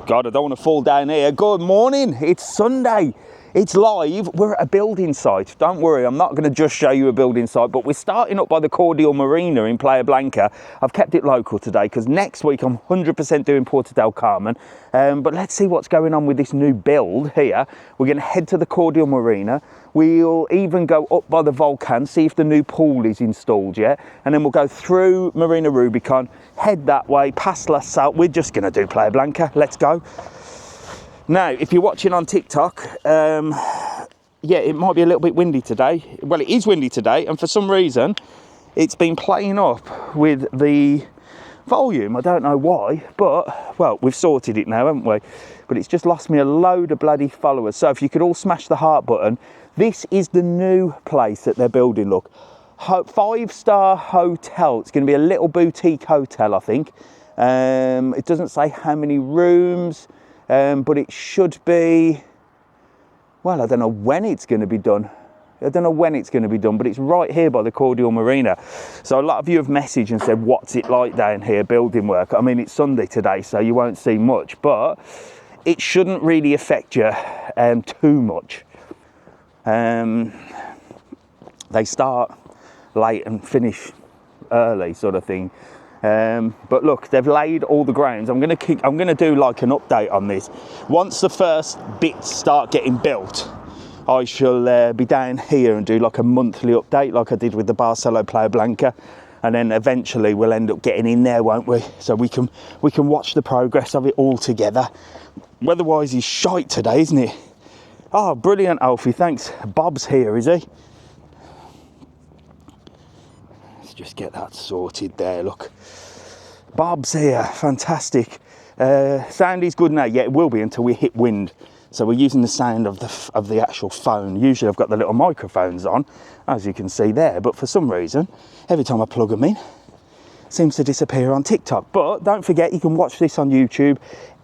God, I don't want to fall down here. Good morning. It's Sunday. It's live. We're at a building site. Don't worry, I'm not going to just show you a building site, but we're starting up by the Cordial Marina in Playa Blanca. I've kept it local today because next week I'm 100% doing Puerto del Carmen. But let's see what's going on with this new build here. We're going to head to the Cordial Marina. We'll even go up by the volcano, see if the new pool is installed yet. And then we'll go through Marina Rubicon, head that way, past La Salle. We're just going to do Playa Blanca. Let's go. Now, if you're watching on TikTok, yeah, it might be a little bit windy today. Well, it is windy today, and for some reason, it's been playing up with the volume. I don't know why, but, well, we've sorted it now, haven't we? But it's just lost me a load of bloody followers. So if you could all smash the heart button. This is the new place that they're building, look. 5-star hotel. It's going to be a little boutique hotel, I think. It doesn't say how many rooms. But it should be, well, I don't know when it's going to be done. I don't know when it's going to be done, but it's right here by the Cordial Marina. So a lot of you have messaged and said, what's it like down here, building work? I mean, it's Sunday today, so you won't see much, but it shouldn't really affect you too much. They start late and finish early, sort of thing. But look, they've laid all the grounds. I'm gonna do like an update on this. Once the first bits start getting built, I shall be down here and do like a monthly update, like I did with the Barcelona Playa Blanca, and then eventually we'll end up getting in there, won't we? So we can watch the progress of it all together. Weather-wise, is shite today, isn't it? Oh, brilliant, Alfie. Thanks. Bob's here, is he? Just get that sorted there, look. Bob's here, fantastic. Sound is good now. Yeah, it will be until we hit wind. So we're using the sound of the actual phone. Usually I've got the little microphones on, as you can see there, but for some reason, every time I plug them in, it seems to disappear on TikTok. But don't forget, you can watch this on YouTube.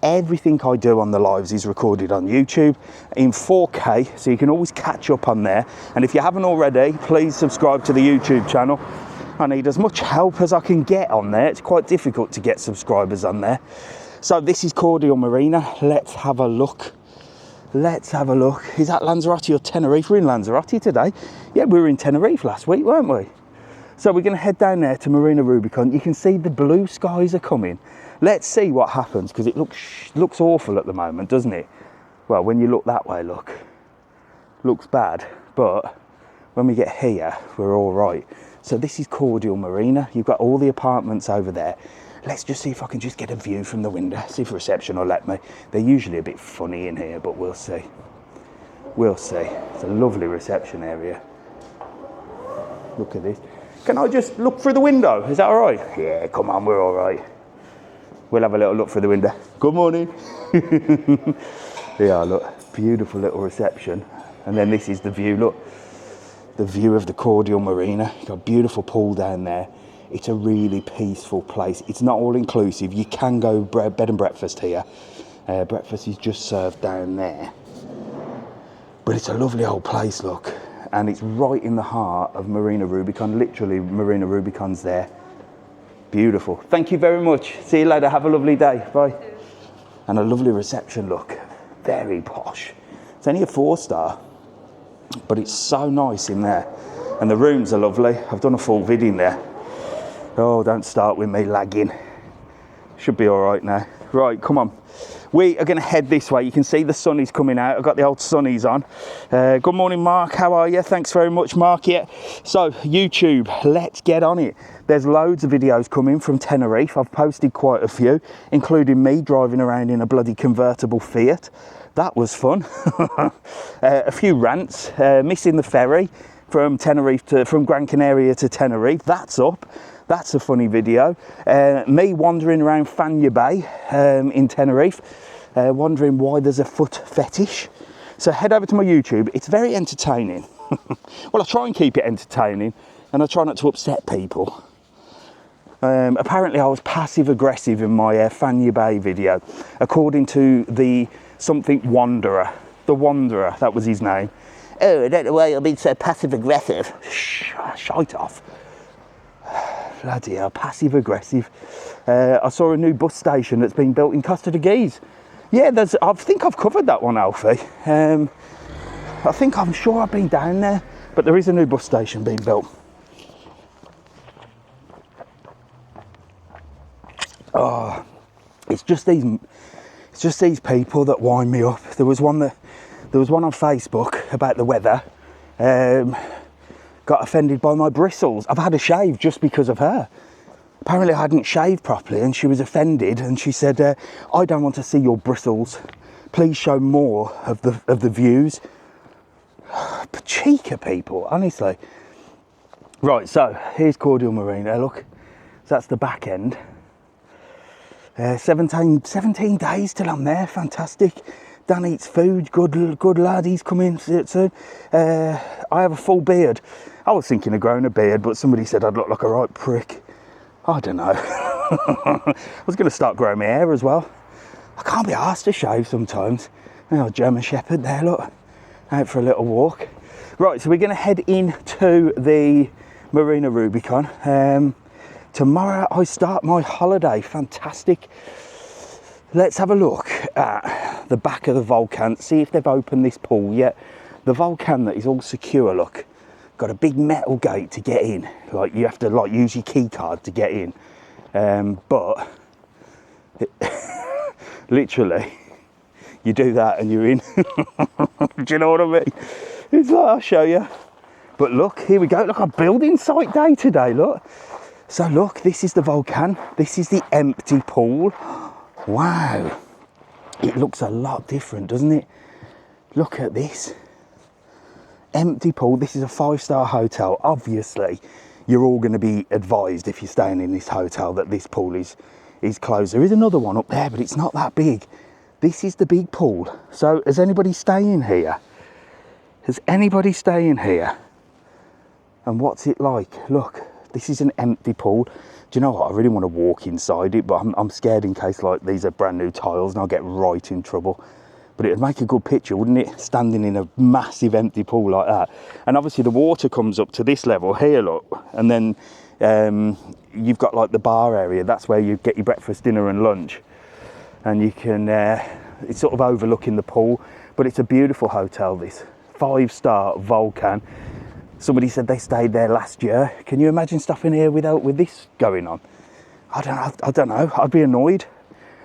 Everything I do on the lives is recorded on YouTube in 4K, so you can always catch up on there. And if you haven't already, please subscribe to the YouTube channel. I need as much help as I can get on there. It's quite difficult to get subscribers on there. So this is Cordial Marina. Let's have a look. Let's have a look. Is that Lanzarote or Tenerife? We're in Lanzarote today. Yeah, we were in Tenerife last week, weren't we? So we're going to head down there to Marina Rubicon. You can see the blue skies are coming. Let's see what happens, because it looks awful at the moment, doesn't it? Well, when you look that way, looks bad. But when we get here, we're all right. So this is Cordial Marina. You've got all the apartments over there. Let's just see if I can just get a view from the window. See if reception will let me. They're usually a bit funny in here, but we'll see. We'll see. It's a lovely reception area. Look at this. Can I just look through the window? Is that all right? Yeah, come on, we're all right. We'll have a little look through the window. Good morning. Yeah, look, beautiful little reception. And then this is the view, look. The view of the Cordial Marina. You've got a beautiful pool down there. It's a really peaceful place. It's not all inclusive. You can go bed and breakfast here. Breakfast is just served down there. But it's a lovely old place, look. And it's right in the heart of Marina Rubicon. Literally, Marina Rubicon's there. Beautiful. Thank you very much. See you later. Have a lovely day. Bye. And a lovely reception, look. Very posh. It's only a 4-star. But it's so nice in there, and the rooms are lovely. I've done a full vid in there. Oh, don't start with me lagging. Should be all right now. Right, come on. We are going to head this way. You can see the sun is coming out. I've got the old sunnies on. Good morning, Mark. How are you? Thanks very much, Mark. Yeah. So, YouTube, let's get on it. There's loads of videos coming from Tenerife. I've posted quite a few, including me driving around in a bloody convertible Fiat. That was fun. A few rants, missing the ferry from Gran Canaria to Tenerife. That's up. That's a funny video. Me wandering around Fanya Bay in Tenerife, wondering why there's a foot fetish. So head over to my YouTube. It's very entertaining. Well, I try and keep it entertaining, and I try not to upset people. Apparently I was passive aggressive in my Fanya Bay video, according to the something Wanderer. The Wanderer, that was his name. Oh, I don't know why you're being so passive aggressive. Shite off. Bloody hell, passive aggressive. I saw a new bus station that's been built in Costa de Guise. Yeah, I think I've covered that one, Alfie. I'm sure I've been down there, but there is a new bus station being built. Oh, it's just these people that wind me up. There was one on Facebook about the weather. Got offended by my bristles. I've had a shave just because of her. Apparently I hadn't shaved properly and she was offended, and she said, I don't want to see your bristles. Please show more of the views. Cheeky people, honestly. Right, so here's Cordial Marina. Look, so that's the back end. 17 days till I'm there. Fantastic. Dan eats food. Good lad. He's coming soon. I have a full beard. I was thinking of growing a beard, but somebody said I'd look like a right prick. I don't know. I was going to start growing my hair as well. I can't be asked to shave sometimes. German Shepherd there, look. Out for a little walk. Right, so we're going to head into the Marina Rubicon. Tomorrow I start my holiday. Fantastic. Let's have a look at the back of the Volcan, see if they've opened this pool yet. The Volcan that is all secure, look. Got a big metal gate to get in. Like, you have to use your key card to get in. But literally, you do that and you're in. Do you know what I mean? It's like, I'll show you. But look, here we go. Look, a building site day today, look. So look, this is the Volcan. This is the empty pool. Wow. It looks a lot different, doesn't it? Look at this. Empty pool. This is a 5-star hotel. Obviously, you're all going to be advised if you're staying in this hotel that this pool is closed. There is another one up there, but it's not that big. This is the big pool. So has anybody staying here? Has anybody staying here? And what's it like? Look, this is an empty pool. Do you know what? I really want to walk inside it, but I'm scared in case these are brand new tiles and I'll get right in trouble. But it'd make a good picture, wouldn't it? Standing in a massive empty pool like that. And obviously the water comes up to this level here, look. And then you've got the bar area. That's where you get your breakfast, dinner and lunch. And you can, it's sort of overlooking the pool. But it's a beautiful hotel, this. 5-star Volcan. Somebody said they stayed there last year. Can you imagine stuff in here with this going on? I don't know. I'd be annoyed.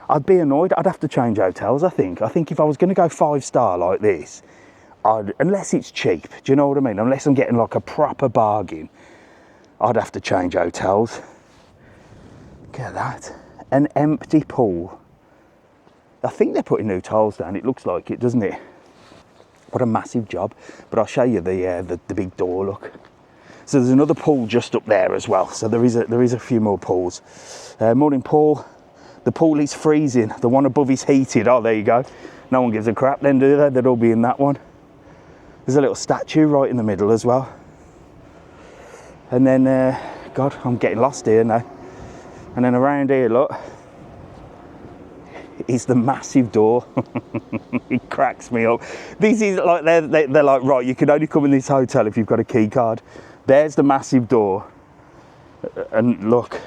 I'd have to change hotels, I think. I think if I was going to go 5-star like this, unless it's cheap, do you know what I mean? Unless I'm getting a proper bargain, I'd have to change hotels. Look at that. An empty pool. I think they're putting new tiles down. It looks like it, doesn't it? What a massive job. But I'll show you the big door, look. So there's another pool just up there as well. So there is a few more pools. Morning, Paul. The pool is freezing. The one above is heated. Oh, there you go. No one gives a crap then, do they? They'd all be in that one. There's a little statue right in the middle as well. And then, God, I'm getting lost here now. And then around here, look, is the massive door. It cracks me up. This is like, they're like, right, you can only come in this hotel if you've got a key card. There's the massive door. And look.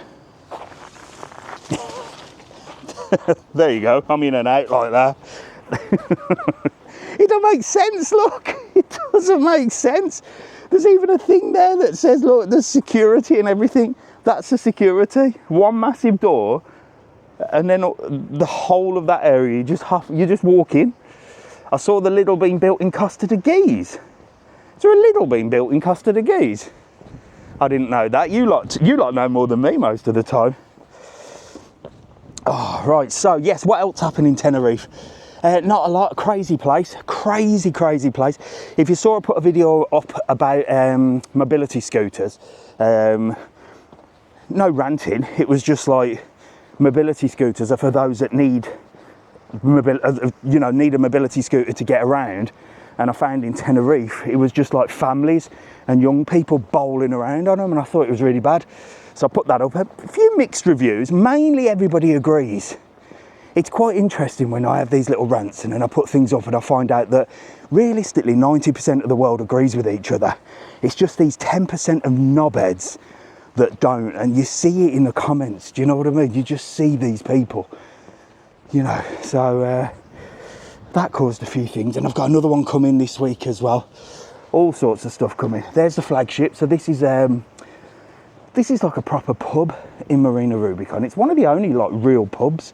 There you go, I'm in and out like that. It don't make sense, look. It doesn't make sense. There's even a thing there that says, look, there's security and everything. That's the security. One massive door, and then the whole of that area, you just walk in. I saw the Lidl being built in Costa de Guise. Is there a Lidl being built in Costa de Guise? I didn't know that. You lot know more than me most of the time. Oh, right, so yes, what else happened in Tenerife? Not a lot. Crazy place. Crazy place. If you saw, I put a video up about mobility scooters. No ranting. It was just like, mobility scooters are for those that need a mobility scooter to get around. And I found in Tenerife, it was just like families and young people bowling around on them, and I thought it was really bad. So I put that up. A few mixed reviews. Mainly everybody agrees. It's quite interesting when I have these little rants and then I put things up and I find out that realistically 90% of the world agrees with each other. It's just these 10% of knobheads that don't, and you see it in the comments. Do you know what I mean? You just see these people, so that caused a few things, and I've got another one coming this week as well. All sorts of stuff coming. There's the flagship. So this is like a proper pub in Marina Rubicon. It's one of the only like real pubs.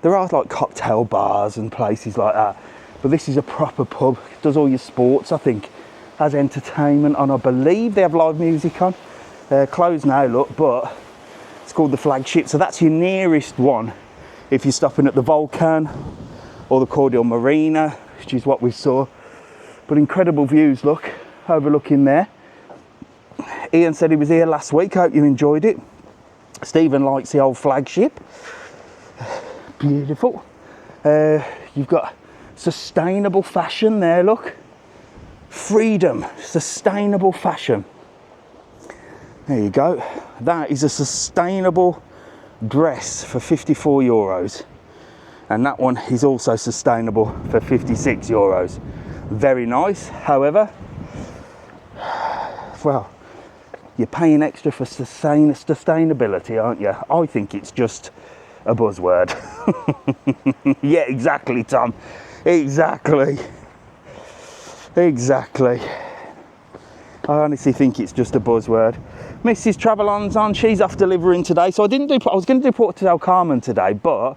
There are like cocktail bars and places like that, but this is a proper pub. It does all your sports, I think, has entertainment, and I believe they have live music on. They're closed now, look, but it's called the flagship. So that's your nearest one if you're stopping at the Volcan or the Cordial Marina, which is what we saw. But incredible views, look, overlooking there. Ian said he was here last week. Hope you enjoyed it. Stephen likes the old flagship. Beautiful. You've got sustainable fashion there, look. Freedom, sustainable fashion. There you go. That is a sustainable dress for 54 euros. And that one is also sustainable for 56 euros. Very nice. However, well, you're paying extra for sustainability, aren't you? I think it's just a buzzword. Yeah, exactly, Tom. Exactly. Exactly. I honestly think it's just a buzzword. Mrs. Travelon's on. She's off delivering today. So I was going to do Porto del Carmen today, but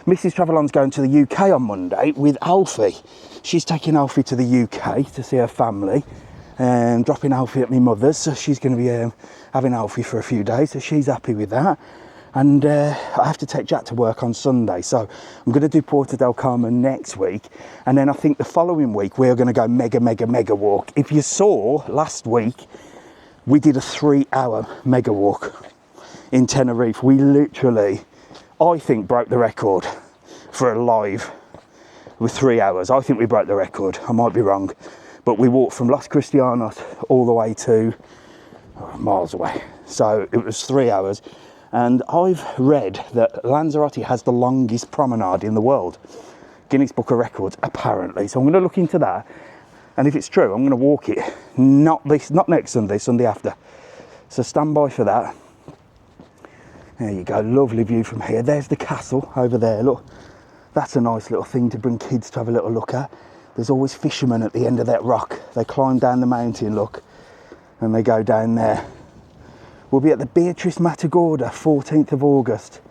Mrs. Travelon's going to the UK on Monday with Alfie. She's taking Alfie to the UK to see her family and dropping Alfie at my mother's. So she's going to be having Alfie for a few days. So she's happy with that. And I have to take Jack to work on Sunday. So I'm going to do Porto del Carmen next week. And then I think the following week, we're going to go mega walk. If you saw last week, we did a 3-hour mega walk in Tenerife. We literally, I think, broke the record for a live with 3 hours. I think we broke the record. I might be wrong. But we walked from Los Cristianos all the way to miles away. So it was 3 hours. And I've read that Lanzarote has the longest promenade in the world. Guinness Book of Records, apparently. So I'm going to look into that. And if it's true, I'm going to walk it. Not next Sunday, Sunday after. So stand by for that. There you go, lovely view from here. There's the castle over there, look. That's a nice little thing to bring kids to have a little look at. There's always fishermen at the end of that rock. They climb down the mountain, look, and they go down there. We'll be at the Beatrice Matagorda, 14th of August.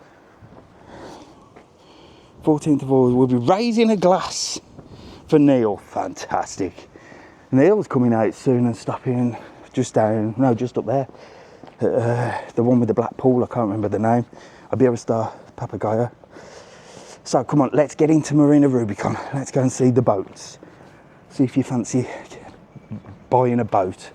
14th of August. We'll be raising a glass for Neil. Fantastic. Neil's coming out soon and stopping just down, no, just up there. The one with the black pool, I can't remember the name. Iberostar Papagayo. So come on, let's get into Marina Rubicon. Let's go and see the boats. See if you fancy buying a boat.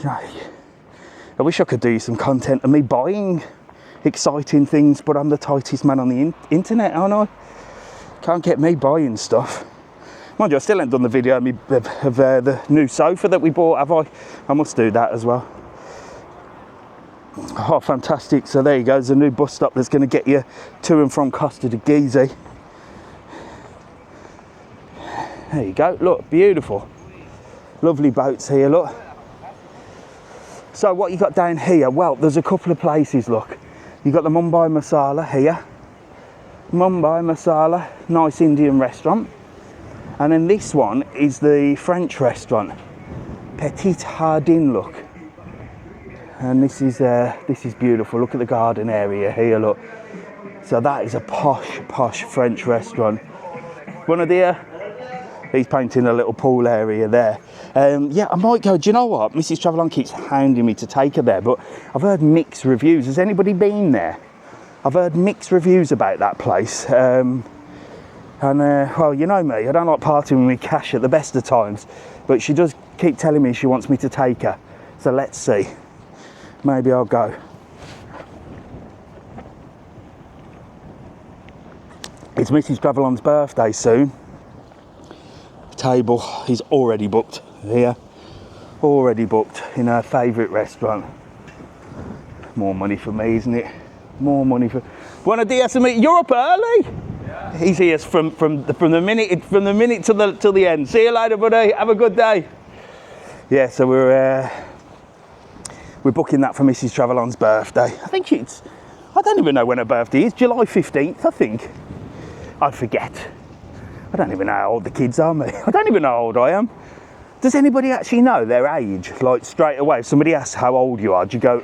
I wish I could do some content of me buying exciting things, but I'm the tightest man on the internet, aren't I? Can't get me buying stuff. Mind you, I still haven't done the video of the new sofa that we bought, have I? I must do that as well. Oh, fantastic. So there you go, there's a new bus stop that's going to get you to and from Costa de Gizeh. There you go, look, beautiful. Lovely boats here, look. So what you got down here? Well, there's a couple of places, look. You've got the Mumbai Masala here. Mumbai Masala, nice Indian restaurant. And then this one is the French restaurant, Petit Jardin, look. And this is beautiful. Look at the garden area here, look. So that is a posh French restaurant. Buenos dias. He's painting a little pool area there. Yeah, I might go. Do you know what? Mrs. Travelon keeps hounding me to take her there, but I've heard mixed reviews. Has anybody been there? I've heard mixed reviews about that place. Well, you know me, I don't like partying with cash at the best of times, but she does keep telling me she wants me to take her. So let's see. Maybe I'll go. It's Mrs. Travelon's birthday soon. Table is already booked here. Already booked in her favourite restaurant. More money for me, isn't it? More money for... Buenos dias, you're up early? Yeah. He's here from the minute till the end. See you later, buddy. Have a good day. Yeah, so we're booking that for Mrs. Travelon's birthday. I think I don't even know when her birthday is. July 15th, I think. I forget. I don't even know how old the kids are, mate. I don't even know how old I am. Does anybody actually know their age? Like straight away, if somebody asks how old you are, do you go,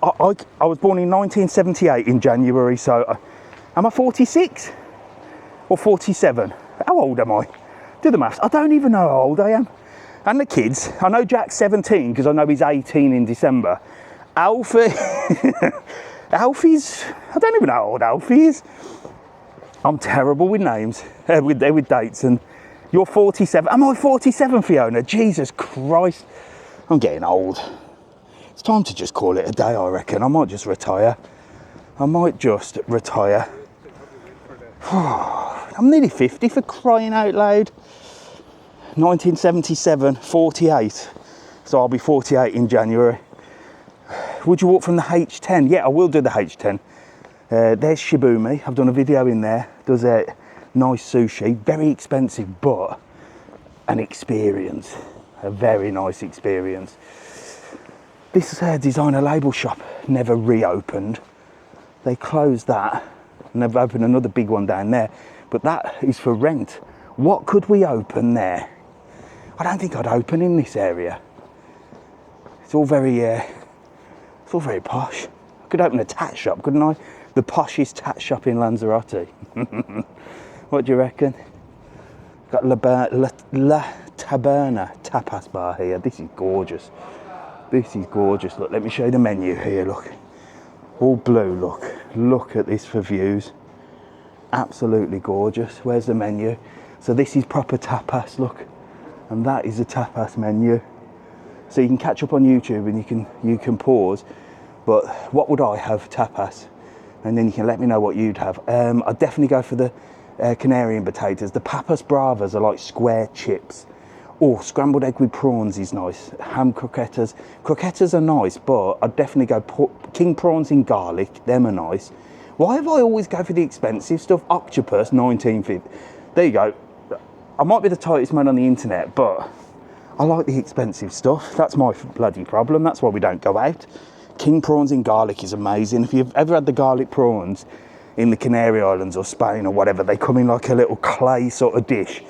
I was born in 1978 in January, so am I 46 or 47? How old am I? Do the maths. I don't even know how old I am. And the kids, I know Jack's 17 because I know he's 18 in December. Alfie, Alfie's, I don't even know how old Alfie is. I'm terrible with names, with dates, and you're 47. Am I 47, Fiona? Jesus Christ. I'm getting old. It's time to just call it a day, I reckon. I might just retire. I'm nearly 50 for crying out loud. 1977, 48. So I'll be 48 in January. Would you walk from the H10? Yeah, I will do the H10. There's Shibumi. I've done a video in there. Does a nice sushi. Very expensive, but an experience. A very nice experience. This designer label shop never reopened. They closed that and they've opened another big one down there. But that is for rent. What could we open there? I don't think I'd open in this area. It's all very posh. I could open a tat shop, couldn't I? The poshest tat shop in Lanzarote. What do you reckon? Got La Taberna tapas bar here. This is gorgeous. This is gorgeous. Look, let me show you the menu here. Look, all blue. Look at this for views. Absolutely gorgeous. Where's the menu? So this is proper tapas. Look, and that is a tapas menu. So you can catch up on YouTube and you can pause. But what would I have? Tapas. And then you can let me know what you'd have. I'd definitely go for the Canary potatoes. The papas bravas are like square chips. Oh, scrambled egg with prawns is nice. Ham croquettes. Croquettes are nice, but I'd definitely go king prawns in garlic. Them are nice. Why have I always go for the expensive stuff? Octopus, 1950. There you go. I might be the tightest man on the internet, but I like the expensive stuff. That's my bloody problem. That's why we don't go out. King prawns in garlic is amazing. If you've ever had the garlic prawns in the Canary Islands or Spain or whatever, they come in like a little clay sort of dish,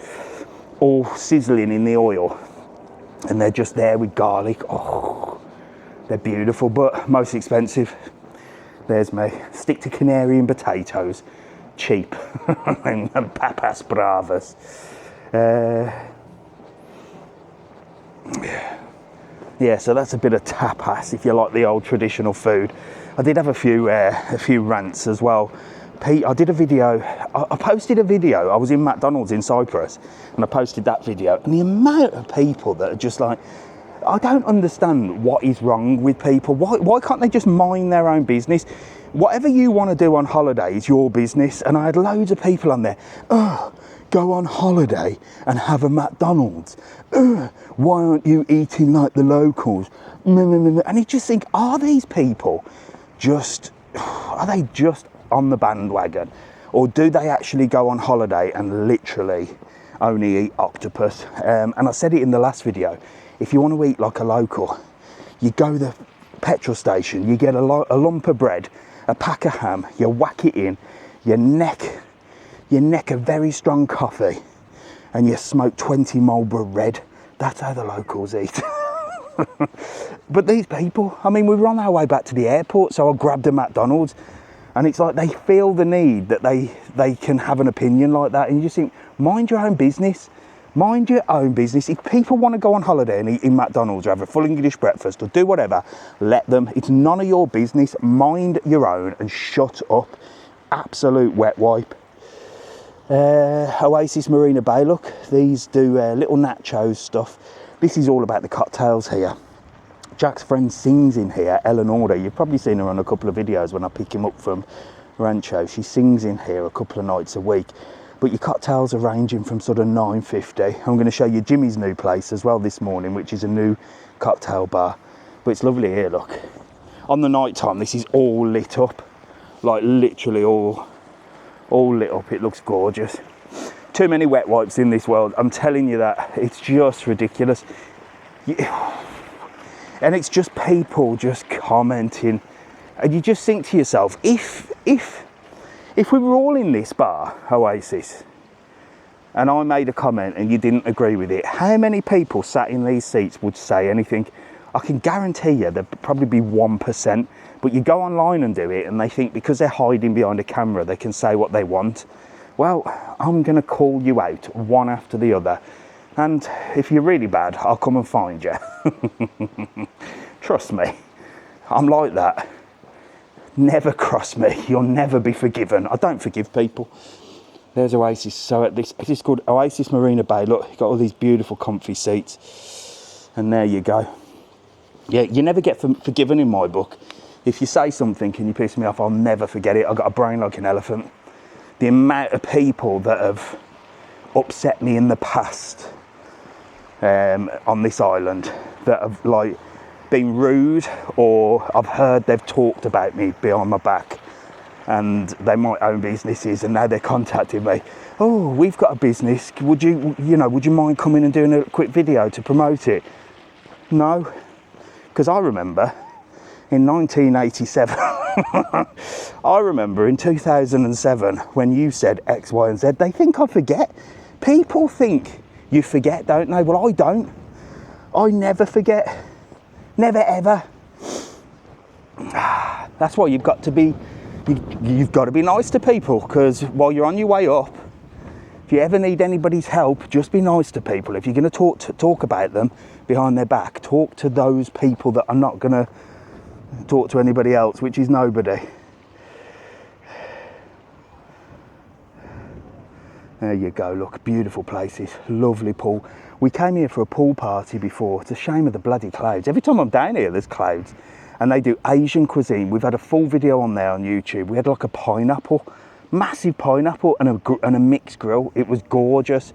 all sizzling in the oil, and they're just there with garlic. Oh, they're beautiful, but most expensive. There's me. Stick to Canary and potatoes. Cheap. And papas bravas. Yeah, so that's a bit of tapas if you like the old traditional food. I did have a few rants as well. Pete, I did a video, I posted a video, I was in McDonald's in Cyprus, and I posted that video, and the amount of people that are just like, I don't understand what is wrong with people. Why can't they just mind their own business? Whatever you want to do on holiday is your business. And I had loads of people on there, go on holiday and have a McDonald's. Why aren't you eating like the locals? And you just think, are these people just on the bandwagon? Or do they actually go on holiday and literally only eat octopus? And I said it in the last video, if you want to eat like a local, you go to the petrol station, you get a lump of bread, a pack of ham, you whack it in, you neck a very strong coffee, and you smoke 20 Marlboro Red. That's how the locals eat. But these people, I mean, we were on our way back to the airport, so I grabbed a McDonald's, and it's like they feel the need that they can have an opinion like that, and you just think, mind your own business. Mind your own business. If people want to go on holiday and eat in McDonald's or have a full English breakfast or do whatever, let them. It's none of your business. Mind your own and shut up. Absolute wet wipe. Oasis Marina Bay, look. These do little nachos stuff. This is all about the cocktails here. Jack's friend sings in here, Eleonora. You've probably seen her on a couple of videos when I pick him up from Rancho. She sings in here a couple of nights a week. But your cocktails are ranging from sort of $9.50. I'm going to show you Jimmy's new place as well this morning, which is a new cocktail bar. But it's lovely here, look. On the night time, this is all lit up. Like literally all lit up. It looks gorgeous. Too many wet wipes in this world. I'm telling you that. It's just ridiculous. And it's just people just commenting. And you just think to yourself, if If we were all in this bar, Oasis, and I made a comment and you didn't agree with it, how many people sat in these seats would say anything? I can guarantee you there'd probably be 1%, but you go online and do it and they think because they're hiding behind a camera, they can say what they want. Well, I'm gonna call you out one after the other. And if you're really bad, I'll come and find you. Trust me, I'm like that. Never cross me, you'll never be forgiven. I don't forgive people. There's Oasis. So at this, it's called Oasis Marina Bay. Look, you've got all these beautiful comfy seats. And there you go. Yeah, you never get forgiven in my book. If you say something and you piss me off, I'll never forget it. I've got a brain like an elephant. The amount of people that have upset me in the past on this island, that have like been rude, or I've heard they've talked about me behind my back, and they might own businesses and now they're contacting me. Oh, we've got a business. Would you mind coming and doing a quick video to promote it? No, because I remember in 1987, I remember in 2007 when you said X, Y, and Z. They think I forget. People think you forget, don't they? Well, I don't. I never forget. Never ever. That's why you've got to be nice to people, because while you're on your way up, if you ever need anybody's help, just be nice to people. If you're going to talk about them behind their back, talk to those people that are not going to talk to anybody else, which is nobody. There you go, look, beautiful places, lovely pool. We came here for a pool party before. It's a shame of the bloody clouds. Every time I'm down here, there's clouds. And they do Asian cuisine. We've had a full video on there on YouTube. We had like a pineapple, massive pineapple, and a mixed grill. It was gorgeous.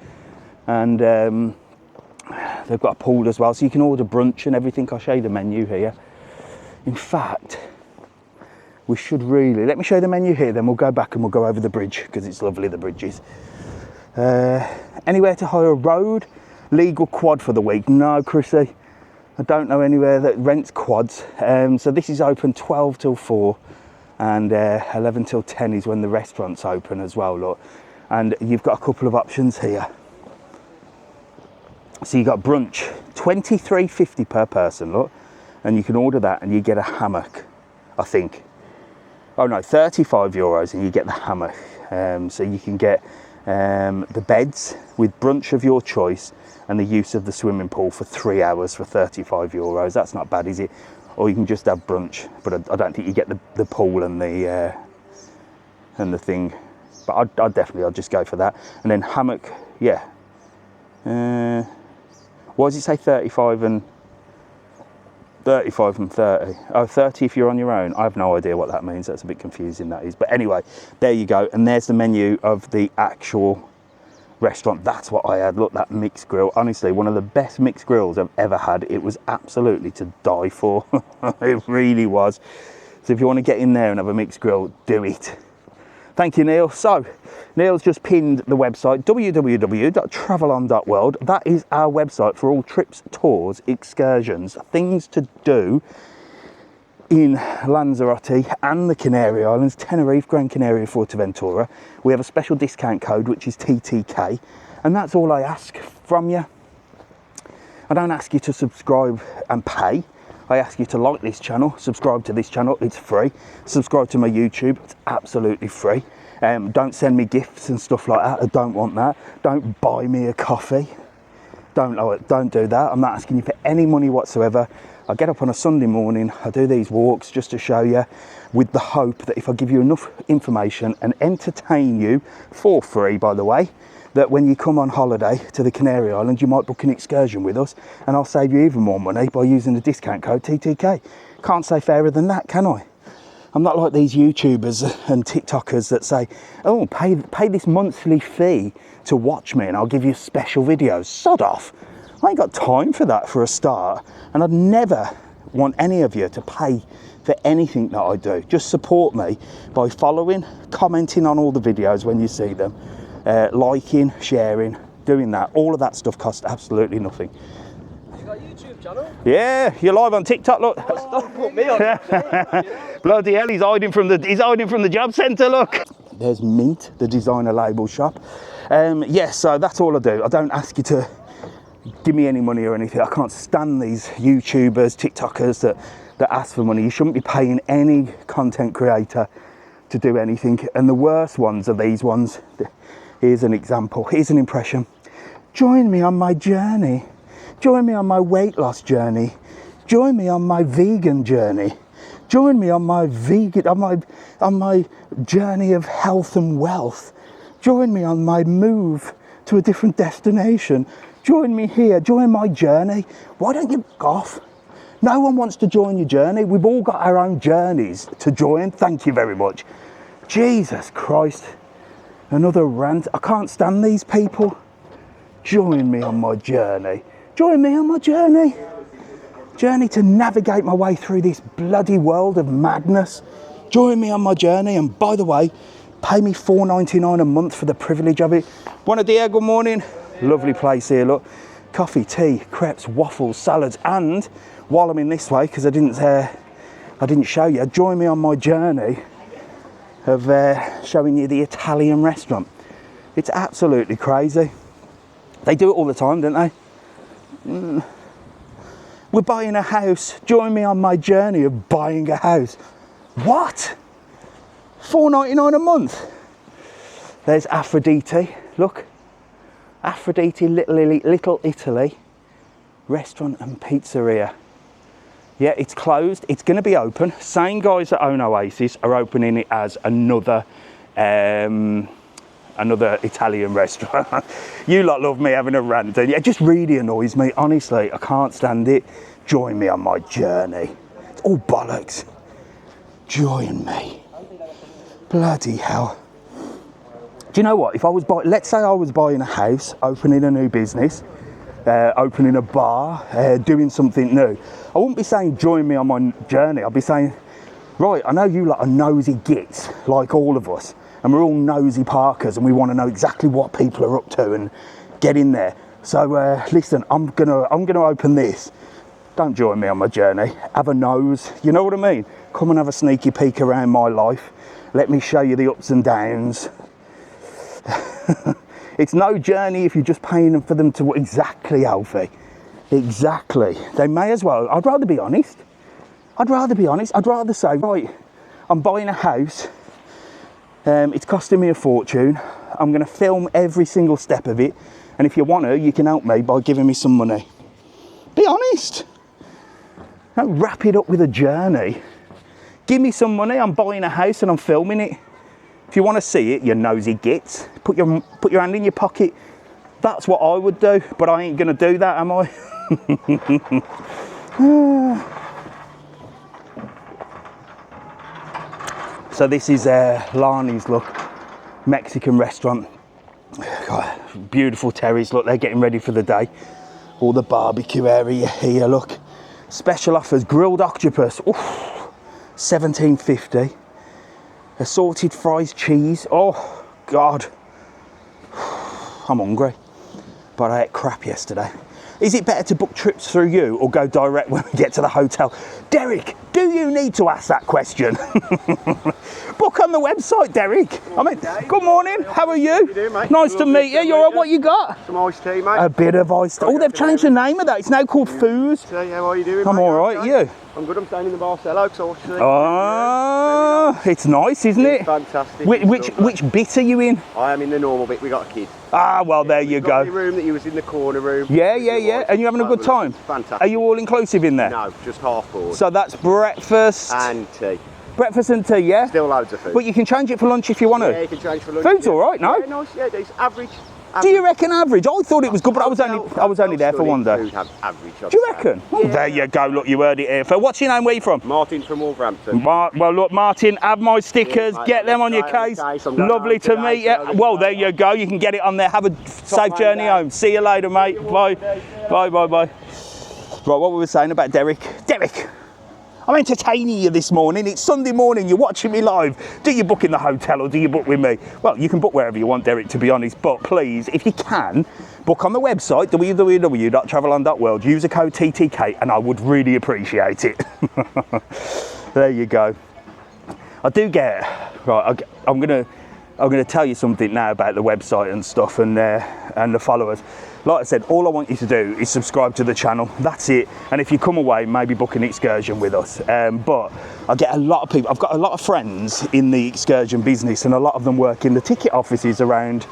And they've got a pool as well, so you can order brunch and everything. I'll show you the menu here. In fact, we should really, let me show you the menu here, then we'll go back and we'll go over the bridge, because it's lovely, the bridges. Anywhere to hire a road, legal quad for the week? No, Chrissy, I don't know anywhere that rents quads. So this is open 12 till 4 and 11 till 10 is when the restaurant's open as well, look. And you've got a couple of options here. So you got brunch, $23.50 per person, look, and you can order that and you get a hammock, I think. Oh no, €35 and you get the hammock. So you can get the beds with brunch of your choice and the use of the swimming pool for 3 hours for €35. That's not bad, is it? Or you can just have brunch, but I don't think you get the pool and the thing. But I'd just go for that. And then hammock, yeah. Why does it say 35 and 30? Oh, 30 if you're on your own. I have no idea what that means. That's a bit confusing, that is. But anyway, there you go. And there's the menu of the actual restaurant. That's what I had. Look, that mixed grill. Honestly, one of the best mixed grills I've ever had. It was absolutely to die for. It really was. So if you want to get in there and have a mixed grill, do it. Thank you, Neil. So, Neil's just pinned the website, www.travelon.world. That is our website for all trips, tours, excursions, things to do in Lanzarote and the Canary Islands, Tenerife, Gran Canaria, Fuerteventura. We have a special discount code, which is TTK, and that's all I ask from you. I don't ask you to subscribe and pay. I ask you to like this channel, subscribe to this channel, it's free. Subscribe to my YouTube, it's absolutely free. Don't send me gifts and stuff like that, I don't want that. Don't buy me a coffee. Don't do that. I'm not asking you for any money whatsoever. I get up on a Sunday morning, I do these walks just to show you, with the hope that if I give you enough information and entertain you, for free by the way, that when you come on holiday to the Canary Islands, you might book an excursion with us and I'll save you even more money by using the discount code TTK. Can't say fairer than that, can I? I'm not like these YouTubers and TikTokers that say, oh, pay this monthly fee to watch me and I'll give you special videos. Sod off. I ain't got time for that for a start, and I'd never want any of you to pay for anything that I do. Just support me by following, commenting on all the videos when you see them, liking, sharing, doing that. All of that stuff costs absolutely nothing. You got a YouTube channel? Yeah, you're live on TikTok, look. Don't put me on. Bloody hell, he's hiding from the job centre, look. There's Mint, the designer label shop. Yeah, so that's all I do. I don't ask you to give me any money or anything. I can't stand these YouTubers, TikTokers that ask for money. You shouldn't be paying any content creator to do anything. And the worst ones are these ones. Here's an example. Here's an impression. Join me on my journey. Join me on my weight loss journey. Join me on my vegan journey. Join me on my on my journey of health and wealth. Join me on my move to a different destination. Join me here. Join my journey. Why don't you f*** off? No one wants to join your journey. We've all got our own journeys to join. Thank you very much. Jesus Christ. Another rant. I can't stand these people. Join me on my journey. Join me on my journey. Journey to navigate my way through this bloody world of madness. Join me on my journey. And by the way, pay me $4.99 a month for the privilege of it. Buenos dias, good morning. Lovely place here, look. Coffee, tea, crepes, waffles, salads. And while I'm in this way, because I didn't show you, join me on my journey of showing you the Italian restaurant. It's absolutely crazy. They do it all the time, don't they? We're buying a house. Join me on my journey of buying a house. What? $4.99 a month. There's Aphrodite. Look. Aphrodite, Little Italy. Restaurant and pizzeria. Yeah, it's closed. It's going to be open. Same guys that own Oasis are opening it as another Italian restaurant. You lot love me having a rant, and it just really annoys me. Honestly, I can't stand it. Join me on my journey. It's all bollocks. Join me. Bloody hell. Do you know what? If I was let's say I was buying a house, opening a new business, opening a bar, doing something new, I wouldn't be saying join me on my journey. I'd be saying, right, I know you lot are nosy gits, like all of us, and we're all nosy parkers, and we want to know exactly what people are up to and get in there. So listen, I'm gonna open this. Don't join me on my journey. Have a nose. You know what I mean? Come and have a sneaky peek around my life. Let me show you the ups and downs. It's no journey if you're just paying for them to exactly, Alfie. Exactly. They may as well. I'd rather be honest. I'd rather say, right, I'm buying a house. It's costing me a fortune. I'm going to film every single step of it. And if you want to, you can help me by giving me some money. Be honest. Don't wrap it up with a journey. Give me some money. I'm buying a house and I'm filming it. If you want to see it, you nosy gits, put your hand in your pocket. That's what I would do, but I ain't going to do that, am I? So this is Lani's, look, Mexican restaurant. God, beautiful terrace, look, they're getting ready for the day. All the barbecue area here, look. Special offers, grilled octopus, oof, $17.50. Assorted fries, cheese. Oh, God. I'm hungry. But I ate crap yesterday. Is it better to book trips through you or go direct when we get to the hotel? Derek, do you need to ask that question? Book on the website, Derek. I mean, good morning. How are you? How you doing, mate? Nice to meet you. You all right? What you got? Some iced tea, mate. A bit of iced tea. Oh, they've changed the name of that. It's now called Foos. How are you doing, I'm mate? all right. You? I'm good. I'm staying in the bar cellar because I watched the... Oh, it's nice, isn't it? It's fantastic. Which bit are you in? I am in the normal bit. We got a kid. Ah, well, there you go. The room that you was in the corner room. Yeah. And you having a good time? Fantastic. Are you all inclusive in there? No, just half board. So that's breakfast And tea. Breakfast and tea, yeah? Still loads of food. But you can change it for lunch if you want to. Yeah, you can change for lunch. Food's all right, no? Yeah, nice. Yeah, it's average. Do you reckon average? I thought it was good, but I was only there for one day. Food have average. Do you reckon? Well, there you go. Look, you heard it here. So what's your name? Where you from? Martin from Wolverhampton. Well, look, Martin, have my stickers. Yeah, get them on your case. Lovely to meet you. Well, there you go. You can get it on there. Have a safe journey home. See you later, mate. Bye. Bye. Right, what were we saying about Derek? Derek, I'm entertaining you this morning. It's Sunday morning. You're watching me live. Do you book in the hotel or do you book with me? Well, you can book wherever you want, Derek, to be honest. But please, if you can, book on the website, www.travelon.world. Use the code TTK and I would really appreciate it. There you go. I do get... Right, I'm going to tell you something now about the website and stuff and the followers. Like I said, all I want you to do is subscribe to the channel. That's it. And if you come away, maybe book an excursion with us. But I get a lot of people. I've got a lot of friends in the excursion business, and a lot of them work in the ticket offices around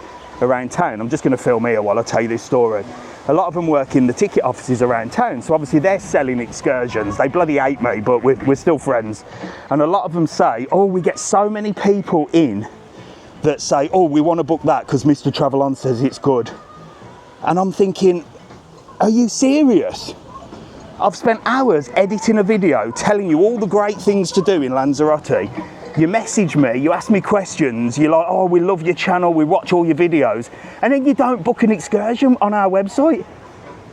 town. I'm just going to film here while I tell you this story. A lot of them work in the ticket offices around town, so obviously they're selling excursions. They bloody hate me, but we're still friends. And a lot of them say, oh, we get so many people in that say, oh, we want to book that because Mr. Travel On says it's good. And I'm thinking, are you serious? I've spent hours editing a video telling you all the great things to do in Lanzarote. You message me, you ask me questions, you're like, oh, we love your channel, we watch all your videos, and then you don't book an excursion on our website?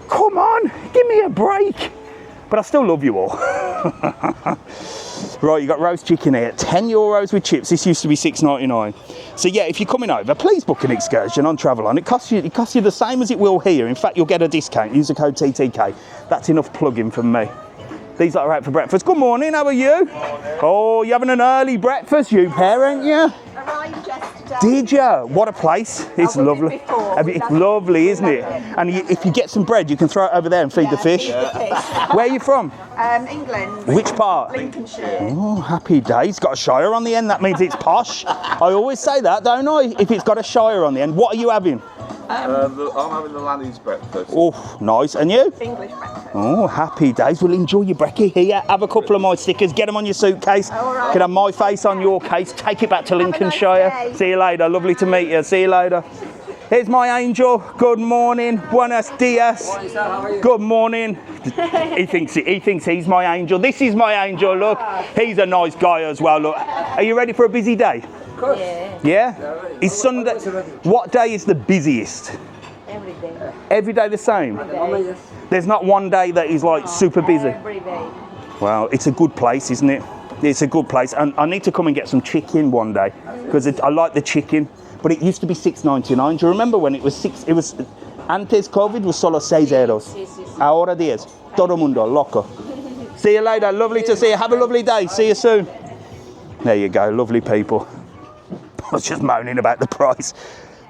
Come on, give me a break. But I still love you all. Right, you got roast chicken here, €10 with chips. This used to be $6.99. So yeah, if you're coming over, please book an excursion on Travel On. It costs you the same as it will here. In fact, you'll get a discount. Use the code TTK. That's enough plugging from me. These are out for breakfast. Good morning, how are you? Oh, you're having an early breakfast, you pair, aren't you? Arrived yesterday. Did you? What a place. It's lovely. It's lovely, isn't it? And if you get some bread, you can throw it over there and feed the fish. Where are you from? England. Which part? Lincolnshire. Oh, happy days. Got a shire on the end. That means it's posh. I always say that, don't I? If it's got a shire on the end. What are you having? I'm having the Lanny's breakfast. Oh, nice. And you? English breakfast. Oh, happy days. Well, enjoy your brekkie here. Have a couple of my stickers. Get them on your suitcase. All right. Can have my face on your case. Take it back to Lincolnshire. Nice day. See you later. Lovely to meet you. See you later. Here's my angel. Good morning. Buenos dias. Good morning. He thinks he's my angel. This is my angel. Look, he's a nice guy as well. Look, are you ready for a busy day? Yeah. Yeah? Is Sunday? What day is the busiest? Every day. Every day the same? There's not one day that is like super busy? Every day. Well, it's a good place, isn't it? It's a good place. And I need to come and get some chicken one day because I like the chicken. But it used to be $6.99. Do you remember when it was $6? It was, antes COVID was solo €6. Sí, sí, sí. Ahora 10. Todo mundo loco. See you later. Lovely to see you. Have a lovely day. See you soon. There you go. Lovely people. I was just moaning about the price.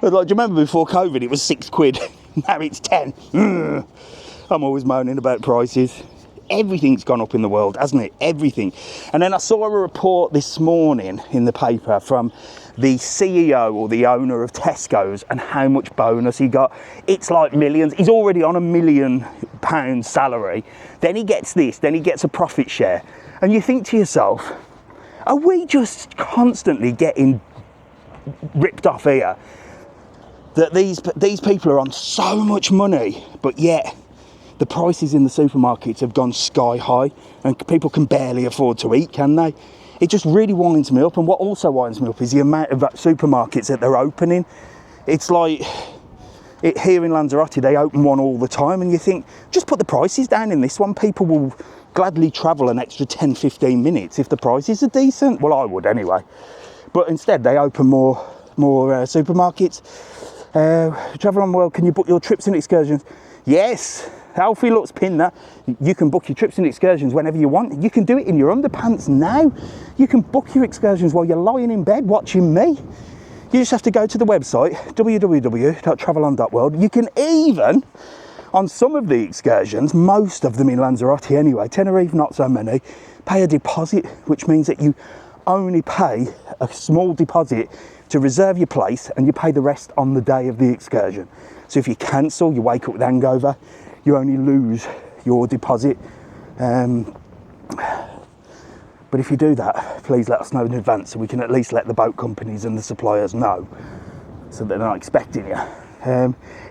I was like, do you remember before COVID it was £6? Now it's 10. I'm always moaning about prices. Everything's gone up in the world, hasn't it? Everything. And then I saw a report this morning in the paper from the CEO or the owner of Tesco's and how much bonus he got. It's like millions. He's already on £1 million salary. Then he gets this, then he gets a profit share. And you think to yourself, are we just constantly getting ripped off here? That these people are on so much money, but yet the prices in the supermarkets have gone sky high and people can barely afford to eat, can they? It just really winds me up. And what also winds me up is the amount of supermarkets that they're opening. It's like, here in Lanzarote, they open one all the time and you think, just put the prices down in this one. People will gladly travel an extra 10, 15 minutes if the prices are decent. Well, I would anyway. But instead, they open more supermarkets. Travel On World, can you book your trips and excursions? Yes. Alfie looks pinned that. You can book your trips and excursions whenever you want. You can do it in your underpants now. You can book your excursions while you're lying in bed watching me. You just have to go to the website, www.travelon.world. You can even, on some of the excursions, most of them in Lanzarote anyway, Tenerife not so many, pay a deposit, which means that you only pay a small deposit to reserve your place and you pay the rest on the day of the excursion. So if you cancel, you wake up with hangover, you only lose your deposit. But if you do that, please let us know in advance so we can at least let the boat companies and the suppliers know so that they're not expecting you.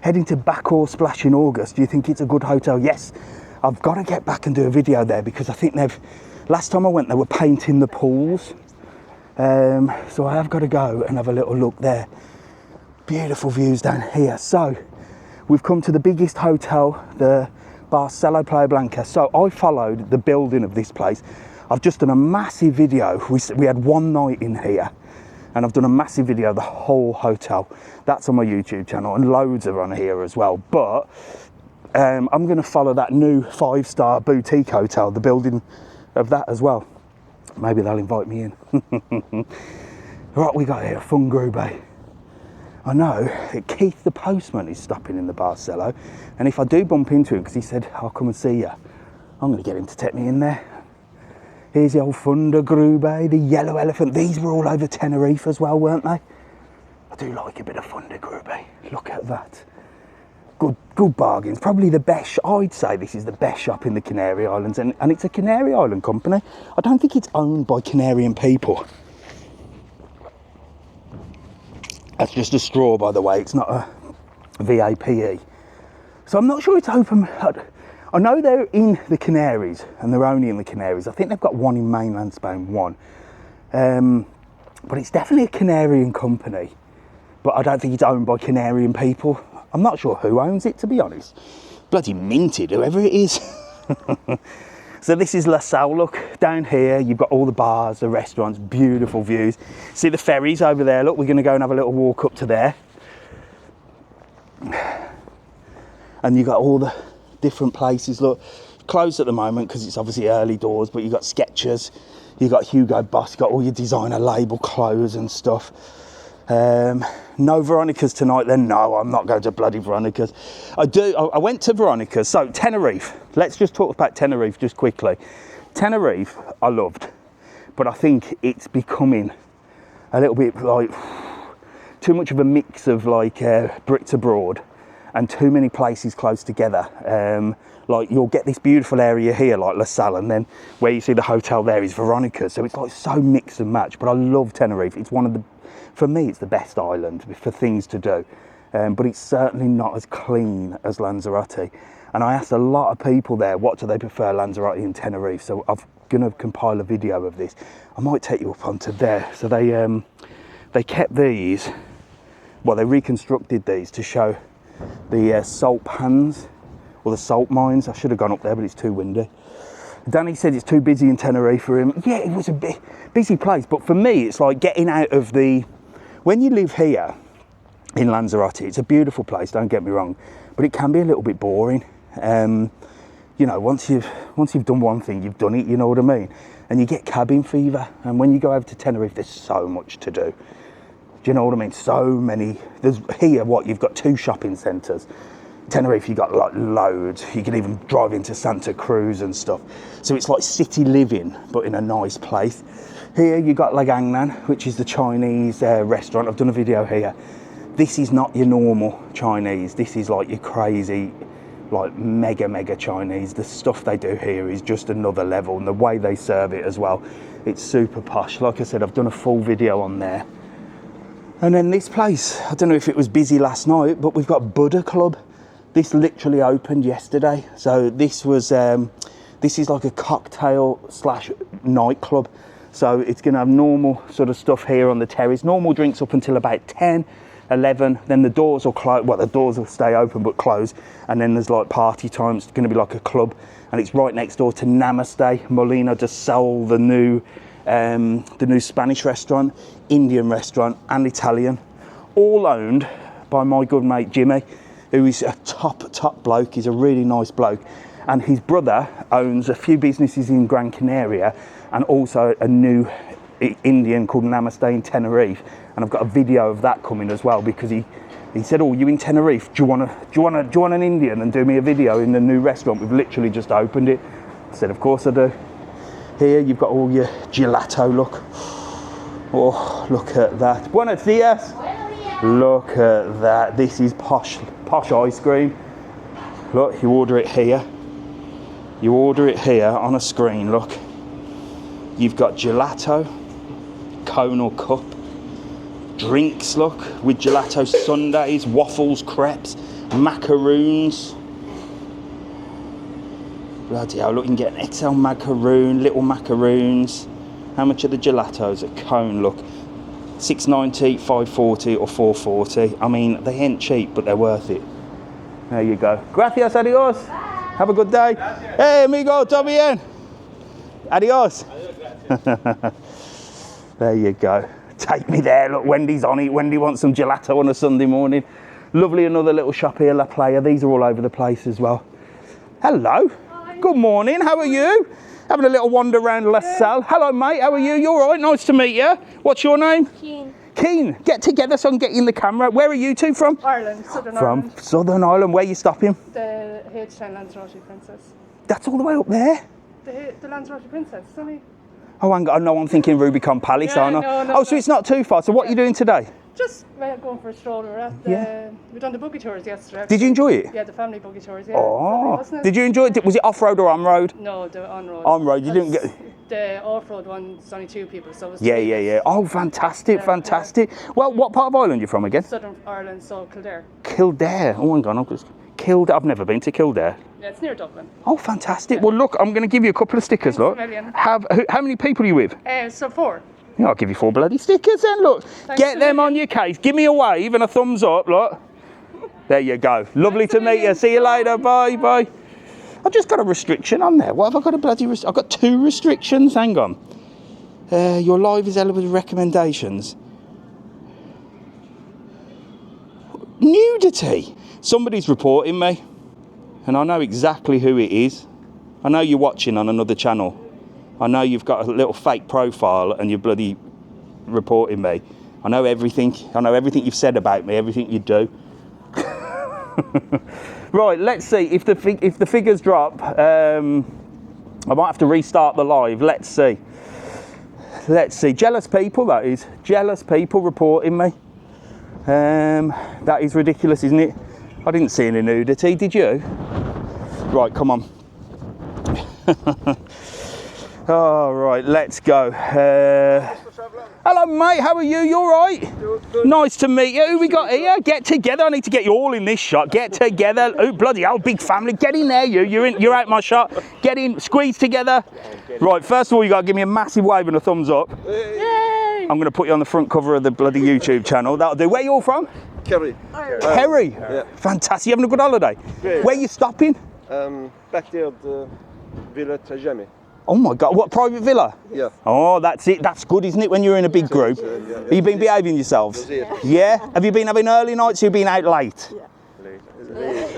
Heading to Backor Splash in August. Do you think it's a good hotel? Yes. I've got to get back and do a video there because I think last time I went, they were painting the pools. So I have got to go and have a little look there. Beautiful views down here. So we've come to the biggest hotel, the Barceló Playa Blanca. So I followed the building of this place. I've just done a massive video. We had one night in here and I've done a massive video of the whole hotel. That's on my YouTube channel and loads are on here as well. But I'm going to follow that new 5-star boutique hotel, the building of that as well. Maybe they'll invite me in. Right, we got here, Fun Bay. I know Keith the postman is stopping in the Barcelo, and if I do bump into him, because he said I'll come and see you, I'm going to get him to take me in there. Here's the old Fundergrube, the yellow elephant. These were all over Tenerife as well, weren't they? I do like a bit of Fundergrube. Look at that. Good bargains. Probably the best. I'd say this is the best shop in the Canary Islands, and it's a Canary Island company. I don't think it's owned by Canarian people. That's just a straw, by the way. It's not a VAPE. So I'm not sure it's open. I know they're in the Canaries, and they're only in the Canaries. I think they've got one in mainland Spain, one. But it's definitely a Canarian company. But I don't think it's owned by Canarian people. I'm not sure who owns it, to be honest. Bloody minted, whoever it is. So this is La Salle, look. Down here, you've got all the bars, the restaurants, beautiful views. See the ferries over there, look. We're going to go and have a little walk up to there. And you've got all the different places, look. Closed at the moment because it's obviously early doors, but you've got Skechers, you've got Hugo Boss, you've got all your designer label clothes and stuff. No Veronica's tonight then. No, I'm not going to bloody Veronica's. I went to Veronica's. So Tenerife, let's just talk about Tenerife just quickly. Tenerife I loved, but I think it's becoming a little bit like too much of a mix of like Brits abroad and too many places close together. Like you'll get this beautiful area here like La Salle, and then where you see the hotel there is Veronica's, so it's like so mix and match. But I love Tenerife. It's one of the, for me, it's the best island for things to do, but it's certainly not as clean as Lanzarote. And I asked a lot of people there, what do they prefer, Lanzarote and Tenerife? So I'm going to compile a video of this. I might take you up onto there. So they kept these, well, they reconstructed these to show the salt pans or the salt mines. I should have gone up there, but it's too windy. Danny said it's too busy in Tenerife for him. Yeah, it was a busy place, but for me, it's like getting out of the, when you live here in Lanzarote, it's a beautiful place, don't get me wrong, but it can be a little bit boring. You know, once you've done one thing, you've done it, you know what I mean? And you get cabin fever, and when you go over to Tenerife, there's so much to do. Do you know what I mean? So many, there's here, what, you've got 2 shopping centres. Tenerife, you've got like loads. You can even drive into Santa Cruz and stuff. So it's like city living, but in a nice place. Here you've got La Gangnan, which is the Chinese restaurant. I've done a video here. This is not your normal Chinese. This is like your crazy, like mega Chinese. The stuff they do here is just another level, and the way they serve it as well, it's super posh. Like I said, I've done a full video on there. And then this place, I don't know if it was busy last night, but we've got Buddha Club. This literally opened yesterday. So this was, this is like a cocktail / nightclub. So it's gonna have normal sort of stuff here on the terrace, normal drinks up until about 10, 11, then the doors will close, well, the doors will stay open but close, and then there's like party time. It's gonna be like a club, and it's right next door to Namaste. Marina just sold the new Spanish restaurant, Indian restaurant, and Italian, all owned by my good mate Jimmy, who is a top bloke. He's a really nice bloke, and his brother owns a few businesses in Gran Canaria and also a new Indian called Namaste in Tenerife, and I've got a video of that coming as well, because he said, oh, you in Tenerife, do you want an Indian and do me a video in the new restaurant? We've literally just opened it. I said, of course I do. Here you've got all your gelato, look. Oh, look at that. Buenos dias. Look at that. This is posh ice cream. Look, you order it here. You order it here on a screen, look. You've got gelato, cone or cup. Drinks, look, with gelato sundaes, waffles, crepes, macaroons. Bloody hell, look, you can get an XL macaroon, little macaroons. How much are the gelatos? A cone, look. $6.90, $5.40 or $4.40. I mean, they ain't cheap, but they're worth it. There you go. Gracias, adios. Have a good day. Gracias. Hey, amigo, todo bien? Adios. There you go. Take me there. Look, Wendy's on it. Wendy wants some gelato on a Sunday morning. Lovely, another little shop here, La Playa. These are all over the place as well. Hello. Hi. Good morning. How are you? Having a little wander around La Salle. Hello, mate. How are you? You all right? Nice to meet you. What's your name? Jean. Keen, get together so I can get you in the camera. Where are you two from? Ireland, Southern From Ireland. Southern Ireland. Where are you stopping? The H10 Lanzarote Princess. That's all the way up there. The Lanzarote Princess, isn't Oh, hang on. No, I'm thinking Rubicon Palace, Yeah, aren't I? no, Oh, so it's not too far. So what are you doing today? Just going for a stroll. We're at the, We've done the buggy tours yesterday. Did you enjoy it? Yeah, the family buggy tours, yeah. Oh, Lovely, wasn't it? did you enjoy it? Was it off-road or on-road? No, the on-road. On-road, you didn't get... The off-road one, it's only 2 people, so it was Yeah, 3 yeah, of us. yeah. Oh, fantastic, fantastic. Well, what part of Ireland are you from again? Southern Ireland, so Kildare. Kildare. Oh, hang on. Kildare. I've never been to Kildare. Yeah, it's near Dublin. Oh, fantastic. Well, look, I'm going to give you a couple of stickers, Thanks look. a million. How many people are you with? So 4. Yeah, I'll give you 4 bloody stickers then, look. Thanks Get a them million. on your case. Give me a wave and a thumbs up, look. There you go. Lovely to meet you. See you later. Bye, bye. I've just got a restriction on there. What have I got a bloody I've got 2 restrictions. Hang on. Your live is eligible with recommendations. Nudity. Somebody's reporting me. And I know exactly who it is. I know you're watching on another channel. I know you've got a little fake profile and you're bloody reporting me. I know everything. I know everything you've said about me, everything you do. Right, let's see if the figures drop. I might have to restart the live. Let's see. Let's see. Jealous people, that is. Jealous people reporting me. That is ridiculous, isn't it? I didn't see any nudity, did you? Right, come on. All right, let's go. Hello, mate. How are you? You all right? Good. Nice to meet you. Who we got here? Get together. I need to get you all in this shot. Get together. Oh, bloody hell, big family. Get in there, you. You're out my shot. Get in. Squeeze together. Right. First of all, you got to give me a massive wave and a thumbs up. Yay! I'm going to put you on the front cover of the bloody YouTube channel. That'll do. Where you all from? Kerry. Kerry. Yeah. Fantastic. You having a good holiday? Great. Where you stopping? Back there at the Villa Trajami. Oh my God, what private villa? Yeah. Oh, that's it. That's good, isn't it, when you're in a big group? Have you been behaving yourselves? Yeah. Have you been having early nights or you been out late?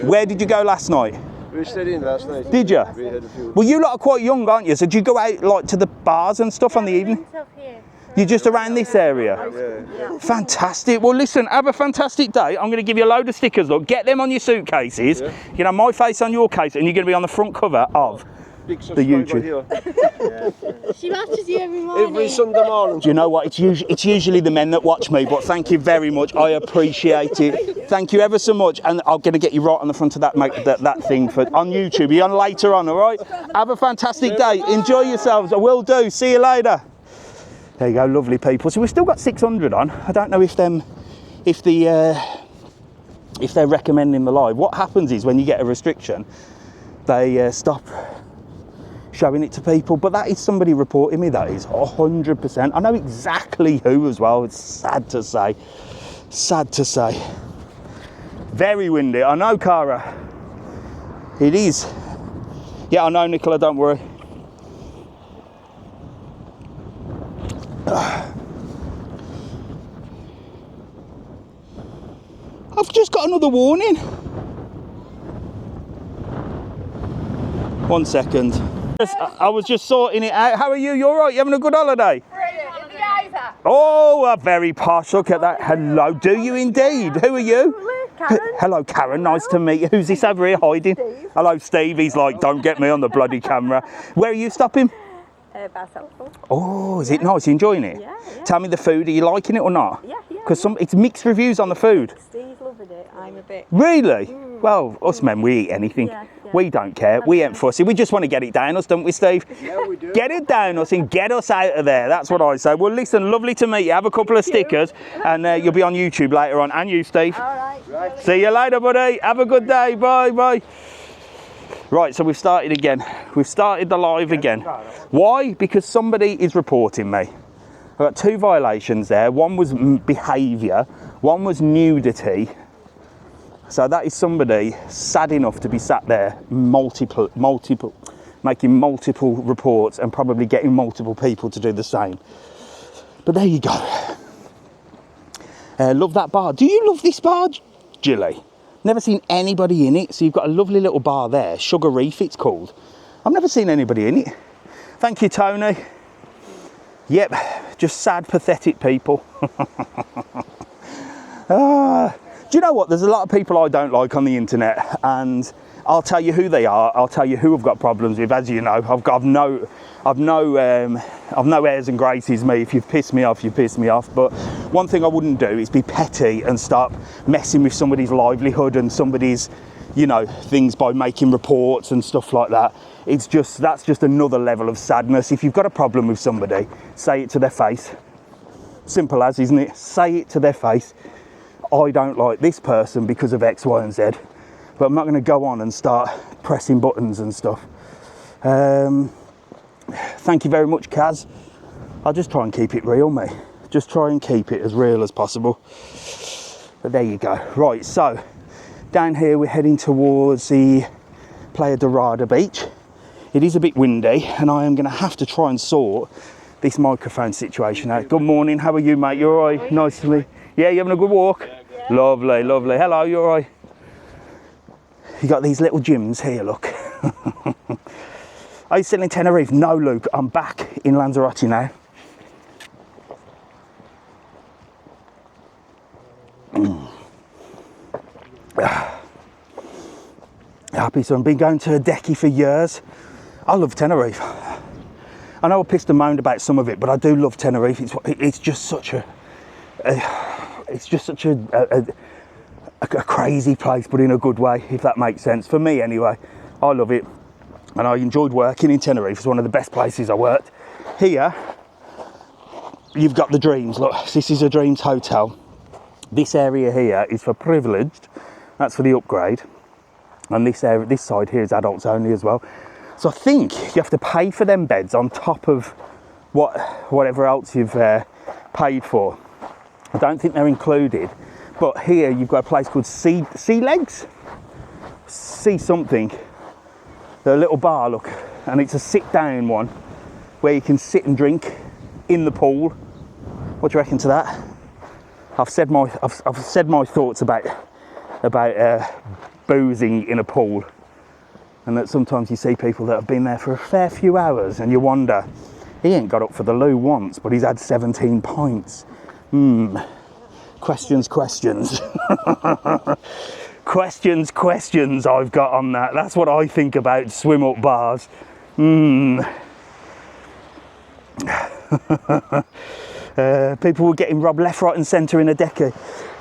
Where did you go last night? We stayed in last night. Did you? We had a few. Well, you lot are quite young, aren't you? So do you go out like to the bars and stuff on the evening? You're just around this area? Yeah. Fantastic. Well, listen, have a fantastic day. I'm going to give you a load of stickers, look. Get them on your suitcases. Yeah. You know, my face on your case, and you're going to be on the front cover of Big the YouTube. Here. She watches you every morning. Every Sunday morning. Do you know what? It's usually the men that watch me, but thank you very much. I appreciate it. Thank you ever so much. And I'm going to get you right on the front of that thing on YouTube. You're on later on, all right? Have a fantastic day. Enjoy yourselves. I will do. See you later. There you go, lovely people. So we've still got 600 on. I don't know if they're recommending the live. What happens is when you get a restriction, they stop showing it to people, but that is somebody reporting me, that is 100%. I know exactly who as well. It's sad to say. Very windy. I know, Cara. It is. Yeah, I know, Nicola, don't worry. I've just got another warning. 1 second. I was just sorting it out. How are you? You all right? You having a good holiday? Oh, very posh. Look at that. Hello. Do you indeed? Who are you? Karen. Hello, Karen. Nice to meet you. Who's this over here hiding? Steve. Hello, Steve. He's like, don't get me on the bloody camera. Where are you stopping? Basel. Oh, is it nice? You enjoying it? Yeah. Tell me the food. Are you liking it or not? Yeah. Because it's mixed reviews on the food. Steve's loving it. I'm a bit. Really? Well, us men, we eat anything. Yeah. We don't care. We ain't fussy. We just want to get it down us, don't we, Steve? Yeah, we do. Get it down us and get us out of there. That's what I say. Well, listen, lovely to meet you. Have a couple of stickers and you'll be on YouTube later on. And you, Steve. All right. See you later, buddy. Have a good day. Bye, bye. Right, so we've started again. We've started the live again. Why? Because somebody is reporting me. I've got 2 violations there. One was behaviour. One was nudity. So that is somebody sad enough to be sat there multiple, making multiple reports and probably getting multiple people to do the same. But there you go. Love that bar. Do you love this bar, Julie? Never seen anybody in it. So you've got a lovely little bar there. Sugar Reef it's called. I've never seen anybody in it. Thank you, Tony. Yep, just sad, pathetic people. Do you know what? There's a lot of people I don't like on the internet, and I'll tell you who they are. I'll tell you who I've got problems with. As you know, I've no airs and graces. Me, if you've pissed me off, you piss me off. But one thing I wouldn't do is be petty and start messing with somebody's livelihood and somebody's, you know, things by making reports and stuff like that. That's just another level of sadness. If you've got a problem with somebody, say it to their face. Simple as, isn't it? Say it to their face. I don't like this person because of X, Y, and Z. But I'm not going to go on and start pressing buttons and stuff. Thank you very much, Kaz. I'll just try and keep it real, mate. Just try and keep it as real as possible. But there you go. Right, so down here we're heading towards the Playa Dorada beach. It is a bit windy, and I am going to have to try and sort this microphone situation out. Good morning. How are you, mate? You all right? Nice to meet you. Yeah, you having a good walk? Yeah. Lovely, lovely. Hello, you all right? You got these little gyms here, look. Are you still in Tenerife? No, Luke, I'm back in Lanzarote now. Happy, so I've been going to a decky for years. I love Tenerife. I know I pissed and moaned about some of it, but I do love Tenerife. It's just such a crazy place, but in a good way, if that makes sense. For me, anyway, I love it, and I enjoyed working in Tenerife. It's one of the best places I worked. Here, you've got the Dreams. Look, this is a Dreams hotel. This area here is for privileged. That's for the upgrade, and this side here is adults only as well. So I think you have to pay for them beds on top of whatever else you've paid for. I don't think they're included. But here you've got a place called Sea Legs? Sea something. A little bar, look. And it's a sit-down one where you can sit and drink in the pool. What do you reckon to that? I've said my thoughts about boozing in a pool. And that sometimes you see people that have been there for a fair few hours and you wonder, he ain't got up for the loo once, but he's had 17 pints. Questions. questions I've got on that. That's what I think about swim up bars. People were getting robbed left, right and centre in a decade.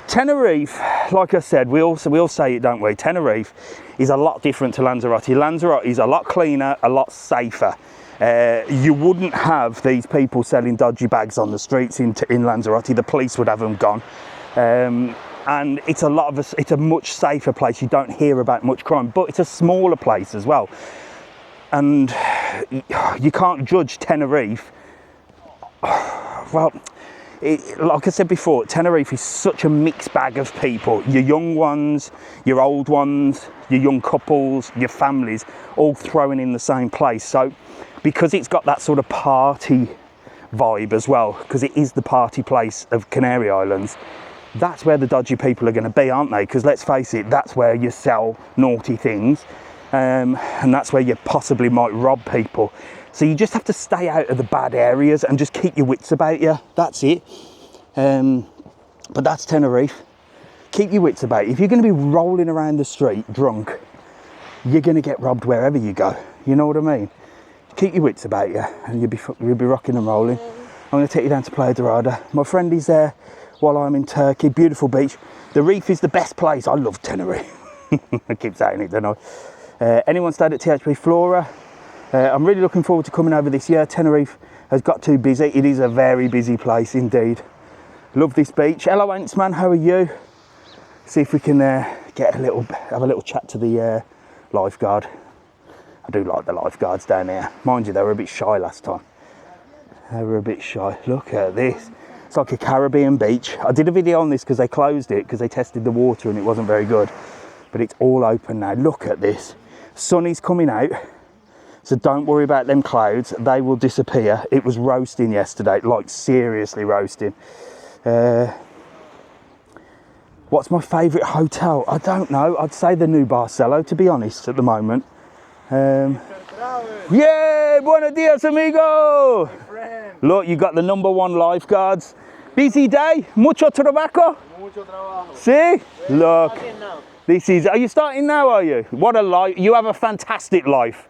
Tenerife, like I said, we all say it, don't we? Tenerife is a lot different to Lanzarote. Lanzarote is a lot cleaner, a lot safer. You wouldn't have these people selling dodgy bags on the streets in Lanzarote. The police would have them gone. And it's a much safer place. You don't hear about much crime, but it's a smaller place as well. And you can't judge Tenerife. Well, like I said before, Tenerife is such a mixed bag of people. Your young ones, your old ones, your young couples, your families, all thrown in the same place. So because it's got that sort of party vibe as well, because it is the party place of Canary Islands, that's where the dodgy people are going to be, aren't they? Because let's face it, that's where you sell naughty things, and that's where you possibly might rob people. So you just have to stay out of the bad areas and just keep your wits about you. That's it. But that's Tenerife. Keep your wits about you. If you're going to be rolling around the street drunk, you're going to get robbed wherever you go. You know what I mean? Keep your wits about you, and you'll be rocking and rolling. I'm going to take you down to Playa Dorada. My friend is there while I'm in Turkey. Beautiful beach. The reef is the best place. I love Tenerife. I keep saying it, don't I? Anyone stayed at THP Flora? I'm really looking forward to coming over this year. Tenerife has got too busy. It is a very busy place indeed. Love this beach. Hello, Ants man. How are you? See if we can have a little chat to the lifeguard. I do like the lifeguards down there. Mind you, they were a bit shy last time. They were a bit shy. Look at this. It's like a Caribbean beach. I did a video on this because they closed it because they tested the water and it wasn't very good. But it's all open now. Look at this. Sun is coming out. So don't worry about them clouds. They will disappear. It was roasting yesterday, like seriously roasting. What's my favourite hotel? I don't know. I'd say the New Barcelo, to be honest, at the moment. Yeah, buenos dias, amigo. Friend. Look, you got the #1 lifeguards. Busy day, mucho trabajo. See? Look, this is, are you starting now, are you? What a life, you have a fantastic life.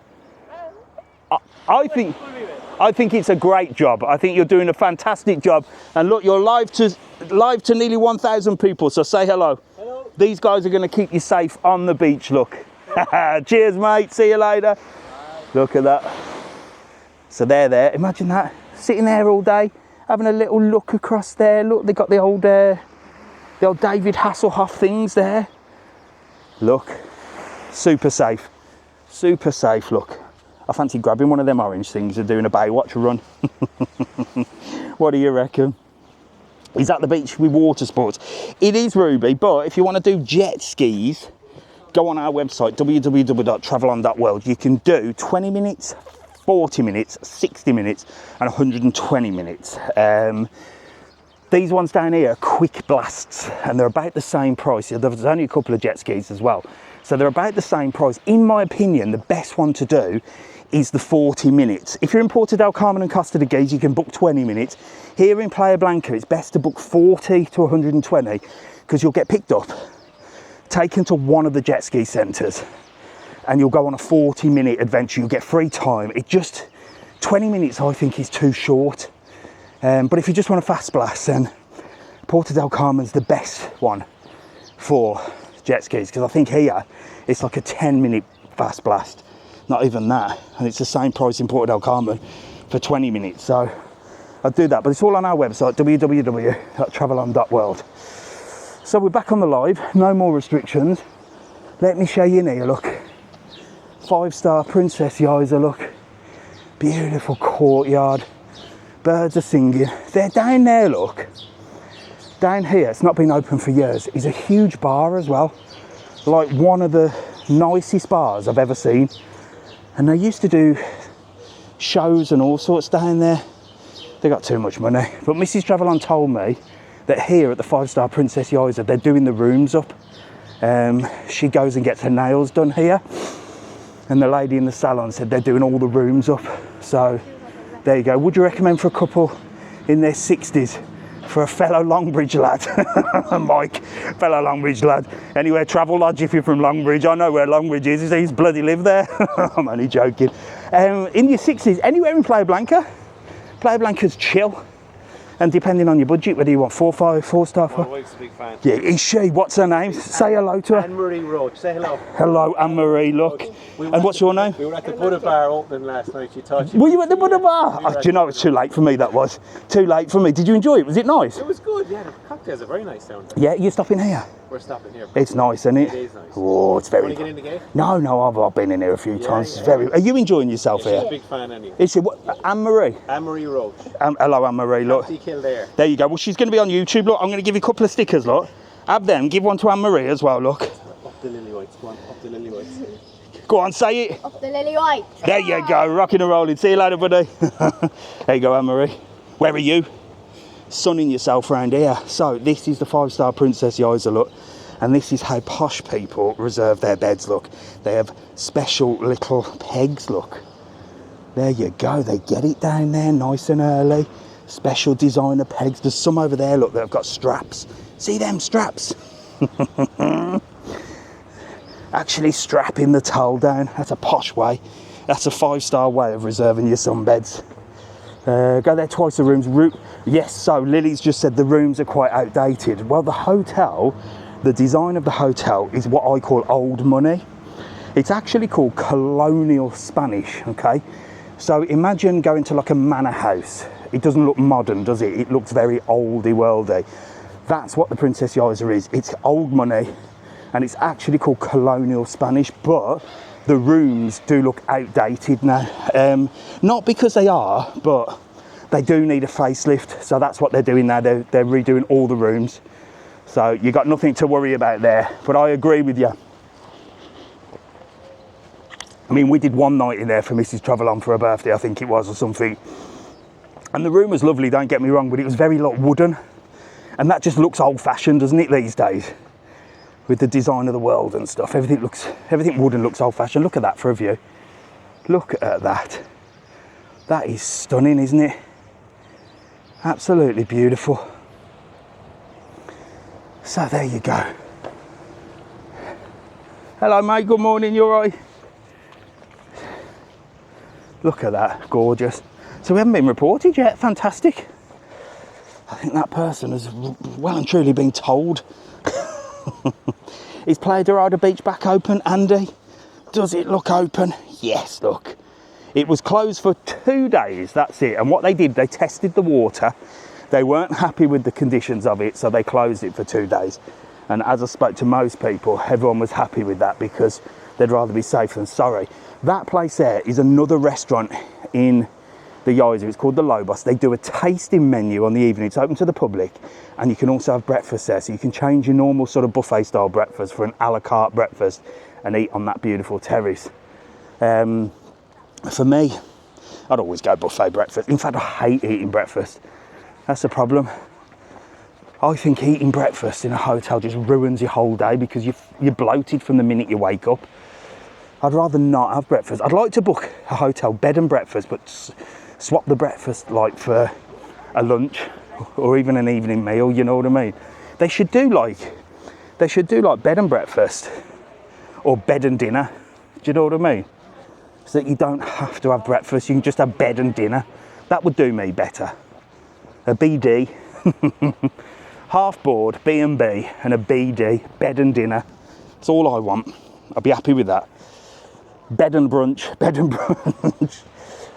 I think it's a great job. I think you're doing a fantastic job. And look, you're live to nearly 1,000 people, so say hello. Hello. These guys are gonna keep you safe on the beach, look. Cheers, mate, see you later. Look at that. So they're there, imagine that, sitting there all day, having a little look across there. Look, they got the old David Hasselhoff things there. Look, super safe, look. I fancy grabbing one of them orange things and doing a Baywatch run. What do you reckon? Is that the beach with water sports? It is, Ruby, but if you want to do jet skis, go on our website, www.travelon.world. You can do 20 minutes, 40 minutes, 60 minutes, and 120 minutes. These ones down here are quick blasts, and they're about the same price. There's only a couple of jet skis as well. So they're about the same price. In my opinion, the best one to do is the 40 minutes. If you're in Porto del Carmen and Costa de Gais, you can book 20 minutes. Here in Playa Blanca, it's best to book 40 to 120 because you'll get picked up, taken to one of the jet ski centres, and you'll go on a 40-minute adventure. You'll get free time. 20 minutes I think is too short. But if you just want a fast blast, then Porto del Carmen's the best one for jet skis, because I think here it's like a 10-minute fast blast, not even that, and it's the same price in Porto del Carmen for 20 minutes. So I'd do that, but it's all on our website, www.travelon.world. So we're back on the live, no more restrictions. Let me show you in here, look. 5-star Princess Isa, look. Beautiful courtyard. Birds are singing. They're down there, look. Down here, it's not been open for years, is a huge bar as well. Like one of the nicest bars I've ever seen. And they used to do shows and all sorts down there. They got too much money. But Mrs. Travelon told me that here at the 5-star Princess Isa, they're doing the rooms up. She goes and gets her nails done here. And the lady in the salon said they're doing all the rooms up. So there you go. Would you recommend for a couple in their 60s? For a fellow Longbridge lad, Mike, fellow Longbridge lad. Anywhere, Travel Lodge if you're from Longbridge. I know where Longbridge is. He's bloody live there. I'm only joking. In your 60s, anywhere in Playa Blanca. Playa Blanca's chill. And depending on your budget, whether you want 4-star. My wife's a big fan. Yeah, is she? What's her name? Say hello to her. Anne-Marie Roach. Say hello. Hello, Anne-Marie, look. And what's your name? We were at the Buddha Bar opening last night. She thought she Were you at the Buddha Bar? Oh, do you know, it's too late for me, that was. Too late for me. Did you enjoy it? Was it nice? It was good, yeah. The cocktails are very nice down there. Yeah, you're stopping here? We're stopping here. It's nice, isn't it? It is nice. Oh, it's very Want to get in the gate? No, I've been in here a few times. It's very. Are you enjoying yourself She's here? a big fan anyway. Is she? What? Anne-Marie? Anne-Marie Roach. Hello, Anne-Marie, look. Kildare. There you go. Well, she's going to be on YouTube. Look, I'm going to give you a couple of stickers, look. Have them. Give one to Anne-Marie as well, look. Up the lily whites. Go on, up the lily whites. Go on, say it. Up the lily white. There you go. Rocking and rolling. See you later, buddy. There you go, Anne-Marie. Where are you? Sunning yourself round here. So, this is the 5-star Princess Isa, look. And this is how posh people reserve their beds, look. They have special little pegs, look. There you go, they get it down there nice and early. Special designer pegs. There's some over there, look, that have got straps. See them straps? Actually strapping the towel down. That's a posh way. That's a 5-star way of reserving your sunbeds. Go there twice the rooms. Yes, so Lily's just said the rooms are quite outdated. Well, the hotel, the design of the hotel is what I call old money. It's actually called colonial Spanish, okay? So imagine going to like a manor house. It doesn't look modern, does it? It looks very oldie worldy. That's what the Princess Isa is. It's old money, and it's actually called colonial Spanish, but the rooms do look outdated now. Not because they are, but they do need a facelift. So that's what they're doing now. They're redoing all the rooms. So you got nothing to worry about there. But I agree with you. I mean, we did one night in there for Mrs. Travelon for her birthday, I think it was, or something. And the room was lovely, don't get me wrong, but it was very like wooden. And that just looks old-fashioned, doesn't it, these days? With the design of the world and stuff. Everything wooden looks old-fashioned. Look at that for a view. Look at that. That is stunning, isn't it? Absolutely beautiful. So there you go. Hello mate, good morning, you alright? Look at that, gorgeous. So we haven't been reported yet, fantastic. I think that person has well and truly been told. Is Playa Beach back open, Andy? Does it look open? Yes, look. It was closed for 2 days, that's it. And what they did, they tested the water. They weren't happy with the conditions of it, so they closed it for 2 days. And as I spoke to most people, everyone was happy with that because they'd rather be safe than sorry. That place there is another restaurant in the Yaiza. It's called the Lobos. They do a tasting menu on the evening. It's open to the public, and you can also have breakfast there. So you can change your normal sort of buffet style breakfast for an a la carte breakfast and eat on that beautiful terrace. For me, I'd always go buffet breakfast. In fact, I hate eating breakfast. That's the problem. I think eating breakfast in a hotel just ruins your whole day because you're bloated from the minute you wake up. I'd rather not have breakfast. I'd like to book a hotel bed and breakfast, but swap the breakfast like for a lunch or even an evening meal, you know what I mean? They should do like bed and breakfast or bed and dinner. Do you know what I mean? So that you don't have to have breakfast, you can just have bed and dinner. That would do me better. A BD, half board, B&B and a BD, bed and dinner. That's all I want. I'll be happy with that. Bed and brunch.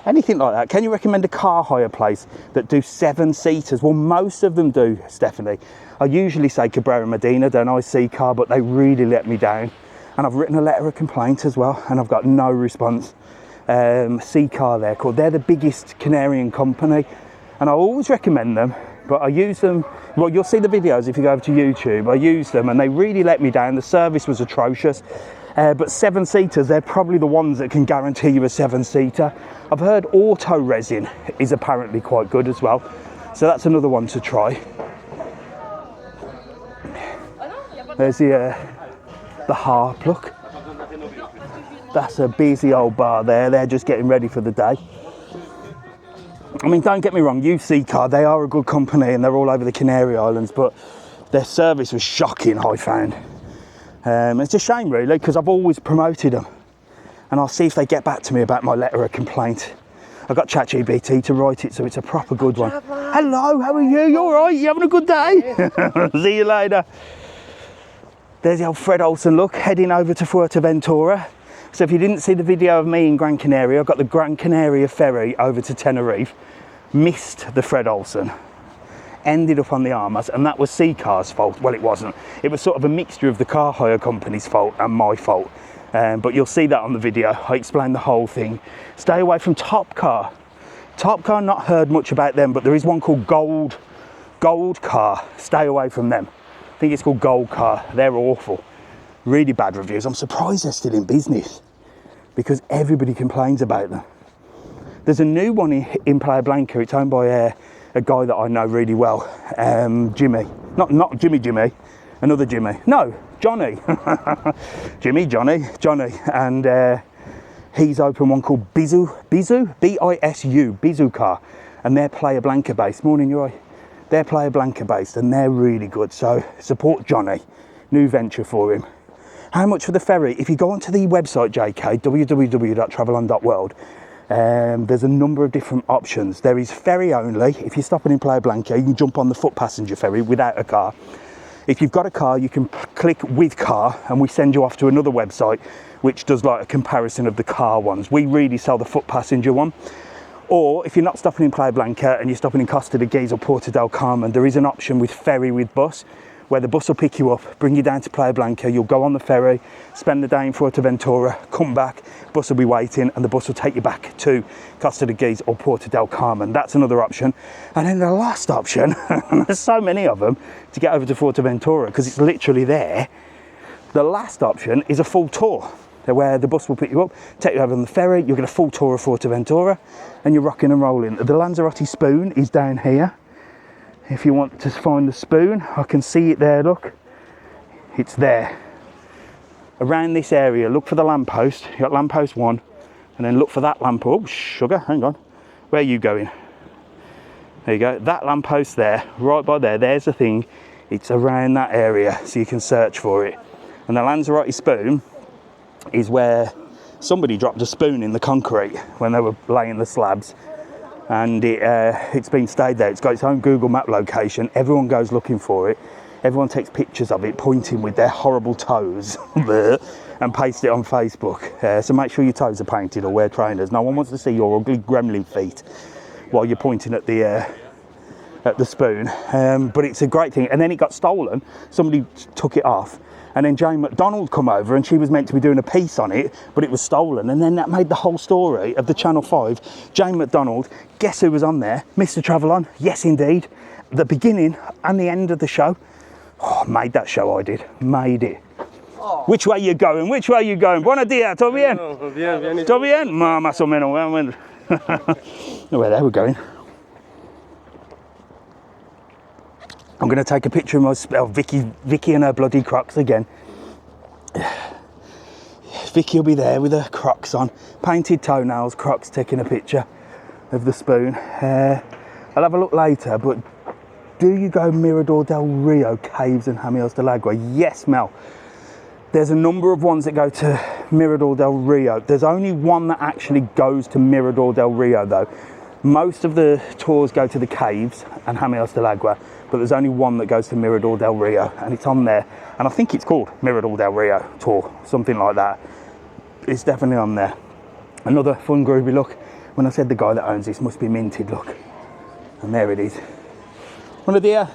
Anything like that. Can you recommend a car hire place that do 7-seaters? Well, most of them do, Stephanie. I usually say Cabrera Medina, don't I, C-Car, but they really let me down. And I've written a letter of complaint as well, and I've got no response. C-Car they're the biggest Canarian company, and I always recommend them, but I use them, well, you'll see the videos if you go over to YouTube. I use them and they really let me down. The service was atrocious. But 7-seaters, they're probably the ones that can guarantee you a 7-seater. I've heard auto resin is apparently quite good as well. So that's another one to try. There's the Harp, look. That's a busy old bar there. They're just getting ready for the day. I mean, don't get me wrong, C-Car, they are a good company and they're all over the Canary Islands, but their service was shocking, I found. It's a shame really, because I've always promoted them, and I'll see if they get back to me about my letter of complaint. I've got ChatGPT to write it, so it's a proper good one. Hello, how are you? You all right? You having a good day? See you later. There's the old Fred Olsen look, heading over to Fuerteventura. So if you didn't see the video of me in Gran Canaria, I got the Gran Canaria ferry over to Tenerife, missed the Fred Olsen, ended up on the Armas, and that was C-Car's fault. Well, it wasn't. It was sort of a mixture of the car hire company's fault and my fault. But you'll see that on the video. I explained the whole thing. Stay away from Top Car. Top Car, not heard much about them, but there is one called Gold Car. Stay away from them. I think it's called Gold Car. They're awful. Really bad reviews. I'm surprised they're still in business because everybody complains about them. There's a new one in Playa Blanca. It's owned by a guy that I know really well, Jimmy. Not Jimmy, another Jimmy. No, Johnny. Johnny. And he's opened one called Bisu, B-I-S-U, Bisu Car. And they're Playa Blanca based. Morning, you're right. They're Playa Blanca based and they're really good. So support Johnny. New venture for him. How much for the ferry? If you go onto the website, JK, www.travelon.world, there's a number of different options. There is ferry only. If you're stopping in Playa Blanca, you can jump on the foot passenger ferry without a car. If you've got a car, you can click with car and we send you off to another website which does like a comparison of the car ones. We really sell the foot passenger one. Or if you're not stopping in Playa Blanca and you're stopping in Costa de Gez or Puerto del Carmen, there is an option with ferry with bus, where the bus will pick you up, bring you down to Playa Blanca, you'll go on the ferry, spend the day in Fuerteventura, come back, bus will be waiting, and the bus will take you back to Costa de Gez or Puerto del Carmen. That's another option. And then the last option, and there's so many of them, to get over to Fuerteventura, because it's literally there, the last option is a full tour, where the bus will pick you up, take you over on the ferry, you'll get a full tour of Fuerteventura, and you're rocking and rolling. The Lanzarote spoon is down here. If you want to find the spoon, I can see it there, look. It's there. Around this area, look for the lamppost. You got lamppost 1, and then look for that lamppost. Oh, sugar, hang on. Where are you going? There you go, that lamppost there, right by there, there's the thing. It's around that area, so you can search for it. And the Lanzarote spoon is where somebody dropped a spoon in the concrete when they were laying the slabs. And it's been stayed there. It's got its own Google Map location. Everyone goes looking for it. Everyone takes pictures of it, pointing with their horrible toes and paste it on Facebook. So make sure your toes are painted or wear trainers. No one wants to see your ugly gremlin feet while you're pointing at the spoon. But it's a great thing. And then it got stolen. Somebody took it off. And then Jane McDonald come over and she was meant to be doing a piece on it, but it was stolen. And then that made the whole story of the Channel 5. Jane McDonald, guess who was on there? Mr. Travel On, yes indeed. The beginning and the end of the show. Oh, made that show, I did. Made it. Oh. Which way you going? Which way you going? Buenos dias, ¿todo bien? ¿Todo bien? Más o menos. Where they were going. I'm going to take a picture of Vicky and her bloody Crocs again. Vicky will be there with her Crocs on, painted toenails, Crocs, taking a picture of the spoon. I'll have a look later, but do you go Mirador del Rio, Caves and Jamios del Agua? Yes, Mel. There's a number of ones that go to Mirador del Rio. There's only one that actually goes to Mirador del Rio though. Most of the tours go to the Caves and Jamios del Agua, but there's only one that goes to Mirador del Rio, and it's on there. And I think it's called Mirador del Rio Tour, something like that. It's definitely on there. Another fun groovy look. When I said the guy that owns this must be minted, look. And there it is. Buenos dias.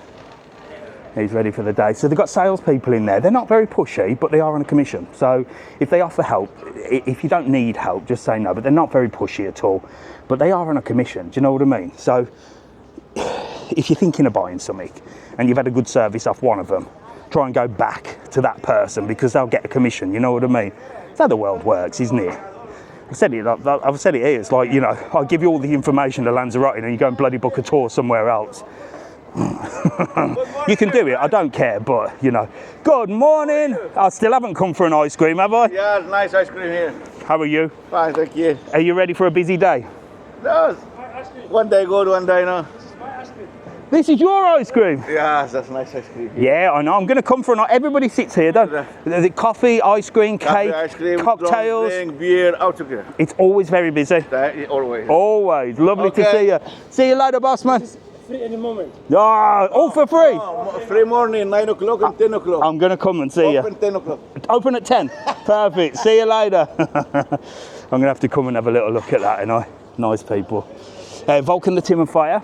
He's ready for the day. So they've got salespeople in there. They're not very pushy, but they are on a commission. So if they offer help, if you don't need help, just say no. But they're not very pushy at all. But they are on a commission. Do you know what I mean? So if you're thinking of buying something and you've had a good service off one of them, try and go back to that person because they'll get a commission. You know what I mean? That's how the world works, isn't it? I've said it here. It's like, you know, I'll give you all the information to Lanzarote and you go and bloody book a tour somewhere else. You can do it, I don't care, but you know. Good morning. I still haven't come for an ice cream, have I? Yeah, nice ice cream here. How are you? Fine, thank you. Are you ready for a busy day? No, one day good, one day no. This is your ice cream? Yeah, that's nice ice cream. Yeah, I know. I'm going to come for an... Everybody sits here, don't they? The coffee, ice cream, cake, ice cream, cocktails. Drink, beer, out together. It's always very busy. Always. Always. Lovely to see you. See you later, boss man. Free in the moment. Ah, all for free. Oh, free morning, 9 o'clock and 10 o'clock. I'm going to come and see you. Open 10 o'clock. Open at 10. Perfect. See you later. I'm going to have to come and have a little look at that, you know. Nice people. Vulcan the Tim and Fire.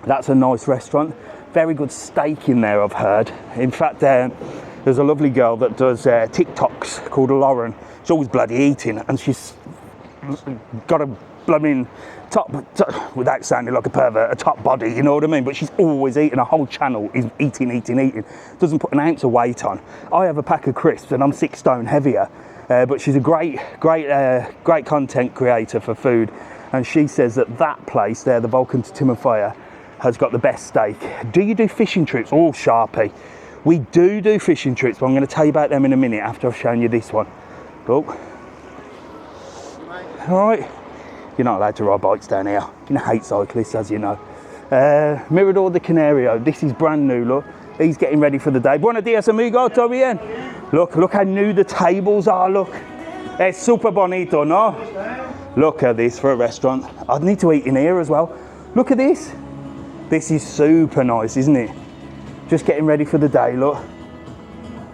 That's a nice restaurant. Very good steak in there, I've heard. In fact, there's a lovely girl that does TikToks called Lauren. She's always bloody eating, and she's got a blooming top, without sounding like a pervert, a top body, you know what I mean? But she's always eating. A whole channel is eating. Doesn't put an ounce of weight on. I have a pack of crisps and I'm 6 stone heavier. But she's a great content creator for food. And she says that place there, the Vulcan to Tim and Fire, has got the best steak. Do you do fishing trips? Oh, Sharpie. We do fishing trips, but I'm going to tell you about them in a minute after I've shown you this one. Oh. All right. You're not allowed to ride bikes down here. You know, hate cyclists, as you know. Mirador de Canario. This is brand new, look. He's getting ready for the day. Buenos dias, amigo. ¿Todo bien? Look how new the tables are, look. Es super bonito, no? Look at this for a restaurant. I'd need to eat in here as well. Look at this. This is super nice, isn't it? Just getting ready for the day, look.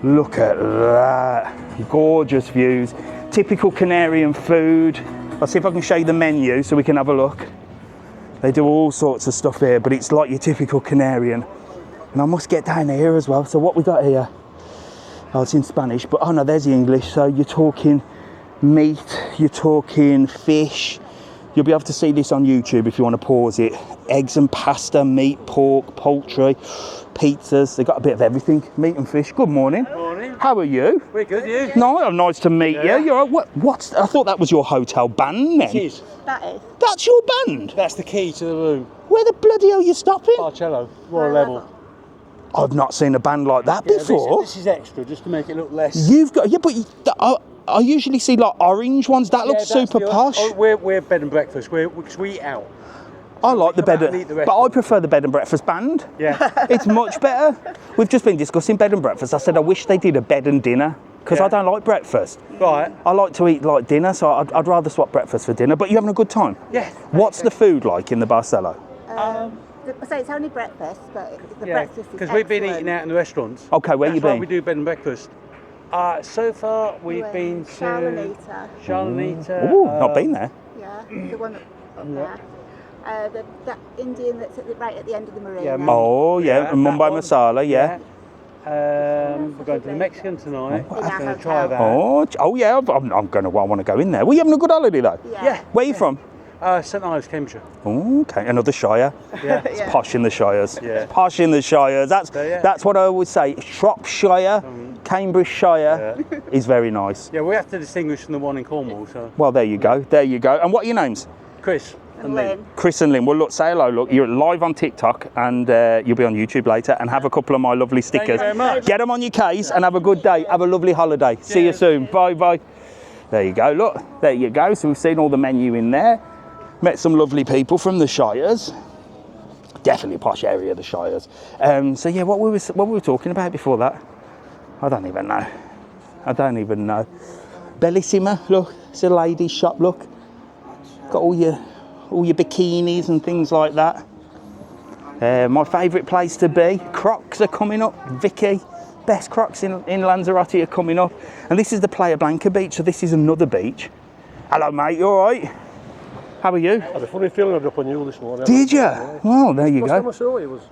Look at that. Gorgeous views. Typical Canarian food. I'll see if I can show you the menu so we can have a look. They do all sorts of stuff here, but it's like your typical Canarian. And I must get down here as well. So what we got here? Oh, it's in Spanish, but oh no, there's the English. So you're talking meat, you're talking fish. You'll be able to see this on YouTube if you want to pause it. Eggs and pasta, meat, pork, poultry, pizzas. They've got a bit of everything, meat and fish. Good morning. Morning. How are you? We're good, you? No, nice to meet you. You're what's? I thought that was your hotel band then. It is. That is. That's your band? That's the key to the room. Where the bloody hell are you stopping? Barcello, Royal Level. I've not seen a band like that before. This is extra, just to make it look less. You've got, yeah, but I usually see like orange ones. That looks that's super posh. We're bed and breakfast. We eat out. I like the bed, out and eat the but I restaurant. prefer the bed and breakfast band. Yeah. It's much better. We've just been discussing bed and breakfast. I said I wish they did a bed and dinner because I Yeah. don't like breakfast. Right. I like to eat like dinner, so I'd rather swap breakfast for dinner. But you having a good time? Yeah. What's the food like in the Barcelo? So it's only breakfast, but the Yeah. breakfast is Because we've been excellent. eating out in the restaurants. Okay, where That's you why been? we do bed and breakfast. So far, we've been to Charlotte. Charlotte. Ooh, not been there. Yeah, the one up there. That Indian that's right at the end of the marina. Yeah, Oh yeah, Yeah, and that Mumbai one. masala, yeah. We're going to the Mexican tonight. In our Going to hotel. try that. Oh yeah, I'm going to. I want to go in there. Were you having a good holiday though? Yeah. Where are you from? St Ives, Cambridgeshire. Okay, another Shire. Yeah. It's posh in the Shires. Yeah. It's posh in the Shires. That's So, yeah. that's what I always say. Shropshire, Cambridgeshire is very nice. Yeah, we have to distinguish from the one in Cornwall. So, Well, there you go. There you go. And what are your names? Chris And Lynn. Chris and Lynn. Well, look, say hello. Look, you're live on TikTok and you'll be on YouTube later. And have a couple of my lovely stickers. very much. Get them on your case and have a good day. Have a lovely holiday. See you soon. Bye bye. There you go. Look, there you go. So we've seen all the menu in there. Met some lovely people from the Shires. Definitely a posh area, the Shires. So yeah, what we were talking about before that, I don't even know. I don't even know. Bellissima, look, it's a ladies' shop. Look, got all your bikinis and things like that. My favourite place to be. Crocs are coming up. Vicky, best Crocs in Lanzarote are coming up. And this is the Playa Blanca beach. So this is another beach. Hello, mate. You all right? How are you? I had a funny feeling I'd up on you this morning. Did you? Well, there you Last time go. I saw you was,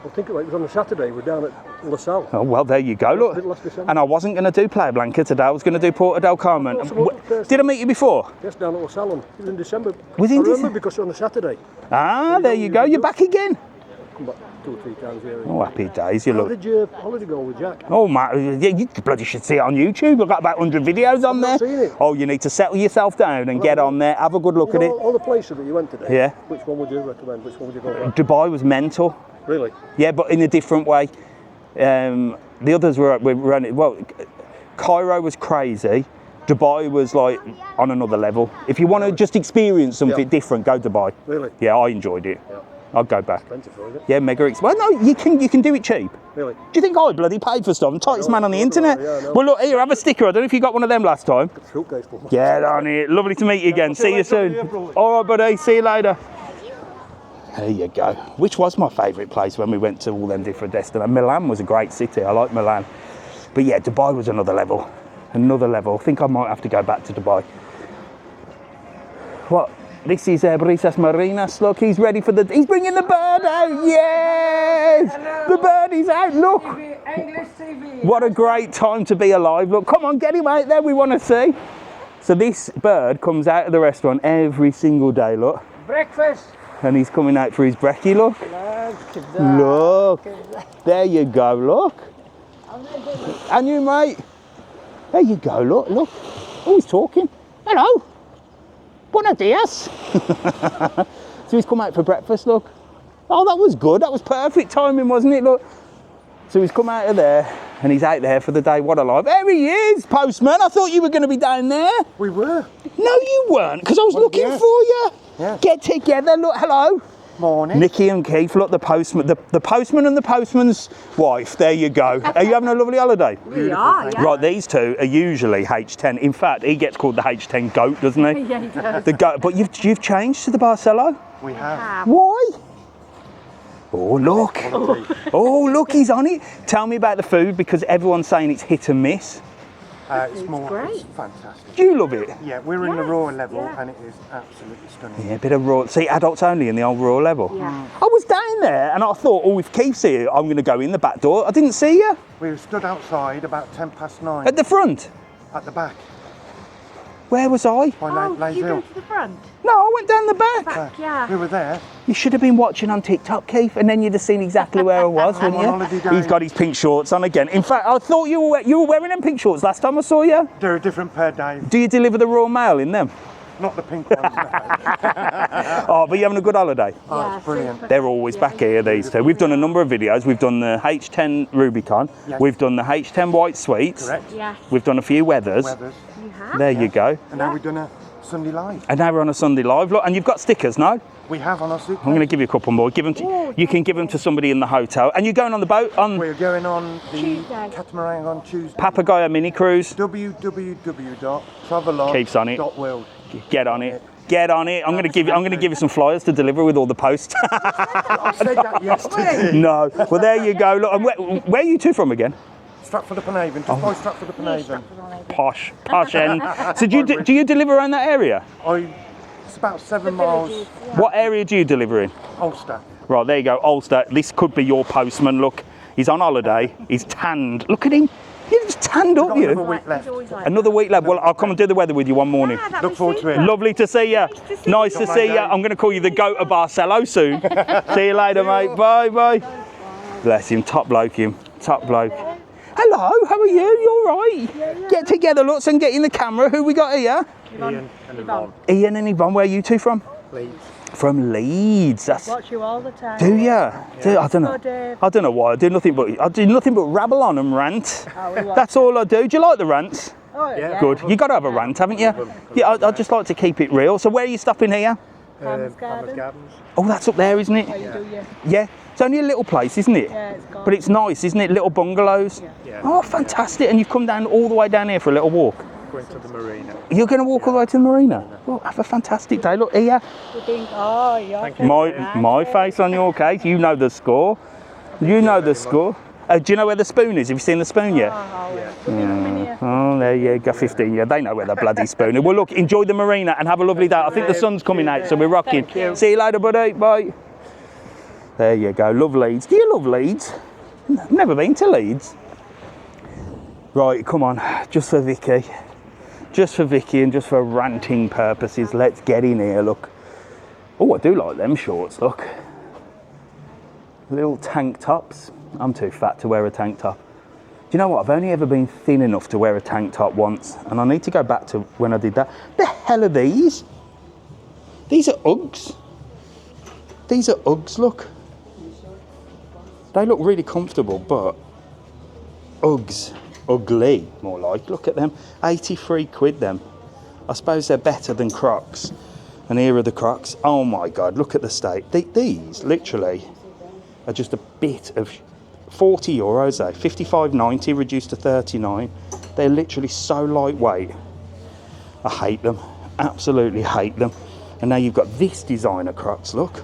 I think it was on a Saturday. We're down at La Salle. Oh, well, there you go. Look. Last December. And I wasn't going to do Playa Blanca today. I was going to do Porta del Carmen. Did I meet you before? Yes, down at La Salle. It was in December. Was it in I remember December? because on a Saturday. Ah, there you go. You're back again. Come back 2 or 3 times here. Oh, happy days. You How look. did your holiday go with Jack? Oh, man, yeah, you bloody should see it on YouTube. I've got about 100 videos on there. not seen it. Oh, you need to settle yourself down and get on there. Have a good look You at know, it. all the places that you went today. Yeah. Which one would you recommend? Which one would you go back? Dubai was mental. Really? Yeah, but in a different way. The others were running. Well, Cairo was crazy. Dubai was like on another level. If you want to just experience something different, go Dubai. Really? Yeah, I enjoyed it. Yeah. I'd go back. Expensive, is it? Yeah, mega expensive. Well, no, you can do it cheap. Really? Do you think I bloody paid for stuff? I'm tightest man on the internet. Yeah, I know. Well, look here, have a sticker. I don't know if you got one of them last time. Suitcase full. Get on it. Lovely to meet you again. See you soon. All right, buddy. See you later. There you go. Which was my favourite place when we went to all them different destinations. Milan was a great city. I like Milan. But yeah, Dubai was another level. Another level. I think I might have to go back to Dubai. What? This is Brisas Marinas. Look, he's ready for he's bringing the bird out. Yes! Hello. The bird is out. Look. English TV. What a great time to be alive. Look, come on, get him out there. We want to see. So this bird comes out of the restaurant every single day, look. Breakfast. And he's coming out for his brekkie, look. Look. There you go, look. And you, mate. There you go, look, look. Oh, he's talking. Hello. Buenos dias. So he's come out for breakfast, look. Oh, that was good. That was perfect timing, wasn't it? Look. So he's come out of there and he's out there for the day. What a life. There he is, postman. I thought you were going to be down there. We were. No, you weren't, because I was looking for you. Yeah. Get together. Look, hello. Morning. Nikki and Keith, look, the postman and the postman's wife. There you go. Are you having a lovely holiday? We are, yeah. Right, these two are usually H10. In fact, he gets called the H10 goat, doesn't he? Yeah, he does. The goat. But you've changed to the Barcelo? We have. Why? Oh, look. Oh, look, he's on it. Tell me about the food, because everyone's saying it's hit and miss. It's more, great. it's fantastic. Do you love it? Yeah, we're in the Yes, raw level yeah. and it is absolutely stunning. Yeah, a bit of raw. See, adults only in the old raw level. Yeah. I was down there and I thought, oh, if Keith's here, I'm going to go in the back door. I didn't see you. We stood outside about 9:10 At the front. at the back Where was I? by Oh, Lays you go Hill. to the front? No, I went down the back. Yeah. We were there. You should have been watching on TikTok, Keith, and then you'd have seen exactly where I was, I'm wouldn't on you? holiday, Dave. He's got his pink shorts on again. In fact, I thought you were wearing them pink shorts last time I saw you. They're a different pair, Dave. Do you deliver the Royal Mail in them? Not the pink ones. Oh, but you're having a good holiday. Oh, it's brilliant. They're always back here, these two. We've done a number of videos. We've done the H10 Rubicon. Yes. We've done the H10 White Sweets. Correct. Yes. We've done a few weathers. Weathers. You have? There you go. And now we've done a Sunday Live. And now we're on a Sunday Live. Look, and you've got stickers, no? We have on our suitcase. I'm going to give you a couple more. Give them you can give them to somebody in the hotel. And you're going on the boat on We're going on the catamaran on Tuesday. Papagayo mini cruise. Keeps on it. www.travelodge.world. Get on it. Get on it. I'm going to give you some flyers to deliver with all the posts. I said that yesterday. No. Well, there you go. Look, and where are you two from again? Stratford-upon-Avon, just by Stratford-upon-Avon. Posh end. So do you deliver around that area? It's about 7 miles. What area do you deliver in? Ulster. Right, there you go, Ulster. This could be your postman. Look, he's on holiday. He's tanned. Look at him. He's tanned up, you. Another week left. Another week left. Well, I'll come and do the weather with you one morning. Look forward to it. Lovely to see you. Nice to see you. I'm going to call you the goat of Barcelo soon. See you later, mate. Bye, bye. Bless him. Top bloke, him. Top bloke. Hello, how are you? You all right? Yeah. Get together, look, and get in the camera. Who we got here? Ian and Yvonne. Ian and Yvonne. Where are you two from? Leeds. From Leeds. That's. Watch you all the time. Do you? Yeah. I don't know. I don't know why. I do nothing but rabble on and rant. That's all I do. Do you like the rants? Oh, yeah. Good. You got to have a rant, haven't you? Yeah. I just like to keep it real. So where are you stopping here? Hammer's Garden. Oh, that's up there, isn't it? Oh, you do, yeah. Yeah. It's only a little place, isn't it? Yeah, it's gorgeous. But it's nice, isn't it? Little bungalows. Yeah. Oh, fantastic. And you've come down all the way down here for a little walk. Going to the marina. You're going to walk all the way to the marina? Well, have a fantastic day. Look here. Oh, yeah. My face on your case. You know the score. You know the score. Do you know where the spoon is? Have you seen the spoon yet? Oh, there you go, 15. Yeah, they know where the bloody spoon is. Well, look, enjoy the marina and have a lovely day. I think the sun's coming out, so we're rocking. See you later, buddy. Bye. There you go. Love Leeds. Do you love Leeds? Never been to Leeds. Right, come on. Just for Vicky. Just for Vicky and just for ranting purposes, let's get in here, look. Oh, I do like them shorts, look. Little tank tops. I'm too fat to wear a tank top. Do you know what? I've only ever been thin enough to wear a tank top once, and I need to go back to when I did that. The hell are these? These are Uggs. These are Uggs, look. They look really comfortable, but Uggs. Ugly, more like. Look at them. 83 quid, them. I suppose they're better than Crocs. And here are the Crocs. Oh my God, look at the state. These, literally, are just a bit of 40 euros, eh? 55.90 reduced to 39. They're literally so lightweight. I hate them. Absolutely hate them. And now you've got this designer Crocs, look.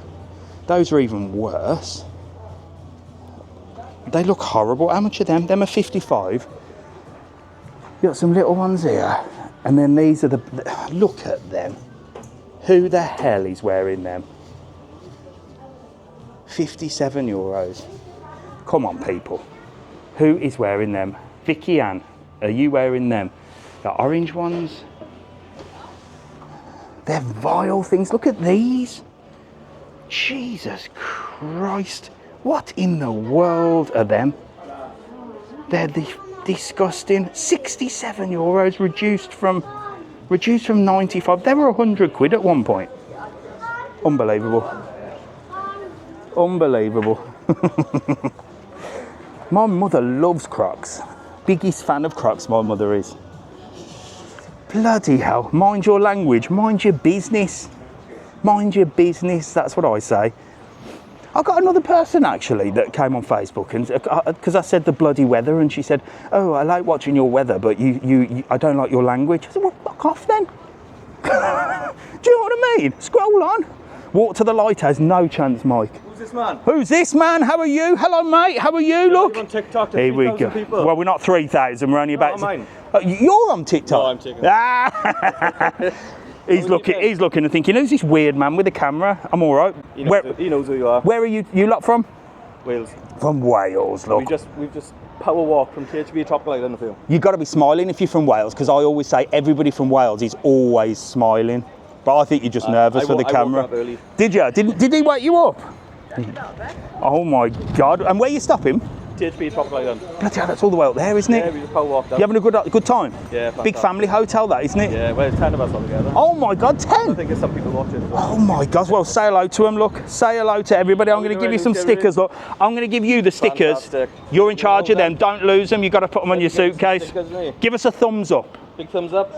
Those are even worse. They look horrible. How much are them? Them are 55. You've got some little ones here. And then these are the... Look at them. Who the hell is wearing them? 57 euros. Come on, people. Who is wearing them? Vicky Ann, are you wearing them? The orange ones? They're vile things. Look at these. Jesus Christ. What in the world are them? They're disgusting. 67 euros reduced from 95. They were 100 quid at one point. Unbelievable. Unbelievable. My mother loves Crocs. Biggest fan of Crocs, my mother is. Bloody hell. Mind your language. Mind your business. Mind your business. That's what I say. I got another person actually that came on Facebook, and because I said the bloody weather, and she said, "Oh, I like watching your weather, but I don't like your language." I said, "Well, fuck off then." Do you know what I mean? Scroll on. Walk to the lighthouse. No chance, Mike. Who's this man? Who's this man? How are you? Hello, mate. How are you? Look. You're on TikTok to Here we 3,000 go. people. Well, we're not 3,000. We're only about. Mine. You're on TikTok. No, I'm taking. Ah. He's looking and thinking, who's this weird man with a camera? I'm all right. He knows who you are. Where are you? You lot from? Wales. From Wales, look. We've just power walked from THB Tropical Island of you. You've got to be smiling if you're from Wales, because I always say everybody from Wales is always smiling. But I think you're just nervous for the camera. I woke up early. Did you? Did he wake you up? Oh my God! And where are you stopping? THB Tropical Island. Bloody hell, that's all the way up there, isn't it? Yeah, we just power walked up. You having a good time? Yeah, Big family hotel, that, isn't it? Yeah, well, it's 10 of us all together. Oh my God, 10? I think there's some people watching. Oh my God, well, say hello to them, look. Say hello to everybody. I'm going to give you some stickers, look. I'm going to give you the stickers. Fantastic. You're in charge of them. Don't lose them. You've got to put them on your suitcase. Give us a thumbs up. Big thumbs up.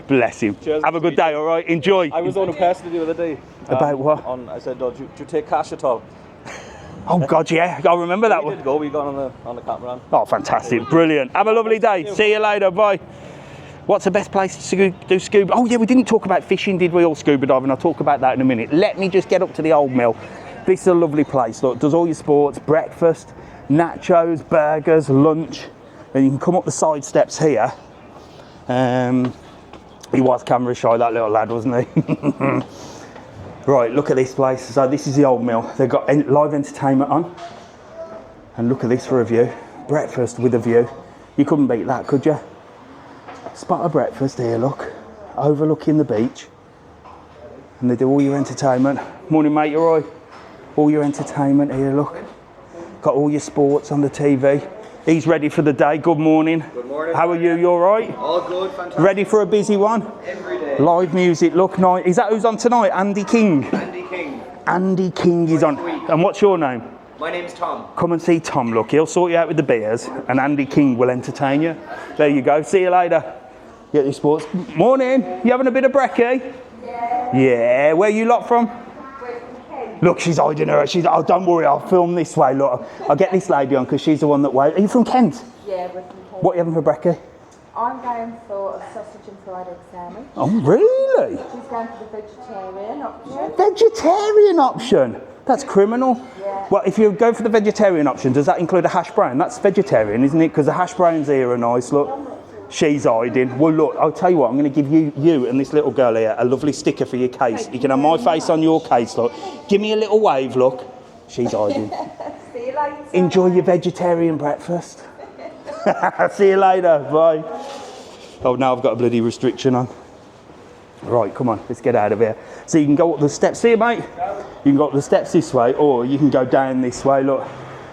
Bless him. Cheers. Have a good day, all right? Enjoy. I was on a person the other day. About what? I said, do you take cash at all? Oh, God, yeah. I remember that We one. did go. We got on the catamaran. Oh, fantastic. Brilliant. Have a lovely day. See you later. Bye. What's the best place to do scuba? Oh, yeah, we didn't talk about fishing, did we, or scuba diving? I'll talk about that in a minute. Let me just get up to the old mill. This is a lovely place. Look, does all your sports, breakfast, nachos, burgers, lunch. And you can come up the side steps here. He was camera shy, that little lad, wasn't he? Right, look at this place. So this is the old mill. They've got live entertainment on. And look at this for a view. Breakfast with a view. You couldn't beat that, could you? Spot of breakfast here, look. Overlooking the beach. And they do all your entertainment. Morning, mate, you all right? All your entertainment here, look. Got all your sports on the TV. He's ready for the day. Good morning. Good morning. How are you? You all right? All good, fantastic. Ready for a busy one? Every day. Live music, look nice. Is that who's on tonight? Andy King? Andy King. Andy King is on. And what's your name? My name's Tom. Come and see Tom, look. He'll sort you out with the beers and Andy King will entertain you. There you go. See you later. Get your sports. Morning. You having a bit of brekkie? Yeah. Yeah. Where you lot from? Look, she's hiding her. Oh, don't worry, I'll film this way. Look, I'll get this lady on because she's the one that waits. Are you from Kent? Yeah, we're from Kent. What are you having for brekkie? I'm going for a sausage and fried egg sandwich. Oh, really? She's going for the vegetarian option. Vegetarian option? That's criminal. Yeah. Well, if you go for the vegetarian option, does that include a hash brown? That's vegetarian, isn't it? Because the hash browns here are nice, look. She's hiding. Well, look, I'll tell you what, I'm going to give you and this little girl here a lovely sticker for your case. You can have my face on your case, look. Give me a little wave, look. She's hiding. See you later. Enjoy your vegetarian breakfast. See you later. Bye. Oh, now I've got a bloody restriction on. Right, come on, let's get out of here. So you can go up the steps. See you, mate? You can go up the steps this way, or you can go down this way, look.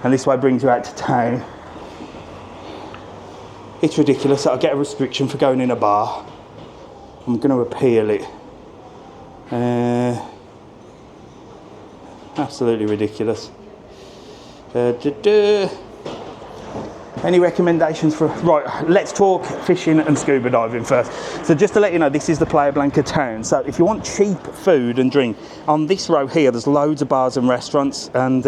And this way brings you out to town. It's ridiculous that I get a restriction for going in a bar. I'm going to appeal it. Absolutely ridiculous. Any recommendations for... Right, let's talk fishing and scuba diving first. So just to let you know, this is the Playa Blanca town. So if you want cheap food and drink, on this row here, there's loads of bars and restaurants, and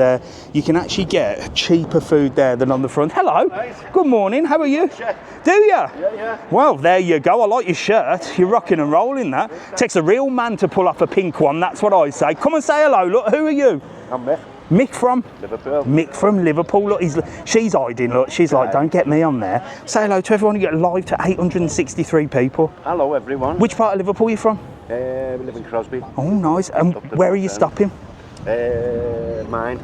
you can actually get cheaper food there than on the front. Hello. Nice. Good morning. How are you? Sure. Do you? Yeah. Well, there you go. I like your shirt. You're rocking and rolling that. Takes a real man to pull off a pink one. That's what I say. Come and say hello. Look, who are you? I'm Mick. Mick from? Liverpool. Mick from Liverpool. Look, she's hiding. Look, she's like, don't get me on there. Say hello to everyone. You get live to 863 people. Hello, everyone. Which part of Liverpool are you from? We live in Crosby. Oh, nice. And where are you stopping? Mine.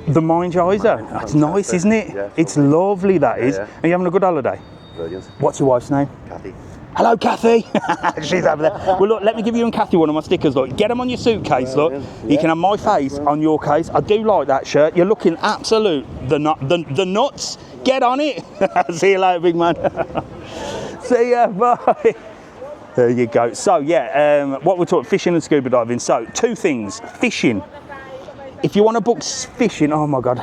The Mine Geyser. That's nice, isn't it? Yeah, it's lovely, that is. Yeah. Are you having a good holiday? Brilliant. What's your wife's name? Kathy. Hello, Kathy. She's over there. Well, look, let me give you and Kathy one of my stickers. Look, get them on your suitcase. Look, you can have my face on your case. I do like that shirt. You're looking absolute the nuts. Get on it. See you later, big man. See ya. Bye. There you go. So yeah, what we're talking fishing and scuba diving. So two things. Fishing. If you want to book fishing, oh my God.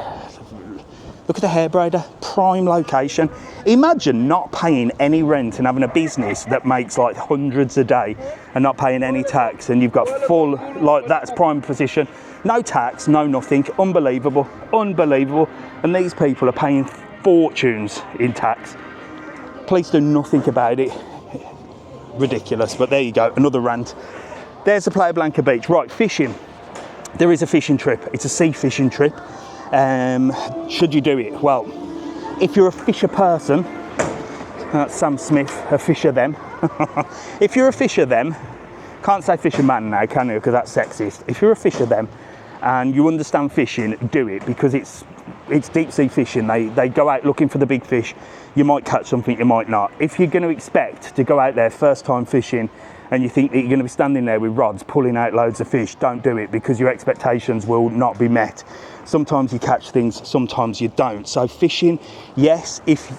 Look at the hair braider, prime location. Imagine not paying any rent and having a business that makes like hundreds a day and not paying any tax, and you've got full, like that's prime position. No tax, no nothing, unbelievable, unbelievable. And these people are paying fortunes in tax. Please do nothing about it. Ridiculous, but there you go, another rant. There's the Playa Blanca beach. Right, fishing. There is a fishing trip, it's a sea fishing trip. Should you do it? Well, if you're a fisher person, that's Sam Smith, a fisher them. If you're a fisher them, can't say fisherman now, can you? Because that's sexist. If you're a fisher them and you understand fishing, do it, because it's deep sea fishing. They go out looking for the big fish. You might catch something, you might not. If you're going to expect to go out there first time fishing and you think that you're going to be standing there with rods pulling out loads of fish, don't do it, because your expectations will not be met. Sometimes you catch things, sometimes you don't. So fishing, yes, if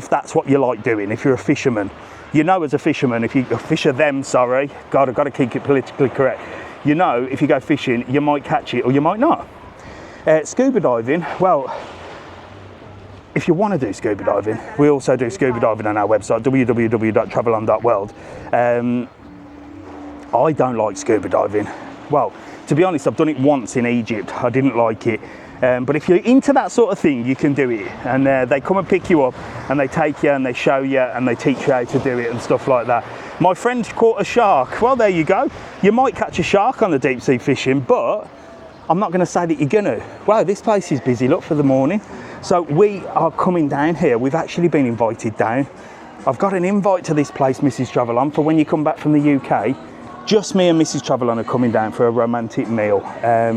that's what you like doing, if you're a fisherman. You know, as a fisherman, if you fisher them, sorry, God, I've got to keep it politically correct. You know, if you go fishing, you might catch it or you might not. Scuba diving, well, if you want to do scuba diving, we also do scuba diving on our website, www.travelon.world. I don't like scuba diving. Well, to be honest, I've done it once in Egypt. I didn't like it. But if you're into that sort of thing, you can do it. And they come and pick you up and they take you and they show you and they teach you how to do it and stuff like that. My friend caught a shark. Well, there you go. You might catch a shark on the deep sea fishing, but I'm not going to say that you're going to. Wow, this place is busy, look, for the morning. So we are coming down here. We've actually been invited down. I've got an invite to this place, Mrs. Travelon, for when you come back from the UK. Just me and Mrs. Travelon are coming down for a romantic meal.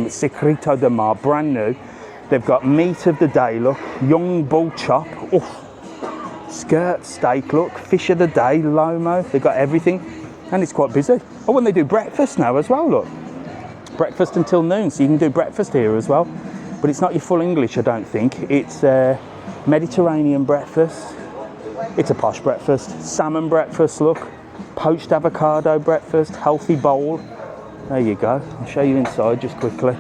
Secreto de Mar, brand new. They've got meat of the day, look. Young bull chop. Oof. Skirt steak, look. Fish of the day, lomo. They've got everything. And it's quite busy. Oh, and they do breakfast now as well, look. Breakfast until noon, so you can do breakfast here as well. But it's not your full English, I don't think. It's Mediterranean breakfast. It's a posh breakfast. Salmon breakfast, look. Poached avocado breakfast, healthy bowl. There you go. I'll show you inside just quickly.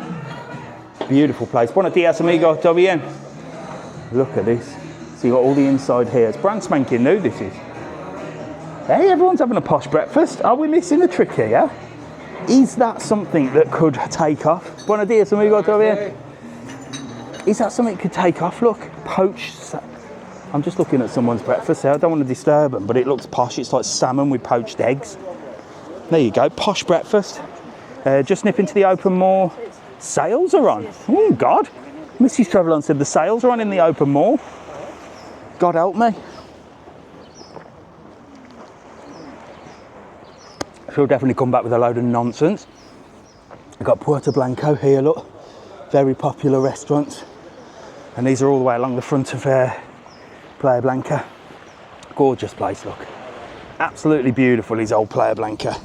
Beautiful place. Buenos dias, amigo. ¿Todo bien? Look at this. So you got all the inside here. It's brand spanking new, this is. Hey, everyone's having a posh breakfast. Are we missing a trick here? Is that something that could take off? Buenos dias, amigo. ¿Todo bien? Is that something that could take off? Look, poached. I'm just looking at someone's breakfast here. I don't want to disturb them, but it looks posh. It's like salmon with poached eggs. There you go, posh breakfast. Just nip into the open moor. Sales are on. Oh, God. Mrs. Travelon said the sales are on in the open moor. God help me. She'll definitely come back with a load of nonsense. We've got Puerto Blanco here, look. Very popular restaurants. And these are all the way along the front of Playa Blanca. Gorgeous place, look. Absolutely beautiful is old Playa Blanca.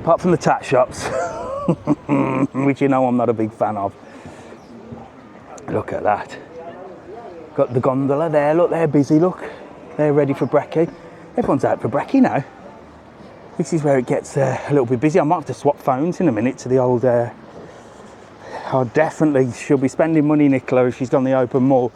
Apart from the tat shops, which you know I'm not a big fan of. Look at that. Got the gondola there, look, they're busy, look. They're ready for brekkie. Everyone's out for brekkie now. This is where it gets a little bit busy. I might have to swap phones in a minute to the old... I definitely she'll be spending money, Nicola, if she's done the open moor.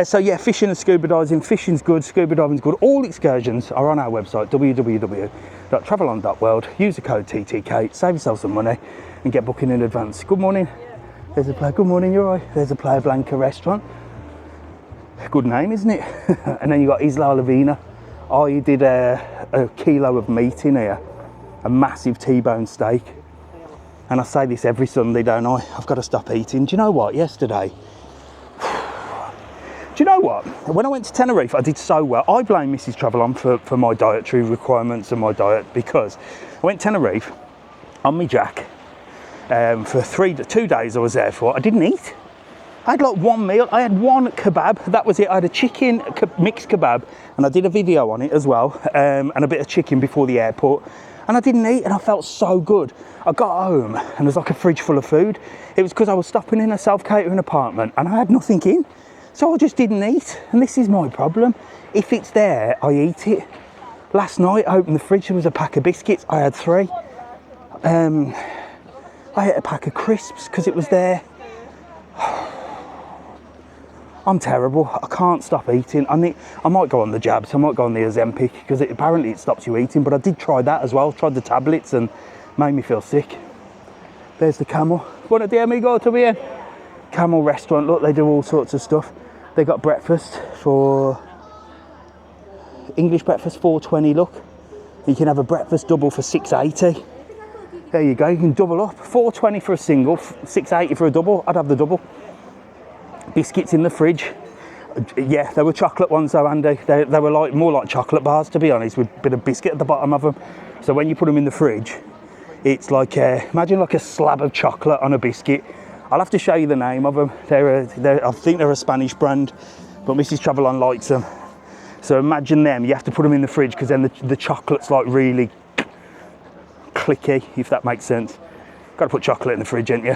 So yeah, fishing and scuba diving. Fishing's good, scuba diving's good. All excursions are on our website, www.travelon.world. Use the code TTK, save yourself some money and get booking in advance. Good morning. There's a good morning, you're right. There's a Playa Blanca restaurant. Good name, isn't it? And then you got Isla Lavina. I did a kilo of meat in here, a massive T-bone steak. And I say this every Sunday, don't I? I've got to stop eating. Do you know what? Yesterday, do you know what? When I went to Tenerife, I did so well. I blame Mrs. Travelon for my dietary requirements and my diet, because I went to Tenerife on my jack for 2 days I was there for. I didn't eat. I had like one meal. I had one kebab. That was it. I had a chicken mixed kebab, and I did a video on it as well, and a bit of chicken before the airport. And I didn't eat, and I felt so good. I got home, and there's like a fridge full of food. It was because I was stopping in a self-catering apartment, and I had nothing in. So I just didn't eat, and this is my problem. If it's there, I eat it. Last night, I opened the fridge, there was a pack of biscuits. I had 3. I ate a pack of crisps because it was there. I'm terrible. I can't stop eating. I might go on the jabs. I might go on the Ozempic because apparently it stops you eating. But I did try that as well. Tried the tablets and made me feel sick. There's the Camel. Buenos dias, amigo. ¿Todo bien? Camel restaurant. Look, they do all sorts of stuff. They got breakfast for English breakfast $4.20. Look, you can have a breakfast double for $6.80. There you go. You can double up. $4.20 for a single, $6.80 for a double. I'd have the double. Biscuits in the fridge. Yeah, there were chocolate ones though, Andy. They were like more like chocolate bars, to be honest, with a bit of biscuit at the bottom of them. So when you put them in the fridge, it's like imagine like a slab of chocolate on a biscuit. I'll have to show you the name of them. I think they're a Spanish brand, but Mrs. Travelon likes them. So imagine them. You have to put them in the fridge because then the chocolate's like really clicky, if that makes sense. Got to put chocolate in the fridge, ain't you?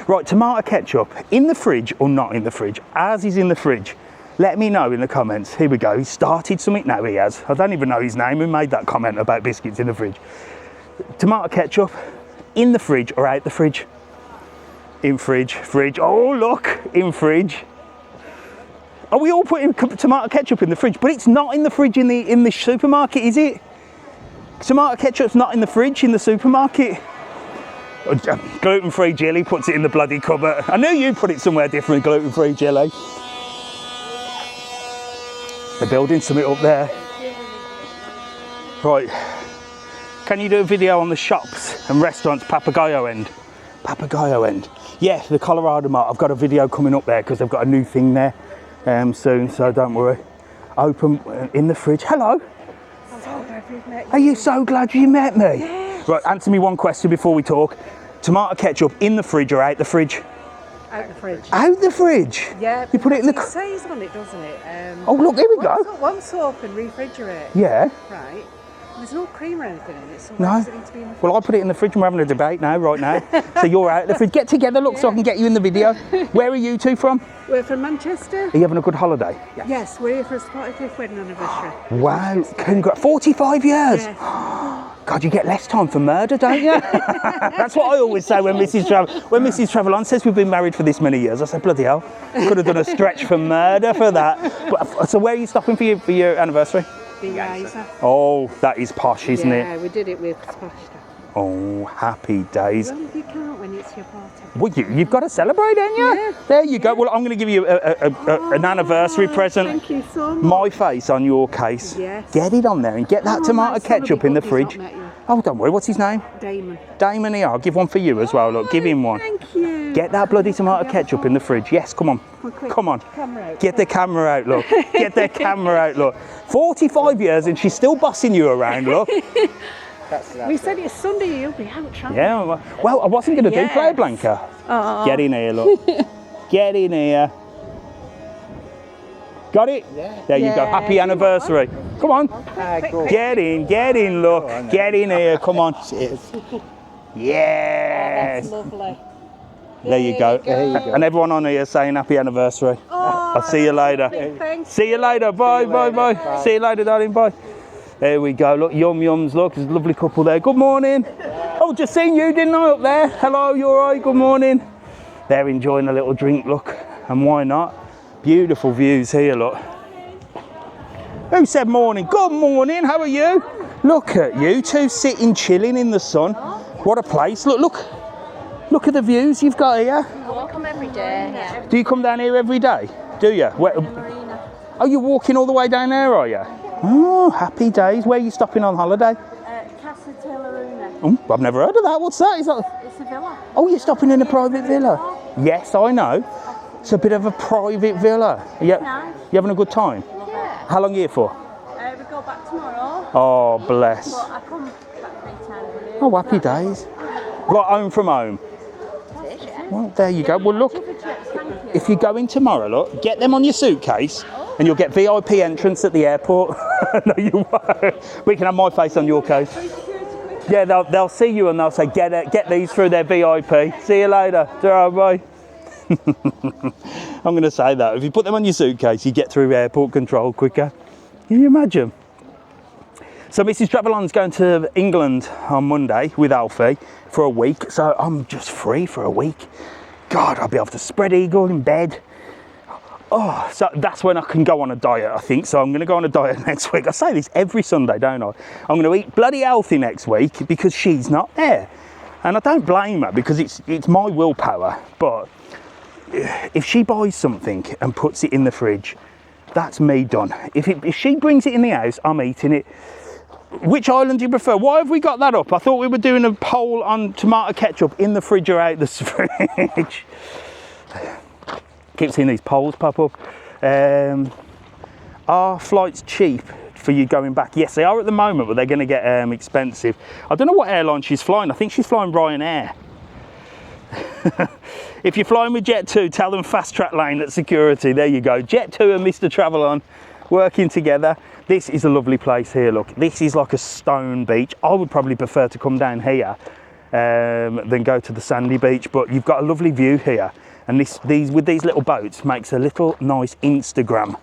Right, tomato ketchup in the fridge or not in the fridge? Ours is in the fridge. Let me know in the comments. Here we go. He started something now, he has. I don't even know his name. Who made that comment about biscuits in the fridge? Tomato ketchup in the fridge or out the fridge? In fridge, fridge. Oh, look, in fridge. Are we all putting tomato ketchup in the fridge? But it's not in the fridge in the supermarket, is it? Tomato ketchup's not in the fridge in the supermarket. Gluten-free jelly puts it in the bloody cupboard. I knew you'd put it somewhere different, gluten-free jelly. They're building something up there. Right. Can you do a video on the shops and restaurants, Papagayo End? Papagayo End. Yeah, the Colorado Mart. I've got a video coming up there because they've got a new thing there soon, so don't worry. Open in the fridge. Hello. Are you so glad you met me? Yes. Right, answer me one question before we talk. Tomato ketchup in the fridge or out the fridge? Out the fridge. Out the fridge? Yeah. You put it in the... It says on it, doesn't it? Oh, look, here we go. Once open, refrigerate. Yeah. Right. There's no cream or anything in it, so no. why does it need to be in the fridge? Well, I put it in the fridge and we're having a debate now, right now. So you're out the fridge. Get together, look, so I can get you in the video. Where are you two from? We're from Manchester. Are you having a good holiday? Yes, we're here for a 45th wedding anniversary. Wow, congrats. 45 years? Yes. God, you get less time for murder, don't you? That's what I always say when Mrs. Travelon says we've been married for this many years. I say, bloody hell, could have done a stretch for murder for that. But, so where are you stopping for your anniversary? The Isa. Oh, that is posh, isn't it? Yeah, we did it with squash stuff. Oh, happy days. Well, you can't when it's your party. Well, you've got to celebrate, haven't you? Yeah. There you go. Well, I'm going to give you an anniversary present. Thank you so much. My face on your case. Yes. Get it on there and get that tomato ketchup in the fridge. Oh, don't worry. What's his name? Damon. Damon here. I'll give one for you as well. Look, give him one. Thank you. Get that bloody tomato ketchup in the fridge. Yes, come on. Come on. Get the camera out, look. Get the camera out, look. 45 years and she's still bossing you around, look. We said it's Sunday, you'll be out traveling. Yeah, well, I wasn't going to do Playa Blanca. Get in here, look. Get in here. Got it? Yeah. There you go. Happy anniversary. Come on. Get in, look. Get in here. Come on. Yes. Oh, that's lovely. There you go. And everyone on here saying happy anniversary. Oh, I'll see you later. See you later. Bye, bye. See you later, darling. Bye. There we go. Look, yums. Look, there's a lovely couple there. Good morning. Oh, just seen you, didn't I, up there? Hello, you all right? Good morning. They're enjoying a little drink, look. And why not? Beautiful views here, look. Who said morning? Good morning. How are you? Look at you two sitting, chilling in the sun. What a place. Look at the views you've got here. We come every day. Yeah. Do you come down here every day? Do you? Oh, you're walking all the way down there, are you? Oh, happy days. Where are you stopping on holiday? Casa Tayloruna. Oh, I've never heard of that. What's that? Is that? It's a villa. Oh, you're stopping in a private villa? Yes, I know. It's a bit of a private villa. Nice. You having a good time? Yeah. How long are you here for? We go back tomorrow. Oh, bless. But I come back 3 times a year. Oh, happy days. Right, home from home. Well, there you go. Well, look, if you go in tomorrow, look, get them on your suitcase and you'll get VIP entrance at the airport. No, you won't. We can have my face on your case. Yeah, they'll see you and they'll say, get these through their VIP. See you later. Bye. I'm going to say that. If you put them on your suitcase, you get through airport control quicker. Can you imagine? So Mrs. Travelon's going to England on Monday with Alfie for a week. So I'm just free for a week. God, I'll be able to spread eagle in bed. Oh, so that's when I can go on a diet, I think. So I'm going to go on a diet next week. I say this every Sunday, don't I? I'm going to eat bloody healthy next week because she's not there. And I don't blame her because it's my willpower. But if she buys something and puts it in the fridge, that's me done. If she brings it in the house, I'm eating it. Which island do you prefer? Why have we got that up? I thought we were doing a poll on tomato ketchup in the fridge or out the fridge. Keep seeing these polls pop up. Are flights cheap for you going back? Yes, they are at the moment, but they're going to get expensive. I don't know what airline she's flying. I think she's flying Ryanair. If you're flying with Jet2, tell them fast track lane at security. There you go. Jet2 and Mr. Travelon working together. This is a lovely place here, look. This is like a stone beach. I would probably prefer to come down here than go to the sandy beach, but you've got a lovely view here. And these little boats makes a little nice Instagram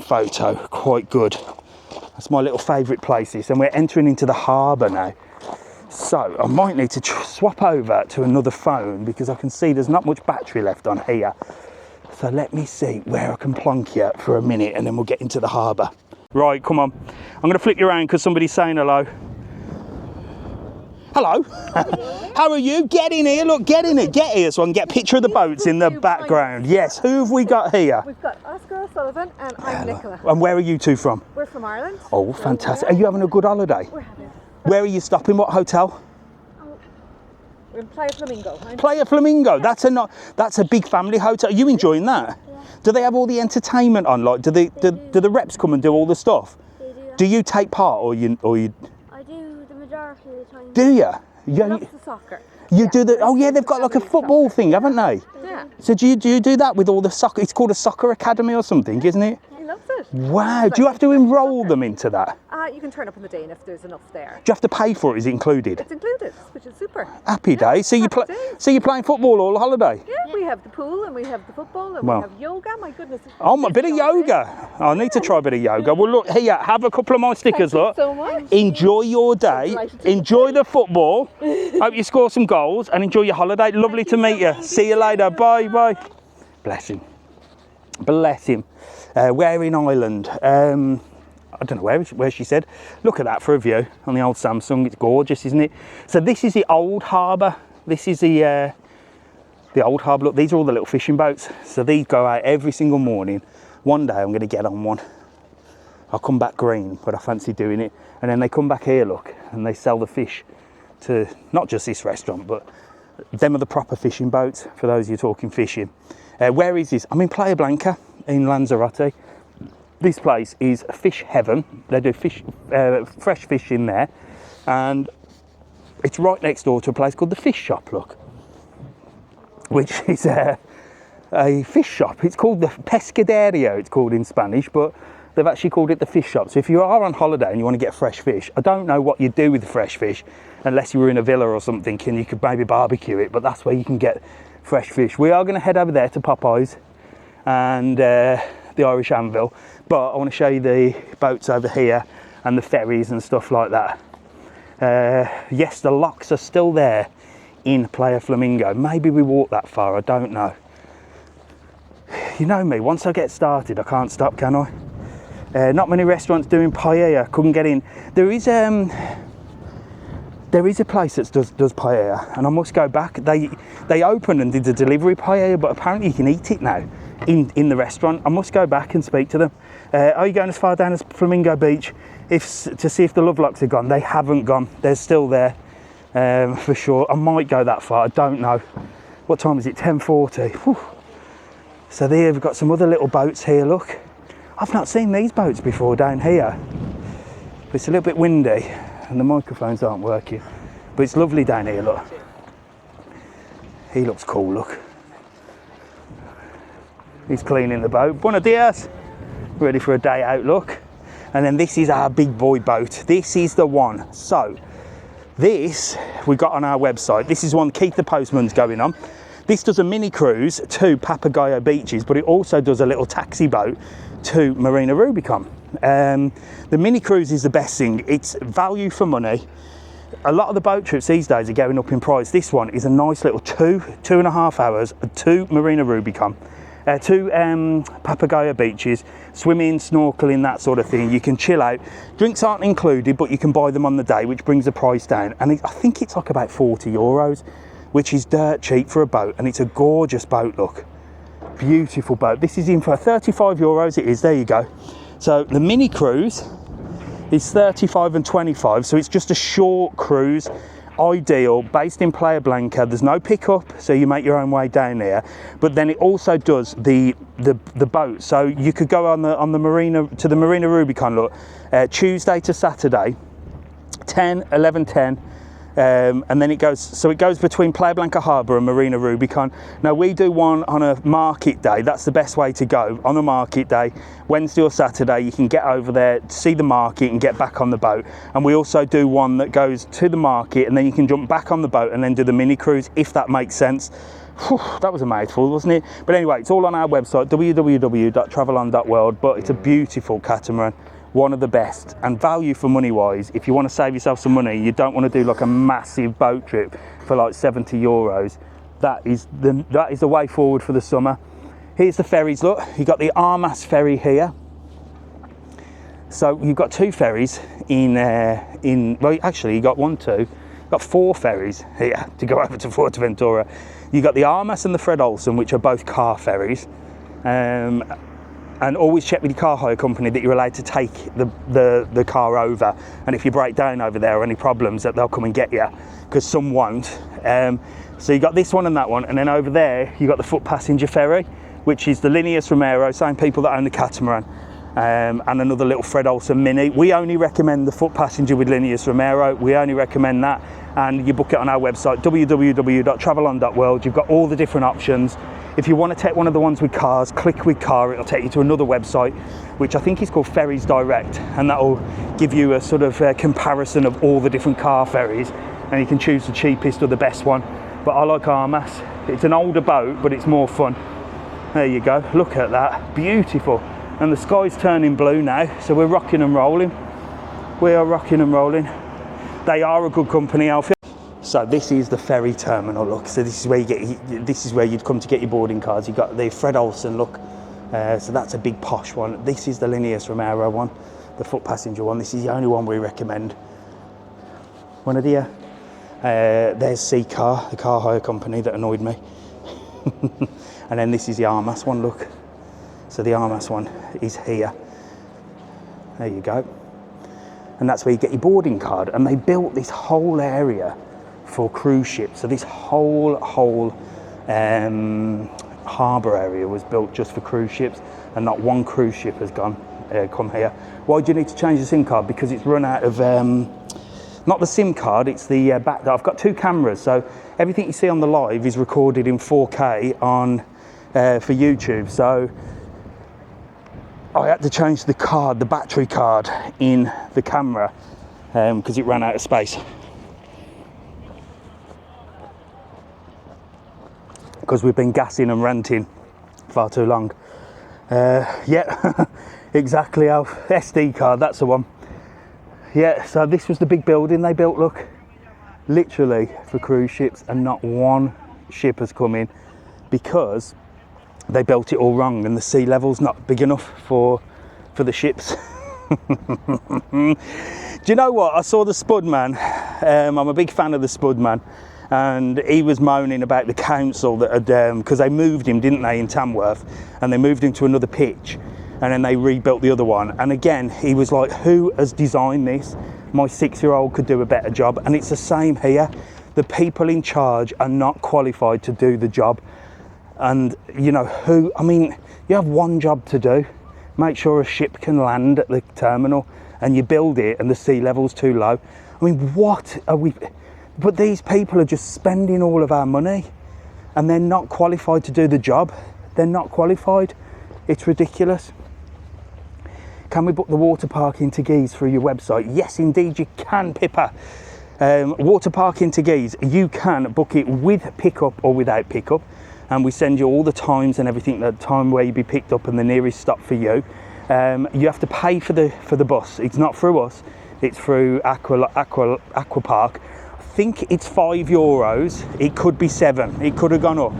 photo, quite good. That's my little favourite places. And we're entering into the harbour now. So I might need to swap over to another phone because I can see there's not much battery left on here. So let me see where I can plonk you for a minute and then we'll get into the harbour. Right, come on. I'm going to flip you around because somebody's saying hello. Hello. How are you? Get in here, look, get in here, get here so I can get a picture of the boats in the background. Yes, who have we got here? We've got Oscar O'Sullivan and I'm Nicola. And where are you two from? We're from Ireland. Oh, fantastic. Are you having a good holiday? We're having. Where are you stopping? What hotel? We're in Playa Flamingo. Playa Flamingo. That's a big family hotel. Are you enjoying that? Yeah. Do they have all the entertainment on? Like, do the reps come and do all the stuff? They do. Do you take part or you? I do the majority of the time. Do you? Yeah. Lots of soccer. You do the. Oh yeah, they've got like a football thing, haven't they? Yeah. So do you do that with all the soccer? It's called a soccer academy or something, isn't it? He loves it. Wow. Do you have to enrol them into that? You can turn up on the day and if there's enough there. Do you have to pay for it? Is it included? It's included, which is super. Happy days. So you're playing football all holiday? Yeah, we have the pool and we have the football and Well. we have yoga. My goodness. Oh, a bit of yoga. I need to try a bit of yoga. Well, look here. Have a couple of my stickers. Look. So much. Enjoy your day. Enjoy the football. Hope you score some goals and enjoy your holiday. Lovely to meet you. See you later. Bye. Bye. Bless him. Bless him. We're in Ireland. I don't know where she said. Look at that for a view on the old Samsung. It's gorgeous, isn't it? So this is the old harbour. This is the old harbour. Look, these are all the little fishing boats. So these go out every single morning. One day I'm going to get on one. I'll come back green, but I fancy doing it. And then they come back here, look, and they sell the fish to not just this restaurant, but them are the proper fishing boats for those of you talking fishing. Where is this? I'm in Playa Blanca in Lanzarote. This place is fish heaven. They do fresh fish in there, and it's right next door to a place called the Fish Shop, look, which is a fish shop. It's called the Pescaderio, it's called in Spanish, but they've actually called it the Fish Shop. So if you are on holiday and you want to get fresh fish, I don't know what you do with the fresh fish unless you were in a villa or something and you could maybe barbecue it, but that's where you can get fresh fish. We are going to head over there to Popeyes and the Irish Anvil, but I want to show you the boats over here and the ferries and stuff like that. Yes, the locks are still there in Playa Flamingo. Maybe we walk that far, I don't know. You know me, once I get started I can't stop, can I? Not many restaurants doing paella, couldn't get in. There is a place that does paella, and I must go back. They opened and did the delivery paella, but apparently you can eat it now in the restaurant. I must go back and speak to them. Are you going as far down as Flamingo Beach to see if the Lovelocks are gone? They haven't gone. They're still there for sure. I might go that far. I don't know. What time is it? 10:40. Whew. So there we've got some other little boats here. Look, I've not seen these boats before down here. But it's a little bit windy and the microphones aren't working. But it's lovely down here. Look. He looks cool. Look. He's cleaning the boat. Buenos dias. Ready for a day out, look. And then this is our big boy boat. This is the one. So this we got on our website. This is one Keith the Postman's going on. This does a mini cruise to Papagayo beaches, but it also does a little taxi boat to Marina Rubicon. The mini cruise is the best thing. It's value for money. A lot of the boat trips these days are going up in price. This one is a nice little 2.5 hours to Marina Rubicon. To Papagayo beaches, swimming, snorkeling, that sort of thing. You can chill out. Drinks aren't included, but you can buy them on the day, which brings the price down. And I think it's like about €40, which is dirt cheap for a boat. And it's a gorgeous boat, look. Beautiful boat. This is in for €35, it is, there you go. So the mini cruise is 35 and 25, so it's just a short cruise. Ideal, based in Playa Blanca. There's no pickup, so you make your own way down there. But then it also does the boat, so you could go on the marina to the Marina Rubicon. Look, Tuesday to Saturday, 11:10, and then it goes between Playa Blanca Harbour and Marina Rubicon. Now we do one on a market day. That's the best way to go on a market day. Wednesday or Saturday, you can get over there, see the market and get back on the boat. And we also do one that goes to the market and then you can jump back on the boat and then do the mini cruise, if that makes sense. Whew, that was a mouthful, wasn't it? But anyway, it's all on our website, www.travelon.world, but it's a beautiful catamaran. one of the best, and value for money wise. If you want to save yourself some money, you don't want to do like a massive boat trip for like 70 euros. That is the way forward for the summer. Here's the ferries. Look, you've got the Armas ferry here. So you've got two ferries well, actually you got got 4 ferries here to go over to Fuerteventura. You've got the Armas and the Fred Olsen, which are both car ferries. And always check with your car hire company that you're allowed to take the car over. And if you break down over there or any problems, that they'll come and get you, because some won't. So you got this one and that one, and then over there you got the foot passenger ferry, which is the Linneas Romero, same people that own the catamaran, and another little Fred Olsen mini. We only recommend the foot passenger with Linneas Romero. We only recommend that, and you book it on our website, www.travelon.world. You've got all the different options. If you want to take one of the ones with cars, click with car, it'll take you to another website, which I think is called Ferries Direct, and that'll give you a sort of comparison of all the different car ferries, and you can choose the cheapest or the best one. But I like Armas. It's an older boat, but it's more fun. There you go, look at that, beautiful. And the sky's turning blue now, so we're rocking and rolling. We are rocking and rolling. They are a good company, Alfie. So this is the ferry terminal, look. So this is where you'd come to get your boarding cards. You've got the Fred Olsen, look. So that's a big posh one. This is the Linneas Romero one, the foot passenger one. This is the only one we recommend. One of the, there's C-Car, the car hire company that annoyed me. And then this is the Armas one, look. So the Armas one is here. There you go. And that's where you get your boarding card. And they built this whole area for cruise ships. So this whole harbour area was built just for cruise ships, and not one cruise ship has come here. Why do you need to change the SIM card? Because it's run out of, not the SIM card, it's the back. I've got 2 cameras, so everything you see on the live is recorded in 4K on for YouTube. So I had to change the card, the battery card in the camera, because it ran out of space. Because we've been gassing and ranting far too long. Yeah, exactly, Alf. SD card, that's the one. Yeah, so this was the big building they built, look. Literally for cruise ships, and not one ship has come in because they built it all wrong and the sea level's not big enough for the ships. Do you know what? I saw the Spudman. I'm a big fan of the Spudman. And he was moaning about the council that had, because they moved him, didn't they, in Tamworth, and they moved him to another pitch, and then they rebuilt the other one. And again, he was like, who has designed this? My 6-year-old could do a better job. And it's the same here. The people in charge are not qualified to do the job. And you know, I mean, you have one job to do. Make sure a ship can land at the terminal, and you build it and the sea level's too low. I mean, what are we... But these people are just spending all of our money, and they're not qualified to do the job. They're not qualified. It's ridiculous. Can we book the water park in Teguise through your website? Yes, indeed you can, Pippa. Water park in Teguise, you can book it with pickup or without pickup, and we send you all the times and everything, the time where you'll be picked up and the nearest stop for you. You have to pay for the bus. It's not through us. It's through Aqua Park. I think it's €5. It could be 7. It could have gone up.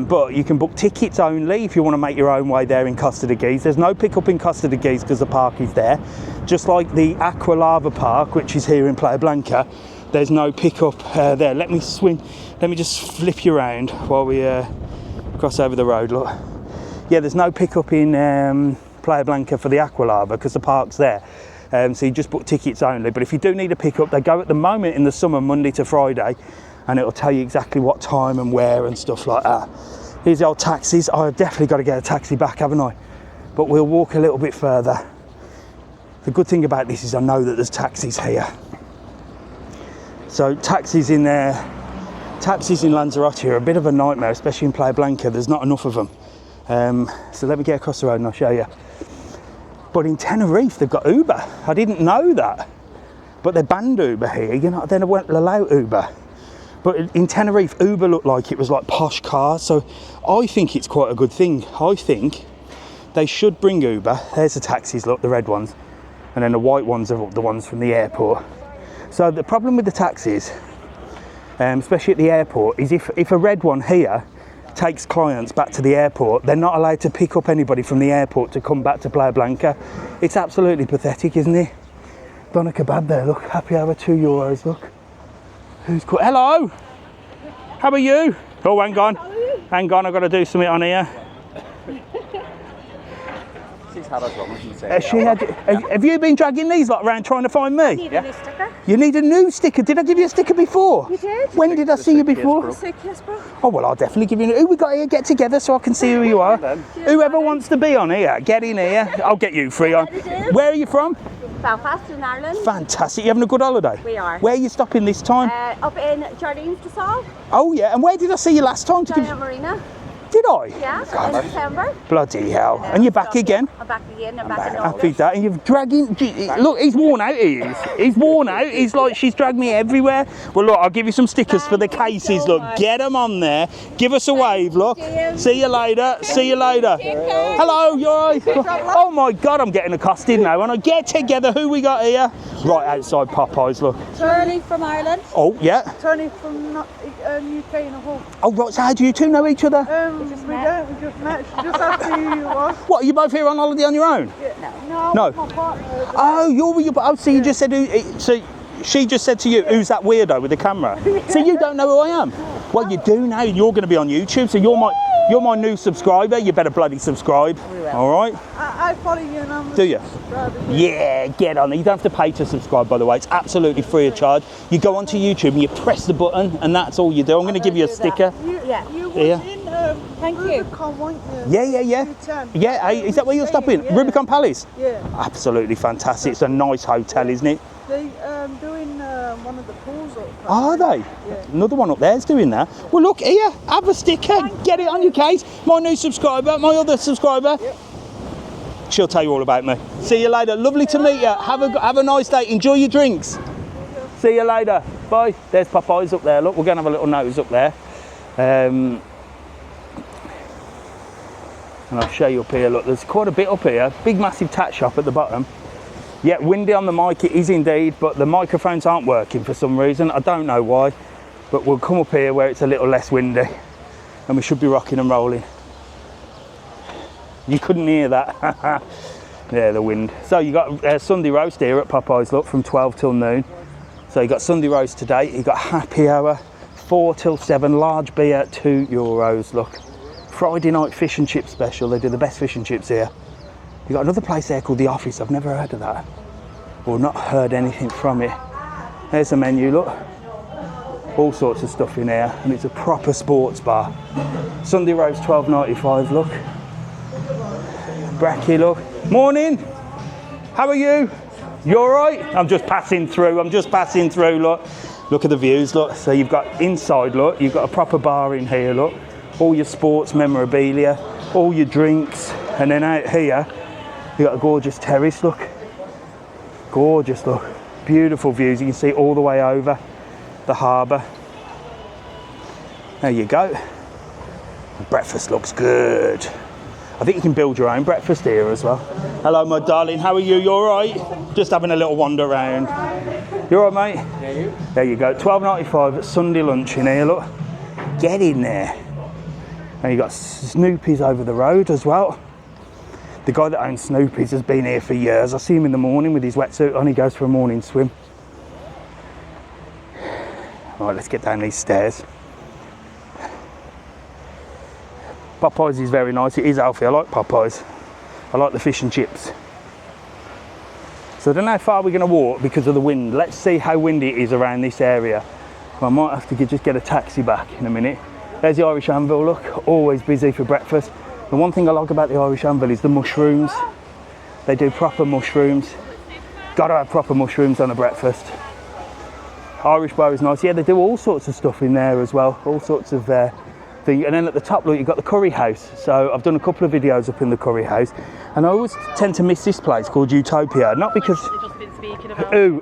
But you can book tickets only if you want to make your own way there in Costa de Guise. There's no pickup in Costa de Guise because the park is there. Just like the Aqua Lava Park, which is here in Playa Blanca, there's no pickup there. Let me just flip you around while we cross over the road. Look, yeah, there's no pickup in Playa Blanca for the Aqua Lava because the park's there. So you just book tickets only. But if you do need a pickup, they go at the moment in the summer Monday to Friday, and it'll tell you exactly what time and where and stuff like that. Here's the old taxis. I've definitely got to get a taxi back, haven't I? But we'll walk a little bit further. The good thing about this is I know that there's taxis here. So taxis in Lanzarote are a bit of a nightmare, especially in Playa Blanca. There's not enough of them. So let me get across the road and I'll show you. But in Tenerife, they've got Uber. I didn't know that. But they banned Uber here, you know, they won't allow Uber. But in Tenerife, Uber looked like it was like posh cars. So I think it's quite a good thing. I think they should bring Uber. There's the taxis, look, the red ones. and then the white ones are the ones from the airport. So the problem with the taxis, especially at the airport, is if a red one here takes clients back to the airport, they're not allowed to pick up anybody from the airport to come back to Playa Blanca. It's absolutely pathetic, isn't it? Doner kebab there, look, happy hour, €2, look. Who's called? Hello! How are you? Oh, hang on. Hang on, I've got to do something on here. Have you been dragging these lot around trying to find me? I need a new sticker. You need a new sticker. Did I give you a sticker before? You did. When did I see you before? Suitcase, bro. Oh, well, I'll definitely give you... Who we got here? Get together so I can see who you are. Whoever wants to be on here, get in here. I'll get you free on. Where are you from? Belfast in Ireland. Fantastic. You having a good holiday? We are. Where are you stopping this time? Up in Jardines de Sol. Oh, yeah. And where did I see you last time? Down at Marina. Did I? Yeah, in December. Bloody hell. And you're back again? I'm back again. I'm back in Happy that. And you've dragging... Look, he's worn out, he is. He's worn out. He's like, she's dragged me everywhere. Well, look, I'll give you some stickers for the cases. Look, get them on there. Give us a wave, look. See you later. See you later. Hello, you all right? Oh, my God, I'm getting accosted now. And I get together. Who we got here? Right outside Popeyes, look. Tony from Ireland. Oh, yeah. Tony from UK and a whole. Oh, right, so how do you two know each other? We just met. She just asked me who you was. What, are you both here on holiday on your own? Yeah. No. My partner. Oh, you're with your... Oh, so you just said... So she just said to you, who's that weirdo with the camera? So you don't know who I am? Well, you do now. You're going to be on YouTube, so you're my new subscriber. You better bloody subscribe. All right? I follow you and I'm... Do you? Yeah, get on it. You don't have to pay to subscribe, by the way. It's absolutely free of charge. You go onto YouTube and you press the button, and that's all you do. I'm going to give you a sticker. You was in... Thank you. Rubicon, weren't you? Yeah, hey, is that where you're stopping? Yeah. Rubicon Palace? Yeah. Absolutely fantastic. It's a nice hotel, isn't it? They doing one of the pools up there. Are they? Yeah. Another one up there's doing that. Well, look here, have a sticker, get it on your case. My new subscriber, my other subscriber. Yep. She'll tell you all about me. See you later. Lovely to meet you. Have a nice day. Enjoy your drinks. See you later. Bye. There's Popeyes up there. Look, we're going to have a little nose up there. And I'll show you up here. Look, there's quite a bit up here. Big, massive tat shop at the bottom. Yeah, windy on the mic, it is indeed, but the microphones aren't working for some reason. I don't know why, but we'll come up here where it's a little less windy and we should be rocking and rolling. You couldn't hear that. Yeah, the wind. So you got Sunday roast here at Popeyes, look, from 12 till noon. So you got Sunday roast today, you got happy hour, 4 till 7, large beer, €2, look. Friday night fish and chip special, they do the best fish and chips here. You've got another place there called The Office. I've never heard of that, or not heard anything from it. There's the menu, look. All sorts of stuff in here, and it's a proper sports bar. Sunday roast, $12.95, look. Bracky, look. Morning. How are you? You all right? I'm just passing through, look. Look at the views, look. So you've got inside, look. You've got a proper bar in here, look. All your sports memorabilia, all your drinks, and then out here, you've got a gorgeous terrace, look. Gorgeous, look. Beautiful views. You can see all the way over the harbour. There you go. The breakfast looks good. I think you can build your own breakfast here as well. Hello, my darling. How are you? You all right? Just having a little wander around. You all right, mate? Yeah, you? There you go. $12.95 at Sunday lunch in here, look. Get in there. And you got Snoopy's over the road as well. The guy that owns Snoopy's has been here for years. I see him in the morning with his wetsuit on. He goes for a morning swim. Right, let's get down these stairs. Popeyes is very nice. It is healthy. I like Popeyes. I like the fish and chips. So I don't know how far we're going to walk because of the wind. Let's see how windy it is around this area. I might have to just get a taxi back in a minute. There's the Irish Anvil, look. Always busy for breakfast. The one thing I like about the Irish Anvil is the mushrooms. They do proper mushrooms. Gotta have proper mushrooms on a breakfast. Irish bar is nice. Yeah, they do all sorts of stuff in there as well. All sorts of things. And then at the top, look, you've got the curry house. So I've done a couple of videos up in the curry house. And I always tend to miss this place called Utopia. Not because... Ooh.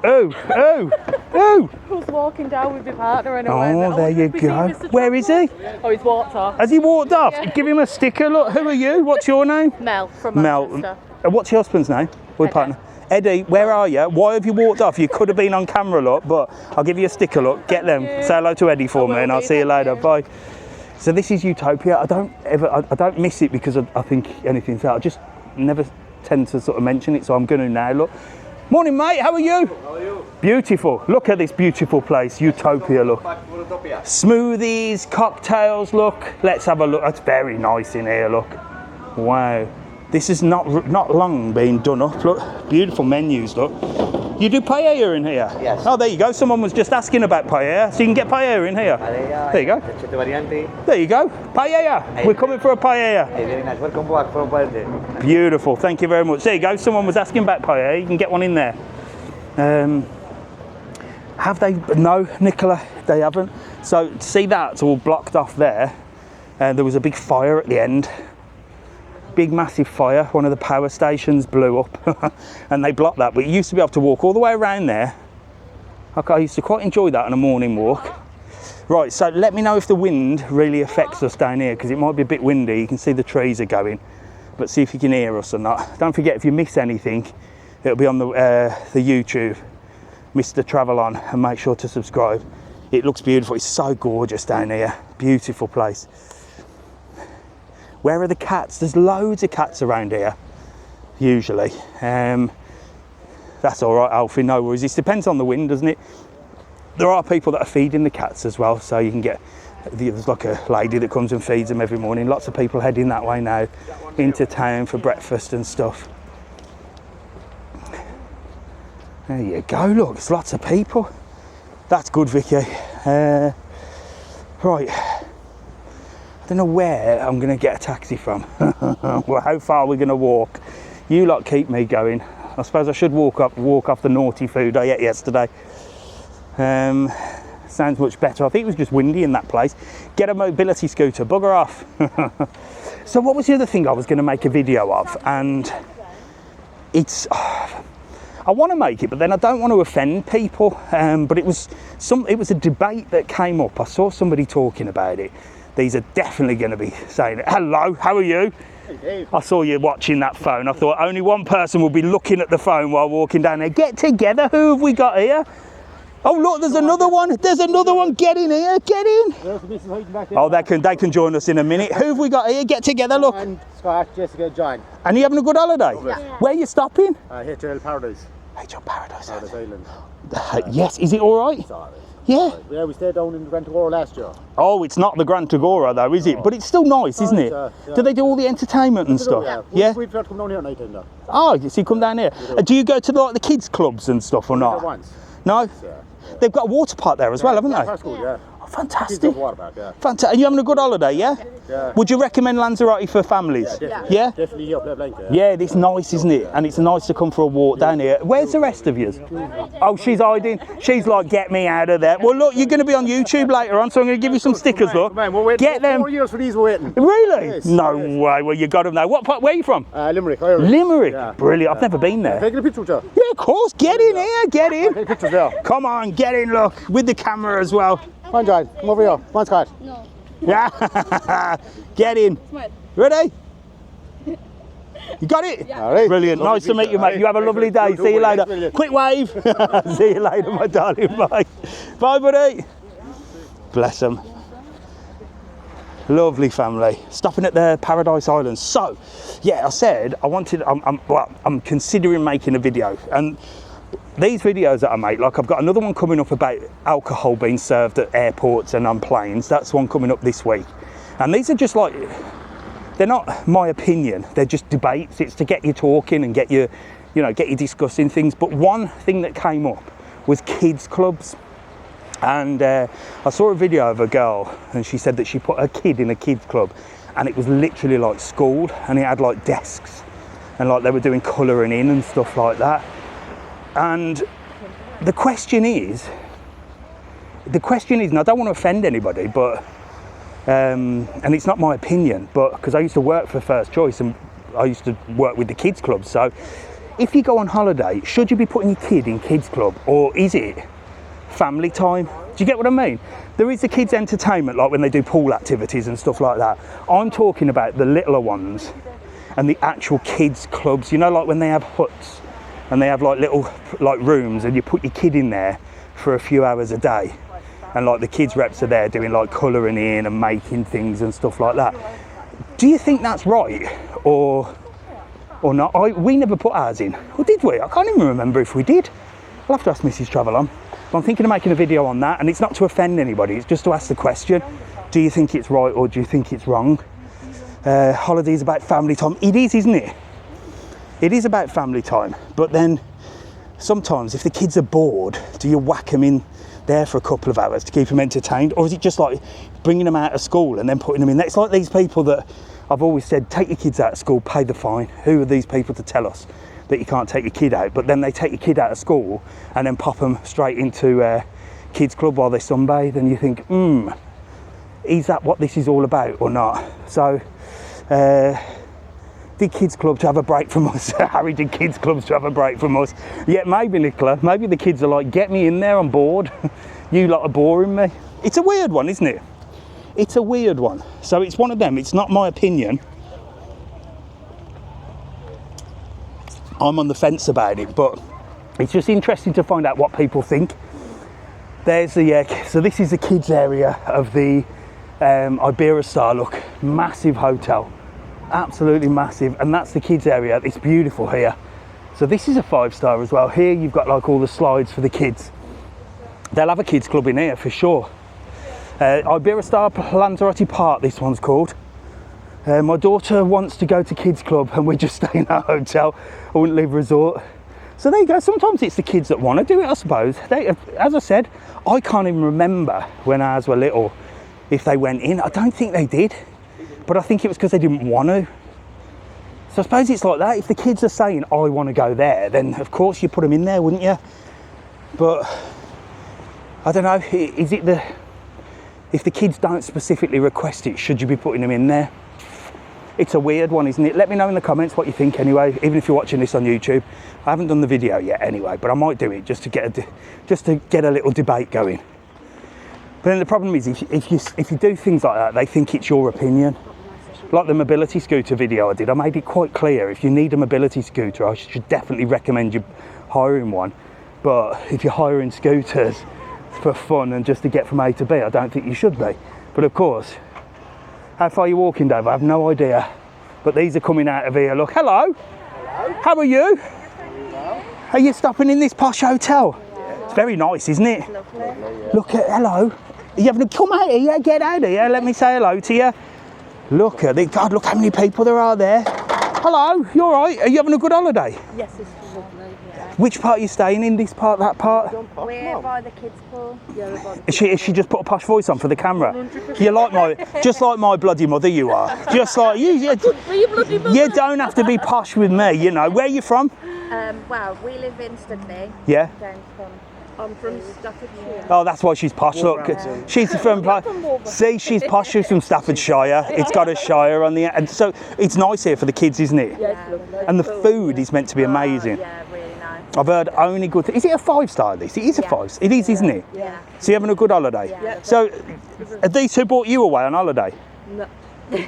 Who's walking down with my partner and oh, there you go. Where is he? Oh, he's walked off. Has he walked off? Yeah. Give him a sticker. Look, who are you? What's your name? Mel from Manchester. What's your husband's name? Or partner? Eddie, where are you? Why have you walked off? You could have been on camera, look, but I'll give you a sticker, look. Get them. Say hello to Eddie for me, and I'll see you later. Bye. So this is Utopia. I don't miss it because I think anything's out. I just never tend to sort of mention it, so I'm going to now. Look. Morning, mate. How are you? How are you? Beautiful. Look at this beautiful place, Utopia. Look. Smoothies, cocktails. Look. Let's have a look. That's very nice in here. Look. Wow. This is not long being done up. Look. Beautiful menus. Look. You do paella in here? Yes. Oh, there you go. Someone was just asking about paella, so you can get paella in here. There you go. There you go. Paella. We're coming for a paella. Very nice. Welcome back from birthday. Beautiful. Thank you very much. There you go. Someone was asking about paella. You can get one in there. Have they? No, Nicola, they haven't. So see that's all blocked off there. There was a big fire at the end. Big massive fire. One of the power stations blew up and they blocked that, but you used to be able to walk all the way around there. I used to quite enjoy that on a morning walk. Right, so let me know if the wind really affects us down here, because it might be a bit windy. You can see the trees are going, but see if you can hear us or not. Don't forget, if you miss anything, it'll be on the YouTube, Mr. Travel On, and make sure to subscribe. It looks beautiful. It's so gorgeous down here. Beautiful place. Where are the cats? There's loads of cats around here, usually. That's all right, Alfie, no worries. It depends on the wind, doesn't it? There are people that are feeding the cats as well, so you can get, there's like a lady that comes and feeds them every morning. Lots of people heading that way now, into town for breakfast and stuff. There you go, look, there's lots of people. That's good, Vicky. Right. I don't know where I'm going to get a taxi from. Well, how far are we going to walk? You lot keep me going. I suppose I should walk off the naughty food I ate yesterday. Sounds much better. I think it was just windy in that place. Get a mobility scooter, bugger off. So what was the other thing I was going to make a video of? And it's... I want to make it, but then I don't want to offend people. But it was a debate that came up. I saw somebody talking about it. These are definitely going to be saying, hello, how are you? Hey, Dave. I saw you watching that phone. I thought only one person will be looking at the phone while walking down there. Get together, who have we got here? Oh look, there's another one. There's another one. Get in here, get in. Oh, they can join us in a minute. Who have we got here? Get together, look. And Scott, Jessica, John. And you having a good holiday? Yeah. Where are you stopping? HL Paradise. HL Paradise. Paradise Island. Yes, is it all right? It's all right. Yeah. Yeah, we stayed down in the Grand Tagora last year. Oh, it's not the Grand Tagora though, is it? But it's still nice, isn't it? Yeah. Do they do all the entertainment and stuff? Yeah. We've got to come down here at night time though. Oh, so you come down here. Do you go to like the kids clubs and stuff or not? Once. No? Yeah. They've got a water park there as well, haven't they? That's good, yeah. Oh, fantastic. Water park, yeah. Fantastic. And you having a good holiday, yeah? Yeah. Would you recommend Lanzarote for families? Yeah? Definitely here, Playa Blanca. Yeah, it's nice, isn't it? And it's nice to come for a walk down here. Where's the rest of you? Oh, she's hiding. She's like, get me out of there. Well, look, you're going to be on YouTube later on, so I'm going to give you some stickers, look. Man, we're waiting get them. 4 years for these, we're waiting. Really? Yes, no way. Well, you got them now. What part? Where are you from? Limerick, Irish. Limerick? Yeah. Brilliant. I've never been there. Taking a picture with you. Yeah, of course. Get in here. Get in. Take pictures there. Come on, get in, look. With the camera as well. Come on, John. Come over here. Come on, Scott. No. Yeah. Get in. Smile. Ready? You got it? Yeah. All right. Brilliant. Nice to meet you, mate. You have a lovely day. See you later. Quick wave. See you later, my darling. Bye. Bye, buddy. Bless them. Lovely family. Stopping at the Paradise Islands. So, yeah, I said I'm considering making a video. And these videos that I make, like I've got another one coming up about alcohol being served at airports and on planes. That's one coming up this week. And these are just like, they're not my opinion, they're just debates. It's to get you talking and get you, get you discussing things. But one thing that came up was kids clubs. And I saw a video of a girl and she said that she put her kid in a kids club and it was literally like school, and it had like desks and like they were doing colouring in and stuff like that. And the question is, and I don't want to offend anybody, but and it's not my opinion, but because I used to work for First Choice and I used to work with the kids club. So if you go on holiday, should you be putting your kid in kids club, or is it family time? Do you get what I mean? There is the kids entertainment, like when they do pool activities and stuff like that. I'm talking about the littler ones and the actual kids clubs, like when they have huts and they have like little like rooms, and you put your kid in there for a few hours a day, and like the kids reps are there doing like colouring in and making things and stuff like that. Do you think that's right or not? We never put ours in, or did we? I can't even remember if we did. I'll have to ask Mrs. Travelon. But I'm thinking of making a video on that, and it's not to offend anybody, it's just to ask the question, do you think it's right or do you think it's wrong? Holidays about family time. It is, isn't it? It is about family time, but then sometimes if the kids are bored, do you whack them in there for a couple of hours to keep them entertained, or is it just like bringing them out of school and then putting them in there? It's like these people that I've always said, take your kids out of school, pay the fine. Who are these people to tell us that you can't take your kid out? But then they take your kid out of school and then pop them straight into kids club while they sunbathe, and you think, is that what this is all about or not? So did kids club to have a break from us? Harry, did kids clubs to have a break from us? Yeah, maybe, Nicola. Maybe the kids are like, get me in there, I'm bored. You lot are boring me. It's a weird one, isn't it? It's a weird one. So it's one of them. It's not my opinion. I'm on the fence about it, but it's just interesting to find out what people think. There's the so this is the kids area of the Iberostar. Look, massive hotel, absolutely massive, and that's the kids area. It's beautiful here. So this is a 5-star as well. Here you've got like all the slides for the kids. They'll have a kids club in here for sure. Iberostar Lanzarote Park, this one's called. My daughter wants to go to kids club and we're just staying at a hotel. I wouldn't leave resort. So there you go. Sometimes it's the kids that want to do it, I suppose. As I said, I can't even remember when ours were little if they went in. I don't think they did, but I think it was because they didn't want to. So I suppose it's like that. If the kids are saying, I want to go there, then of course you put them in there, wouldn't you? But I don't know, is it if the kids don't specifically request it, should you be putting them in there? It's a weird one, isn't it? Let me know in the comments what you think anyway, even if you're watching this on YouTube. I haven't done the video yet anyway, but I might do it just to get a little debate going. But then the problem is, if you do things like that, they think it's your opinion. Like the mobility scooter video I did, I made it quite clear, if you need a mobility scooter, I should definitely recommend you hiring one. But if you're hiring scooters for fun and just to get from A to B, I don't think you should be. But of course, how far are you walking, Dave? I have no idea. But these are coming out of here. Look, hello. Hello. How are you? Hello. Are you stopping in this posh hotel? Yeah. It's very nice, isn't it? Lovely. Yeah. Look at, hello. Are you having a, come out here, get out here. Let me say hello to you. Look at it. God, look how many people there are there. Hello, you all right? Are you having a good holiday? Yes, it's lovely. Yeah. Which part are you staying in? This part, that part? We're by the kids' pool. Yeah, Is she just put a posh voice on for the camera? 100%. You're like just like my bloody mother, you are. Just like you. You don't have to be posh with me, you know. Where are you from? Well, we live in Studley. Yeah. I'm from Staffordshire. Oh, that's why she's posh. Look, she's from. See, she's posh. She's from Staffordshire. It's got a shire on the end, and so it's nice here for the kids, isn't it? Yeah, it's lovely. And the food is meant to be amazing. Yeah, really nice. I've heard only good things. Is it a 5-star? This? It is a 5. It is, isn't it? Yeah. So you're having a good holiday. Yeah. So, are these who brought you away on holiday? No.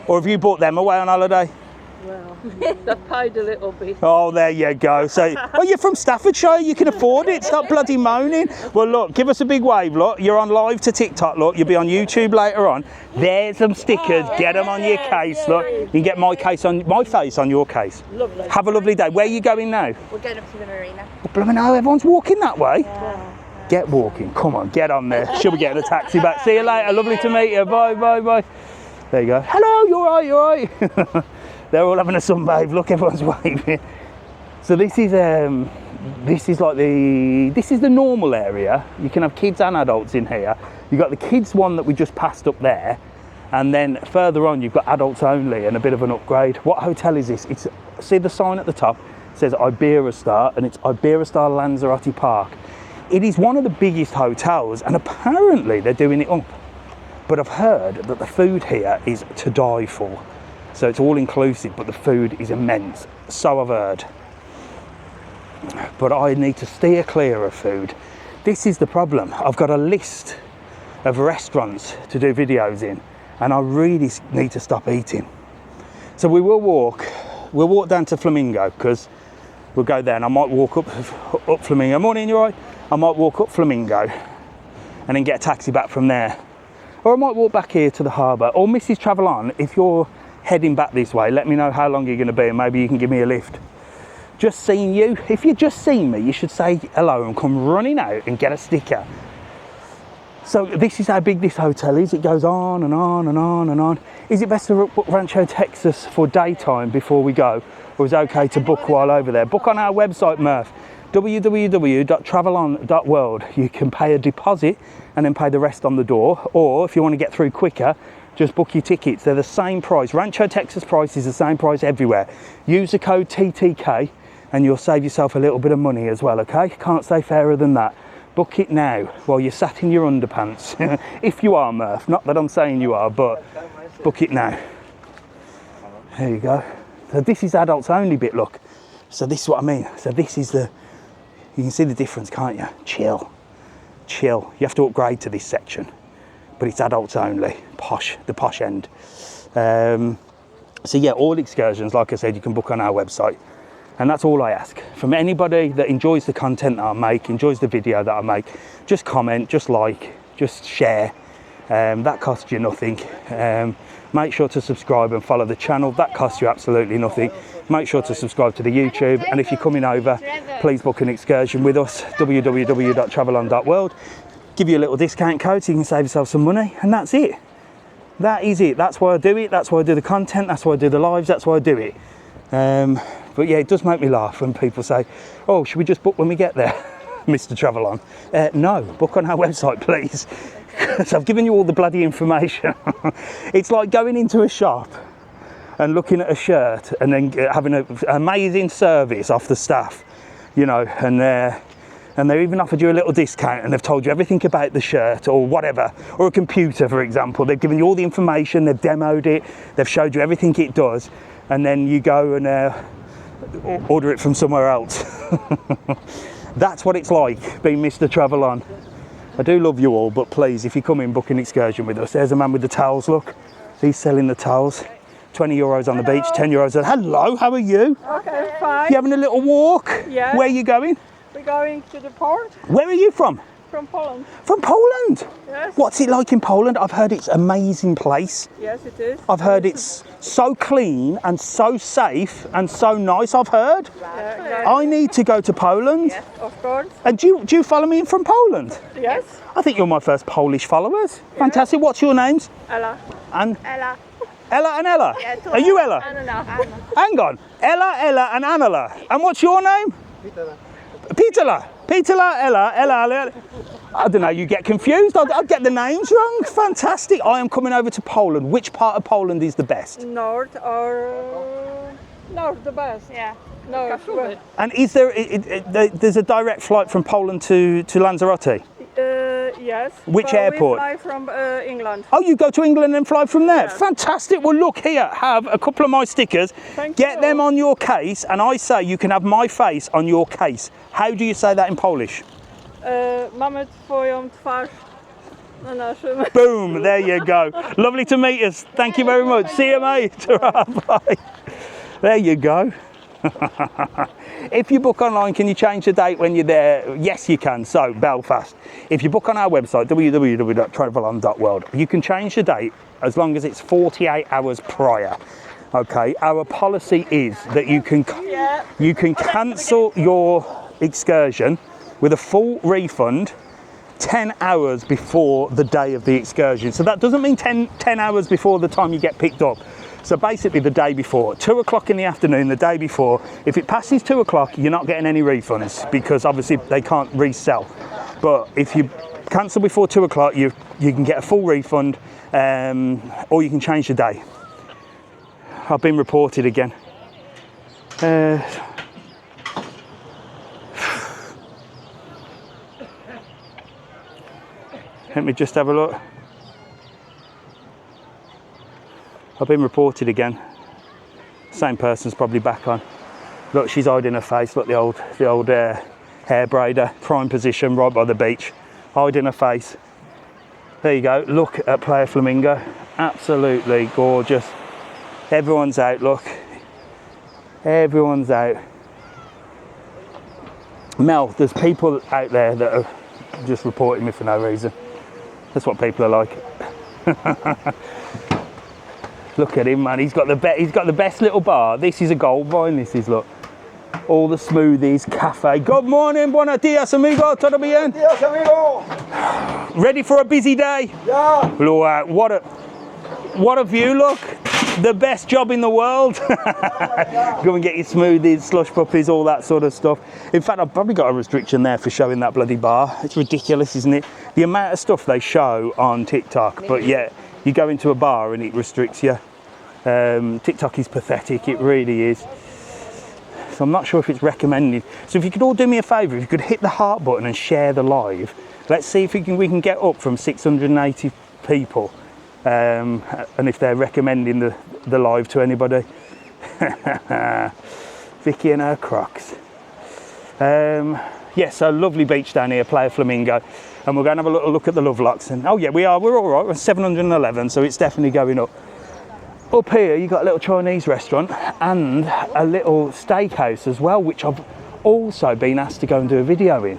Or have you brought them away on holiday? Well, they paid a little bit. Oh, there you go. So, well, you're from Staffordshire, you can afford it. Stop bloody moaning. Well, look, give us a big wave, look. You're on live to TikTok, look. You'll be on YouTube later on. There's some stickers. Get them on your case, look. You can get my face on your case. Lovely. Have a lovely day. Where are you going now? We're going up to the marina. Well, blooming hell, everyone's walking that way. Yeah. Get walking. Come on, get on there. She'll be getting a taxi back. See you later. Lovely to meet you. Bye, bye, bye. There you go. Hello, you all right? You all right? They're all having a sunbathe. Look, everyone's waving. So this is the normal area. You can have kids and adults in here. You've got the kids one that we just passed up there, and then further on you've got adults only and a bit of an upgrade. What hotel is this? See the sign at the top? It says Iberostar, and it's Iberostar Lanzarote Park. It is one of the biggest hotels, and apparently they're doing it up. But I've heard that the food here is to die for. So it's all inclusive, but the food is immense. So I've heard. But I need to steer clear of food. This is the problem. I've got a list of restaurants to do videos in, and I really need to stop eating. So we'll walk down to Flamingo, because We'll go there and I might walk up Flamingo. Morning, you alright? I might walk up Flamingo and then get a taxi back from there. Or I might walk back here to the harbour. Or Mrs. Travel On, if you're heading back this way, let me know how long you're going to be and maybe you can give me a lift. Just seeing you. If you just seen me, you should say hello and come running out and get a sticker. So this is how big this hotel is. It goes on and on and on and on. Is it best to book Rancho Texas for daytime before we go? Or is it okay to book while over there? Book on our website, Murph, www.travelon.world. You can pay a deposit and then pay the rest on the door. Or if you want to get through quicker, just book your tickets. They're the same price. Rancho Texas price is the same price everywhere. Use the code TTK and you'll save yourself a little bit of money as well, okay? Can't say fairer than that. Book it now while you're sat in your underpants. If you are, Murph. Not that I'm saying you are, but book it now. There you go. So this is adults only bit, look. So this is what I mean. So this is the, you can see the difference, can't you? Chill. Chill. You have to upgrade to this section. But it's adults only. Posh, the posh end. So yeah, all excursions, like I said, you can book on our website. And that's all I ask from anybody that enjoys the content that I make, enjoys the video that I make. Just comment, just like, just share. That costs you nothing. Make sure to subscribe and follow the channel. That costs you absolutely nothing. Make sure to subscribe to the YouTube. And if you're coming over, please book an excursion with us, www.travelon.world. Give you a little discount code so you can save yourself some money. And that's it. That is it. That's why I do it. That's why I do the content. That's why I do the lives. That's why I do it. But yeah, it does make me laugh when people say, oh, should we just book when we get there, Mr. Travel On? No, book on our website, please. So I've given you all the bloody information. It's like going into a shop and looking at a shirt and then having an amazing service off the staff, you know, and they even offered you a little discount and they've told you everything about the shirt or whatever, or a computer, for example. They've given you all the information, they've demoed it, they've showed you everything it does, and then you go and order it from somewhere else. That's what it's like being Mr. Travel On. I do love you all, but please, if you come in, book an excursion with us. There's a man with the towels, look. He's selling the towels. 20 euros on the beach, 10 euros. Hello, how are you? Okay, fine. You having a little walk? Yeah. Where are you going? We're going to the port. Where are you from? From Poland. From Poland? Yes. What's it like in Poland? I've heard it's an amazing place. Yes, it is. I've heard it's so clean and so safe and so nice, I've heard. Yeah, I need to go to Poland. yes, of course. And do you follow me in from Poland? Yes. I think you're my first Polish followers. Fantastic. What's your names? Ella. And Ella. Ella and Ella? Yeah, Are you Ella? Anna. Hang on. Ella and Anala. And what's your name? Peterla. Peterla, Ella. I don't know, you get confused. I'll get the names wrong. Fantastic. I am coming over to Poland. Which part of Poland is the best? North or north, the best. Yeah. North. And is there, there's a direct flight from Poland to Lanzarote? Yes. Which So airport? We fly from England. Oh, you go to England and fly from there? Yes. Fantastic. Well, look here, have a couple of my stickers. Thank Get you. them on your case, and I say you can have my face on your case. How do you say that in Polish? Mamy twoją twarz na naszym. Boom, there you go. Lovely to meet us. Thank you very much. See you, mate. Ta-ra, bye. There you go. If you book online, can you change the date when you're there? Yes, you can. So, Belfast. If you book on our website, www.travelon.world, you can change the date as long as it's 48 hours prior. Okay, our policy is that you can cancel your excursion with a full refund 10 hours before the day of the excursion. So that doesn't mean 10 hours before the time you get picked up. So basically the day before, 2 o'clock in the afternoon, the day before. If it passes 2 o'clock, you're not getting any refunds because obviously they can't resell. But if you cancel before 2 o'clock, you can get a full refund, or you can change the day. I've been reported again. Let me just have a look. I've been reported again. Same person's probably back on. Look, she's hiding her face. Look, the old hair braider, prime position right by the beach, hiding her face. There you go. Look at Playa Flamingo. Absolutely gorgeous. Everyone's out. Look, everyone's out. Mel, there's people out there that are just reporting me for no reason. That's what people are like. Look at him, man. He's got the best little bar. This is a gold mine. This is, look. All the smoothies, cafe. Good morning, buenos dias, amigo. Todo bien? Dios, amigo. Ready for a busy day? Yeah. Look, what a view, look. The best job in the world. Go and get your smoothies, slush puppies, all that sort of stuff. In fact, I've probably got a restriction there for showing that bloody bar. It's ridiculous, isn't it? The amount of stuff they show on TikTok, but yet you go into a bar and it restricts you. TikTok is pathetic, it really is. So I'm not sure if it's recommended. So if you could all do me a favour, if you could hit the heart button and share the live. Let's see if we can get up from 680 people. And if they're recommending the live to anybody. Vicky and her Crocs. Yeah, so lovely beach down here, Playa Flamingo. And we're going to have a little look at the Lovelocks. And oh yeah, we're all right. We're 711, so it's definitely going up. Up here, you've got a little Chinese restaurant and a little steakhouse as well, which I've also been asked to go and do a video in.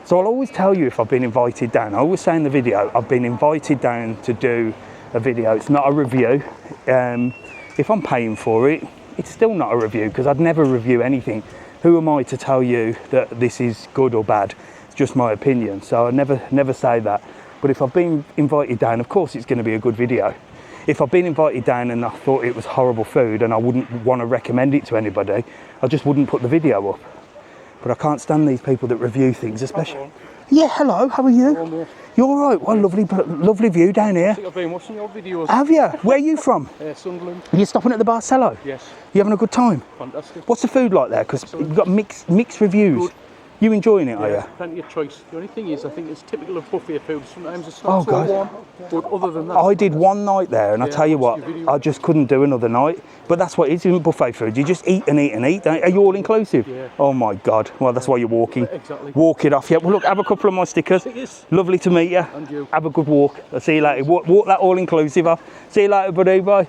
So I'll always tell you if I've been invited down. I always say in the video, I've been invited down to do a video. It's not a review. If I'm paying for it, it's still not a review because I'd never review anything. Who am I to tell you that this is good or bad? It's just my opinion. So I never say that. But if I've been invited down, of course it's going to be a good video. If I've been invited down and I thought it was horrible food and I wouldn't want to recommend it to anybody, I just wouldn't put the video up. But I can't stand these people that review things, especially. Yeah, hello, how are you? You're all right. Well, lovely view down here. I think I've been watching your videos. Have you? Where are you from? Sunderland. Are you stopping at the Barcelo? Yes. You having a good time? Fantastic. What's the food like there? Because you've got mixed reviews. Good. You enjoying it, are you? Plenty of choice. The only thing is, I think it's typical of buffet food. Sometimes it's not so warm, but other than that... I did one night there, and I tell you what, I just couldn't do another night. But that's what it is, isn't buffet food? You just eat and eat and eat. Are you all inclusive? Yeah. Oh my God. Well, that's why you're walking. Exactly. Walk it off. Yeah. Well, look, have a couple of my stickers. Lovely to meet you. And you. Have a good walk. I'll see you later. Walk that all inclusive off. See you later, buddy. Bye.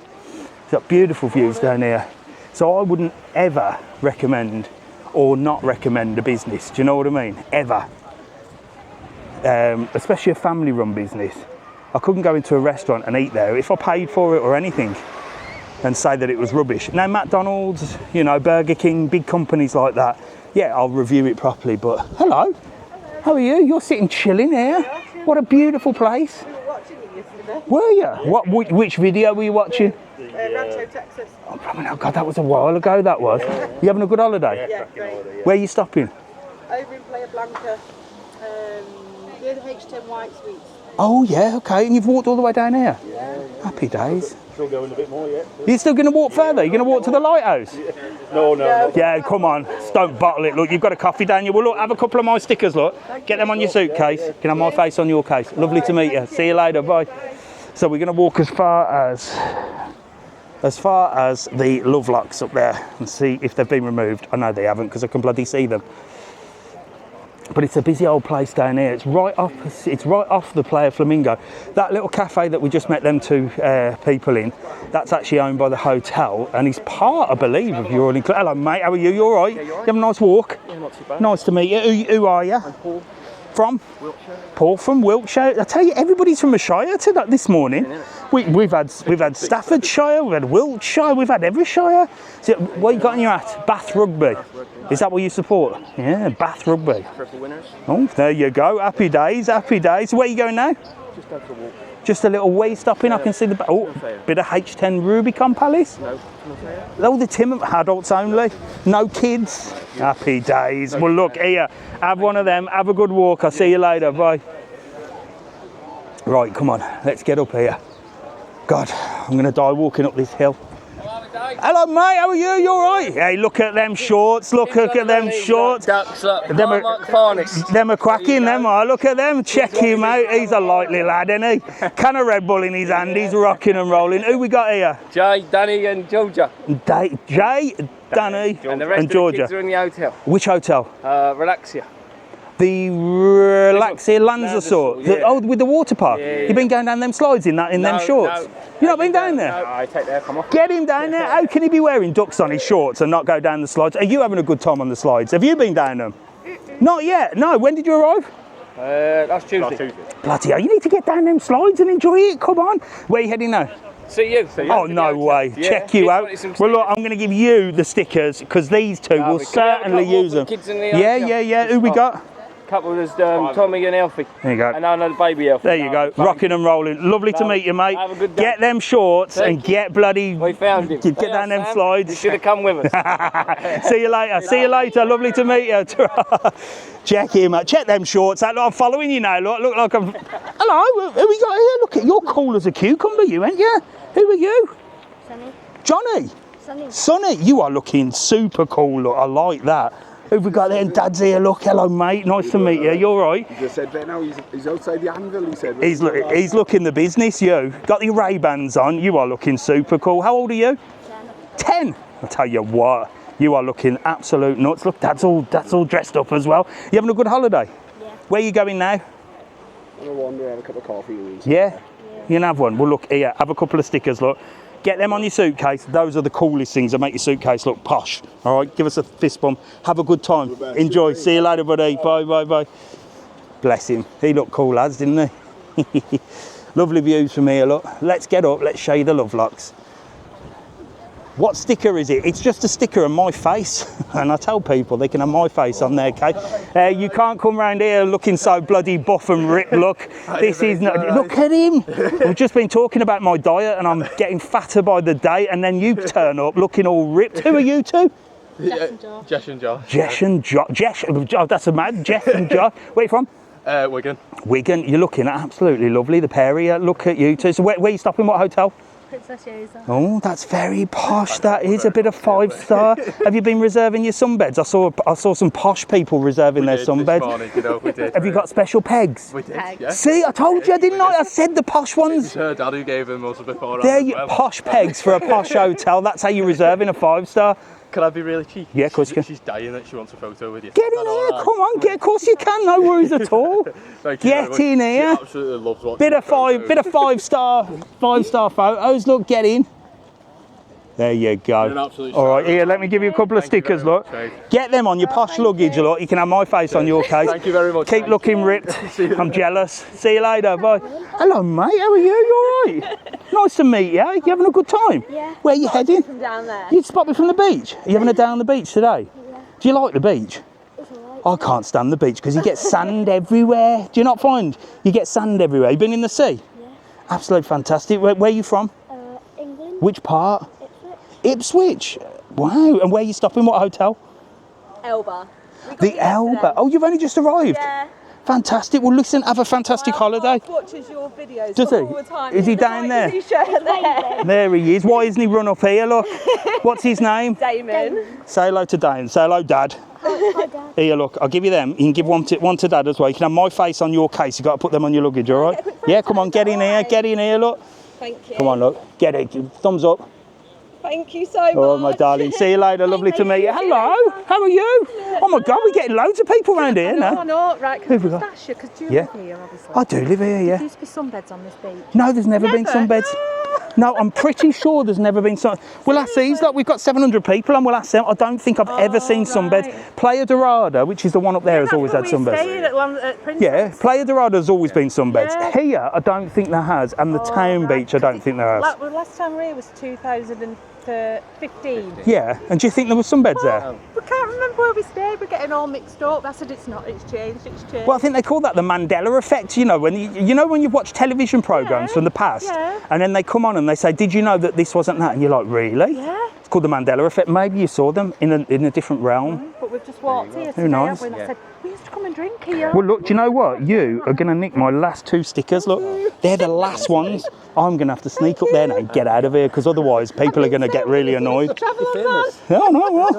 It's got beautiful views down here. So I wouldn't ever recommend or not recommend a business, do you know what I mean? Ever. Especially a family-run business. I couldn't go into a restaurant and eat there if I paid for it or anything and say that it was rubbish. Now, McDonald's, you know, Burger King, big companies like that, yeah, I'll review it properly, but hello, how are you? You're sitting chilling here. What a beautiful place. We were watching it yesterday. Were you? Which video were you watching? Rancho, Texas. Oh God, that was a while ago, that was. You having a good holiday? Yeah, great. Where are you stopping? Over in Playa Blanca, near the H10 White Suites. Oh yeah, okay, and you've walked all the way down here? Yeah. Happy days. Still going a bit more yet. You're still going to walk further? You're going to walk to the lighthouse? No. Yeah, come on, don't bottle it. Look, you've got a coffee down here. Well, look, have a couple of my stickers, look. Get them on your suitcase. You can have my face on your case. Lovely to meet you. See you later, bye. So we're going to walk as far as the Lovelocks up there and see if they've been removed. I know they haven't because I can bloody see them. But it's a busy old place down here. It's right off the Playa Flamingo. That little cafe that we just met them two people in, that's actually owned by the hotel and it's part, I believe, of your all-inclusive. Hello, mate. How are you? You all right? Yeah, you all right? You have a nice walk? Yeah, not too bad. Nice to meet you. Who are you? I'm Paul. From? Wiltshire. Paul from Wiltshire. I tell you, everybody's from the Shire this morning. We've had Staffordshire, we've had Wiltshire, we've had every Shire. So, what you got on your hat? Bath Rugby. Is that what you support? Yeah, Bath Rugby. Triple winners. Oh, there you go. Happy days, happy days. Where are you going now? Just out for a walk. Just a little way stopping. I can see the bit of H10 Rubicon Palace. No. Oh, the Tim adults only. No kids. Happy days. Well, look here. Have one of them. Have a good walk. I'll see you later. Bye. Right, come on. Let's get up here. God, I'm going to die walking up this hill. Hello, mate. How are you? You all right? Hey, look at them shorts. Look at them shorts. Them are cracking, them are. Look at them. Check him out. He's a likely lad, isn't he? Can of Red Bull in his hand. He's rocking and rolling. Who we got here? Jay, Danny and Georgia. Jay, Danny and the rest and Georgia. Of the kids are in the hotel. Which hotel? Relaxia. The Relaxia Lanzarote. Yeah. Oh, with the water park. Yeah. You've been going down them slides in them shorts. You've not been down there. No, I take that. Come on. Get him down there. How can he be wearing ducks on his shorts and not go down the slides? Are you having a good time on the slides? Have you been down them? Not yet. No. When did you arrive? Last Tuesday. Bloody hell! You need to get down them slides and enjoy it. Come on. Where are you heading now? See you. Oh, no way. Yeah, Check you out. Well, look, I'm going to give you the stickers because these two will certainly use them. Yeah. Who we got? Couple was Tommy and Elfie. There you go. And another baby Elfie. There you go. Rocking and rolling. Lovely to meet you, mate. Have a good day. Get them shorts and get bloody... We found him. Get down them slides. You should have come with us. See you later. See you later. Lovely to meet you. Check him out. Check them shorts out. Look, I'm following you now. Look like I'm... Hello. Who we got here? Look, you're cool as a cucumber, you ain't you? Who are you? Sunny. Johnny. Sunny. Sonny, you are looking super cool. Look, I like that. Who've we got there? And Dad's here. Look, hello, mate. Nice to meet you. You all right? He just said that now he's outside the anvil, he said. He's looking the business, you. Got the Ray-Bans on. You are looking super cool. How old are you? 10. 10? I'll tell you what. You are looking absolute nuts. Look, Dad's all dressed up as well. You having a good holiday? Yeah. Where are you going now? I'm going to wander, have a cup of coffee. Yeah? You can have one. Well, look, here, have a couple of stickers, look. Get them on your suitcase. Those are the coolest things that make your suitcase look posh. All right, give us a fist bump. Have a good time. Enjoy. See you later, buddy. Bye, bye, bye. Bless him. He looked cool as, didn't he? Lovely views from here, look. Let's get up. Let's show you the love locks. What sticker is it? It's just a sticker of my face. And I tell people they can have my face on their cake. You can't come round here looking so bloody buff and ripped. Look, this is not... Look at him. We've just been talking about my diet and I'm getting fatter by the day. And then you turn up looking all ripped. Who are you two? Jess and Josh. Jess and Josh. Jess, oh, that's a mad. Jess and Josh. Where are you from? Wigan. Wigan. You're looking absolutely lovely, the pair of you. Look at you two. So where are you stopping? What hotel? Princess Yosa. Oh, that's very posh. That is a bit of 5-star. Have you been reserving your sunbeds? I saw some posh people reserving their sunbeds. Morning, you know, we did. Have you got special pegs? We did. Yeah. See, I told you, didn't I? I said the posh ones. It's her dad who gave them us before. There you posh pegs for a posh hotel. That's how you reserve in a 5-star. Can I be really cheeky? Yeah, of course you can. She's dying that she wants a photo with you. Get in here, come on, of course you can, no worries at all. Get in here. She absolutely loves watching bit of 5-star photos, look, get in. There you go. All right, here, let me give you a couple of stickers, look. Get them on your posh luggage, look. You can have my face on your case. Thank you very much. Keep looking ripped. I'm jealous. See you later, bye. Hello, mate, how are you? You all right? Nice to meet you. You having a good time? Yeah. Where are you heading? From down there. You spot me from the beach? Are you having a day on the beach today? Yeah. Do you like the beach? It's alright. I can't stand the beach because you get sand everywhere. Do you not find you get sand everywhere? You been in the sea? Yeah. Absolutely fantastic. Where are you from? England. Which part? Ipswich. Ipswich. Wow. And where are you stopping? What hotel? Elba. The Elba. Oh, you've only just arrived? Yeah. Fantastic. Well, listen, have a fantastic holiday. Watches your videos Does all he? the time. Is he down there? There. There he is. Why isn't he run up here? Look. What's his name? Damon. Say hello to Dane. Say hello, Dad. Hi, Dad. Here, look, I'll give you them. You can give one to Dad as well. You can have my face on your case. You've got to put them on your luggage, all right? Yeah, come on, get in here. Get in here, look. Thank you. Come on, look. Get it. Thumbs up. Thank you so much. Oh, my darling. See you later. Lovely to meet you. Hello. How are you? Oh, my God, we're getting loads of people around here now. No, right. Who've we got? Because do you Yeah. live here, obviously? I do live here, yeah. There used to be sunbeds on this beach. No, there's never been sunbeds. No, I'm pretty sure there's never been sun. We'll ask these. Look, we've got 700 people and we'll ask them. I don't think I've ever seen sunbeds. Playa Dorada, which is the one up there, has always had sunbeds. At Princess. Yeah, Playa Dorada has always been sunbeds. Yeah. Here, I don't think there has. And the town beach, I don't think there has. Last time we were here was 2015. Yeah, and do you think there was sunbeds there? We can't remember where we stayed. We're getting all mixed up. I said it's not. It's changed. It's changed. Well, I think they call that the Mandela effect. You know, when you've watched television programs from the past, and then they come on and they say, "Did you know that this wasn't that?" And you're like, "Really?" Yeah. It's called the Mandela effect. Maybe you saw them in a different realm. But we've just walked here today. Who knows? And I said, we used to come and drink here. Well, look, do you know what? You are going to nick my last 2 stickers. Look, they're the last ones. I'm going to have to sneak up there now and get out of here because otherwise people are going to get really annoyed. No, what?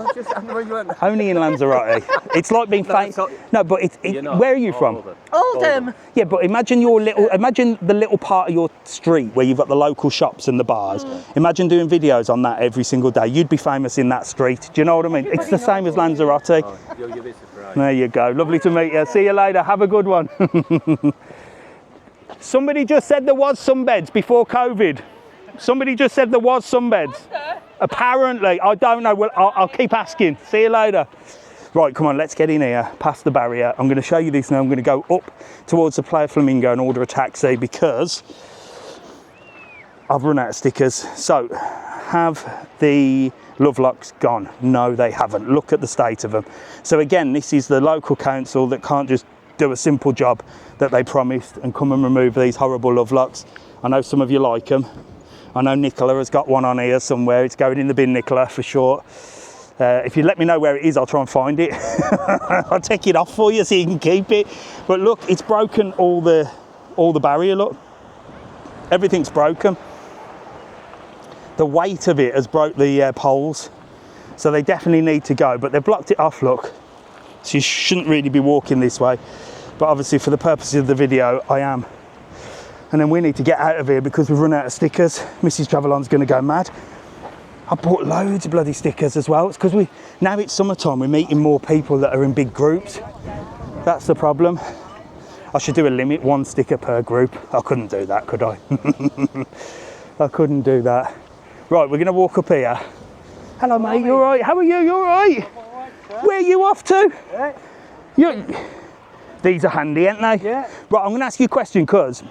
Only in Lanzarote. It's like being famous. No, but where are you from? Oldham. Yeah, but imagine the little part of your street where you've got the local shops and the bars. Imagine doing videos on that every single day. You'd be famous in that street. Do you know what I mean? It's the same as Lanzarote. There you go. Lovely to meet you. See you later. Have a good one. Somebody just said there was sunbeds before COVID. Somebody just said there was sunbeds. Apparently. I don't know. Well, I'll keep asking. See you later. Right, come on, let's get in here, past the barrier. I'm going to show you this now. I'm going to go up towards the Playa Flamingo and order a taxi because I've run out of stickers. So, have the love locks gone? No, they haven't. Look at the state of them. So again, this is the local council that can't just do a simple job that they promised and come and remove these horrible love locks. I know some of you like them. I know Nicola has got one on here somewhere. It's going in the bin, Nicola, for sure. If you let me know where it is, I'll try and find it. I'll take it off for you so you can keep it. But look, it's broken all the barrier, look. Everything's broken. The weight of it has broke the poles. So they definitely need to go, but they've blocked it off, look. So you shouldn't really be walking this way. But obviously for the purposes of the video, I am. And then we need to get out of here because we've run out of stickers. Mrs. Travelon's gonna go mad. I bought loads of bloody stickers as well. It's because now it's summertime, we're meeting more people that are in big groups. That's the problem. I should do a limit, 1 sticker per group. I couldn't do that, could I? I couldn't do that. Right, we're gonna walk up here. Hello mate, you all right? How are you? You all right? Where are you off to? These are handy, aren't they? Yeah. Right, I'm gonna ask you a question because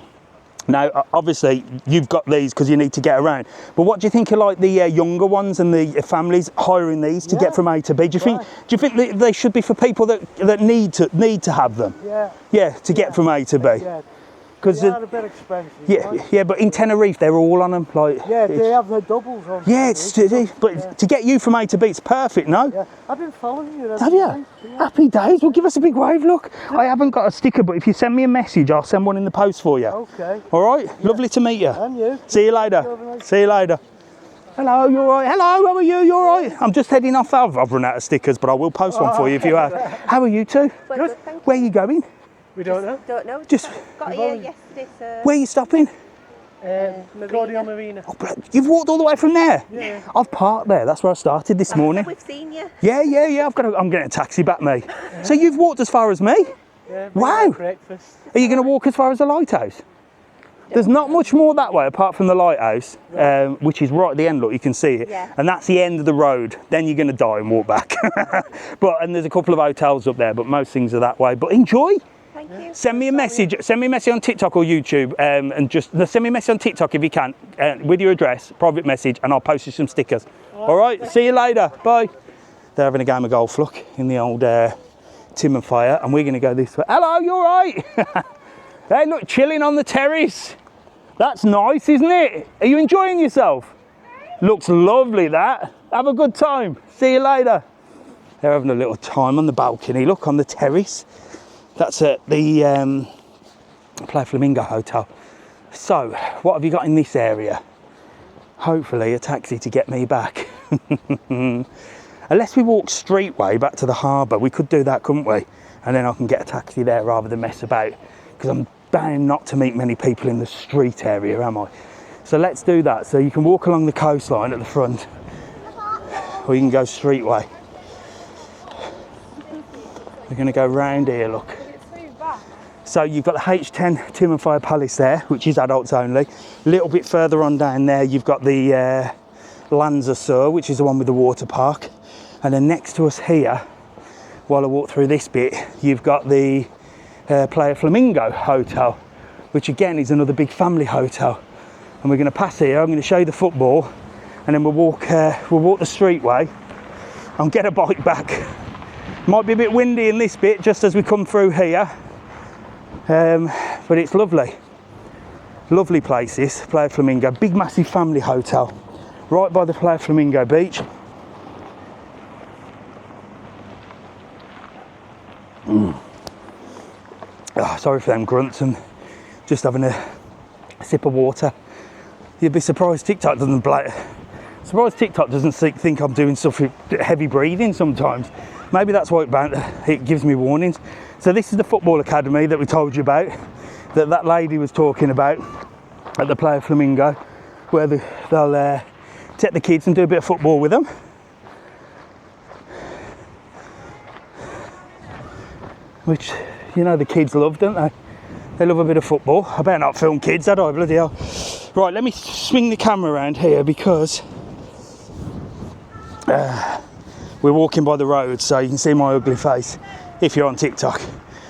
now, obviously, you've got these because you need to get around. But what do you think of like the younger ones and the families hiring these to get from A to B? Do you think that they should be for people that need to have them? Yeah. Yeah, to get from A to B. Yeah. Because they are a bit expensive. Yeah, right? Yeah, but in Tenerife they're all on them. Like yeah, they have the doubles on. Yeah, but to get you from A to B, it's perfect, no? Yeah, I've been following you. Have you? Yeah. Happy days. Well, give us a big wave. Look, I haven't got a sticker, but if you send me a message, I'll send one in the post for you. Okay. All right. Yeah. Lovely to meet you. And you. See you later. See you later. Hello, you all right? Hello, how are you? You all right? I'm just heading off. I've run out of stickers, but I will post one for you if you have. How are you two? Good. Where are you going? We don't know. Don't know. Just got here yesterday, so. Where are you stopping? Marina. Oh, you've walked all the way from there? Yeah. I've parked there. That's where I started this morning. We've seen you. Yeah. I'm getting a taxi back, me. So you've walked as far as me? Yeah. Wow. Breakfast. Are you going to walk as far as the lighthouse? There's not much more that way apart from the lighthouse, which is right at the end, look, you can see it. Yeah. And that's the end of the road. Then you're going to die and walk back. And there's a couple of hotels up there, but most things are that way. But enjoy. Thank you. Send me a message. Send me a message on TikTok or YouTube, and just send me a message on TikTok if you can, with your address, private message, and I'll post you some stickers. All right. See you later. Bye. They're having a game of golf, look, in the old Tim and Fire, and we're going to go this way. Hello, you all right? Hey, look, chilling on the terrace. That's nice, isn't it? Are you enjoying yourself? Looks lovely, that. Have a good time. See you later. They're having a little time on the balcony. Look, on the terrace. That's at the Playa Flamingo Hotel. So, what have you got in this area? Hopefully a taxi to get me back. Unless we walk straight way back to the harbour, we could do that, couldn't we? And then I can get a taxi there rather than mess about. Because I'm bound not to meet many people in the street area, am I? So let's do that. So you can walk along the coastline at the front, or you can go street way. We're going to go round here, look. So you've got the H10 Tim and Fire Palace there, which is adults only. A little bit further on down there, you've got the Lanzarote, which is the one with the water park. And then next to us here, while I walk through this bit, you've got the Playa Flamingo Hotel, which again is another big family hotel. And we're going to pass here. I'm going to show you the football, and then we'll walk the street way and get a bike back. Might be a bit windy in this bit just as we come through here, but it's lovely. Lovely places. Playa Flamingo, big massive family hotel, right by the Playa Flamingo Beach. Oh, sorry for them grunts and just having a sip of water. You'd be surprised TikTok doesn't think I'm doing something heavy breathing sometimes. Maybe that's why it gives me warnings. So this is the football academy that we told you about, that lady was talking about at the Playa Flamingo, where they'll take the kids and do a bit of football with them. Which, you know, the kids love, don't they? They love a bit of football. I better not film kids, had I? Bloody hell. Right, let me swing the camera around here because we're walking by the road, so you can see my ugly face if you're on TikTok.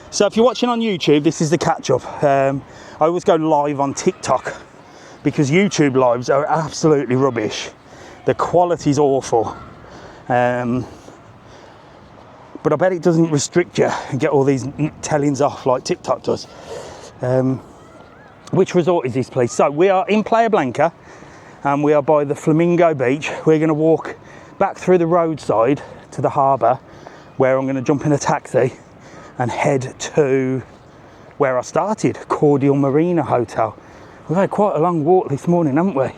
So if you're watching on YouTube, this is the catch-up. I always go live on TikTok because YouTube lives are absolutely rubbish. The quality's awful. But I bet it doesn't restrict you and get all these tellings off like TikTok does. Which resort is this, please? So we are in Playa Blanca and we are by the Flamingo Beach. We're going to walk back through the roadside to the harbour where I'm going to jump in a taxi and head to where I started, Cordial Marina Hotel. We've had quite a long walk this morning, haven't we?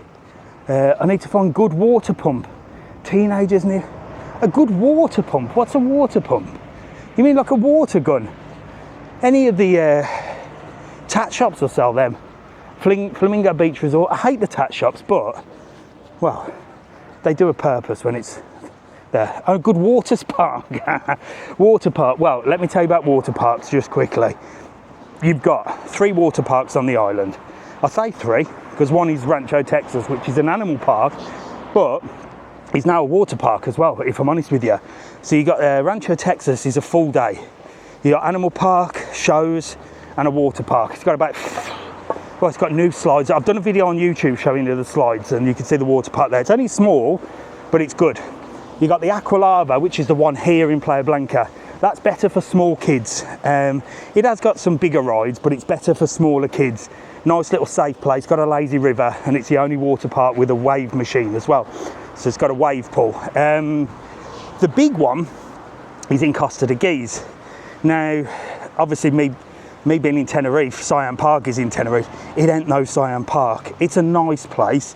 I need to find good water pump. Teenagers need a good water pump. What's a water pump? You mean like a water gun? Any of the tat shops will sell them. Flamingo Beach Resort. I hate the tat shops, but well, they do a purpose when it's there. Oh, good water park. Water park. Well, let me tell you about water parks just quickly. You've got 3 water parks on the island. I say 3 because one is Rancho, Texas, which is an animal park, but it's now a water park as well, if I'm honest with you. So you got Rancho, Texas is a full day. You got animal park, shows, and a water park. It's got about, well, it's got new slides. I've done a video on YouTube showing you the slides, and you can see the water park there. It's only small, but it's good. You got the Aqua Lava, which is the one here in Playa Blanca. That's better for small kids. It has got some bigger rides, but it's better for smaller kids. Nice little safe place, got a lazy river, and it's the only water park with a wave machine as well. So it's got a wave pool. The big one is in Costa de Geese. Now, obviously me being in Tenerife, Siam Park is in Tenerife. It ain't no Siam Park. It's a nice place.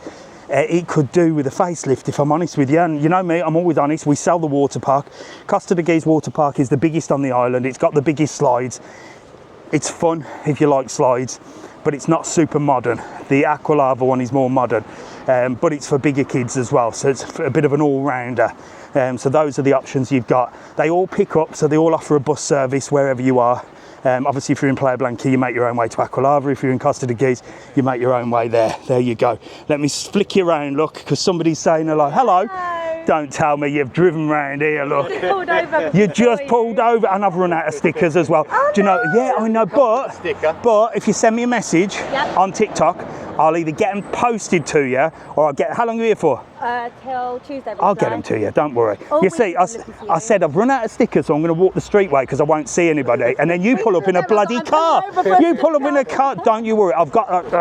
It could do with a facelift, if I'm honest with you. And you know me, I'm always honest. We sell the water park. Costa de Geese water park is the biggest on the island. It's got the biggest slides. It's fun if you like slides, but it's not super modern. The Aqua Lava one is more modern, but it's for bigger kids as well. So it's a bit of an all-rounder. So those are the options you've got. They all pick up, so they all offer a bus service wherever you are. Obviously, if you're in Playa Blanca, you make your own way to Aqua Lava. If you're in Costa de Geese, you make your own way there. There you go. Let me flick you around, look, because somebody's saying hello. Hello. Don't tell me you've driven round here, look. Pulled over. You just pulled over, and I've run out of stickers as well. Oh, do you know? Yeah, I know, but if you send me a message on TikTok, I'll either get them posted to you, or I'll get. How long are you here for? Till Tuesday. I'll get them to you. Don't worry. All You see, I said I've run out of stickers, so I'm going to walk the streetway because I won't see anybody. And then you pull up in a bloody car. You pull up in a car. Don't you worry. I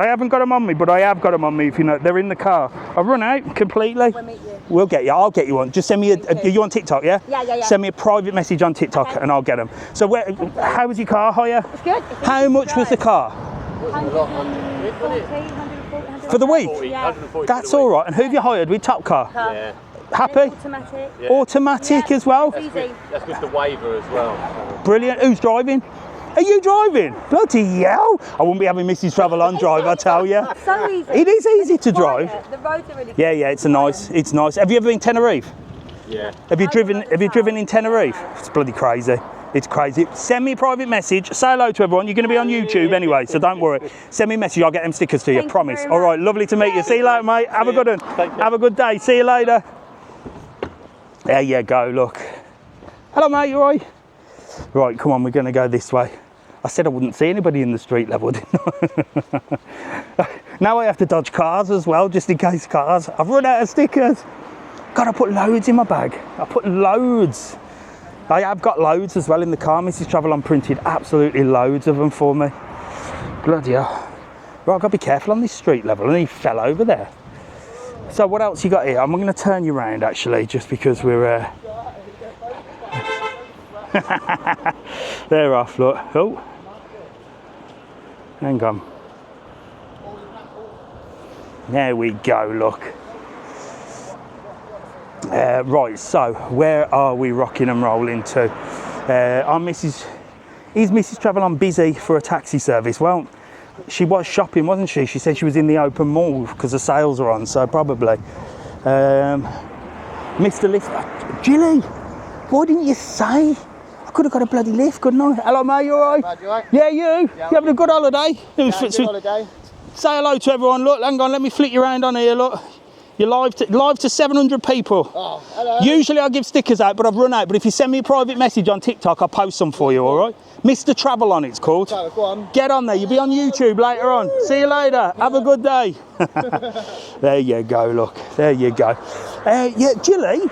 haven't got them on me, but I have got them on me. If you know, they're in the car. I've run out completely. We'll meet you. We'll get you. I'll get you one. Just send me are you on TikTok? Yeah. Yeah. Send me a private message on TikTok, and I'll get them. So how was your car hire? It's good. How much was the car? 140. For the week? Yeah. That's all right. And who have you hired with Top Car? Yeah. Happy? Automatic. Yeah. Automatic as well? Easy. That's with the waiver as well. Brilliant. Who's driving? Are you driving? Bloody hell. I wouldn't be having Mrs. Travel on drive, I tell you. So easy. It is easy to drive. The roads are really good. Yeah, it's nice. Have you ever been Tenerife? Yeah. Have you driven in Tenerife? It's bloody crazy. It's crazy. Send me a private message. Say hello to everyone. You're going to be on YouTube anyway, so don't worry. Send me a message. I'll get them stickers to you. Thank Promise. you All right. Lovely to meet you. See you later, mate. Have a good one. Have a good day. See you later. There you go. Look. Hello, mate. You all right? Right. Come on. We're going to go this way. I said I wouldn't see anybody in the street level, didn't I? Now I have to dodge cars as well, just in case cars. I've run out of stickers. God, I put loads in my bag. I put loads. I have got loads as well in the car. Mrs. Travel printed absolutely loads of them for me. Bloody hell. Right, I've got to be careful on this street level, and he fell over there. So what else you got here? I'm going to turn you around actually, just because we're... They're off, look. Oh. Hang on. There we go, look. Right, so where are we rocking and rolling to? Is Mrs. Travel busy for a taxi service? Well, she was shopping, wasn't she? She said she was in the open mall because the sales are on, so probably. Mr. Lift. Jilly, why didn't you say? I could have got a bloody lift, couldn't I? Hello, mate, you all right? You all right? Yeah, you? Yeah. You having a good holiday? Yeah, good holiday. Say hello to everyone. Look, hang on, let me flick you around on here, look. You're live to 700 people. Oh, hello. Usually I give stickers out, but I've run out. But if you send me a private message on TikTok, I'll post some for you, all right? Mr. Travel On, it's called. Go on. Get on there. You'll be on YouTube later on. See you later. Have a good day. There you go, look. There you go. Yeah, Jilly,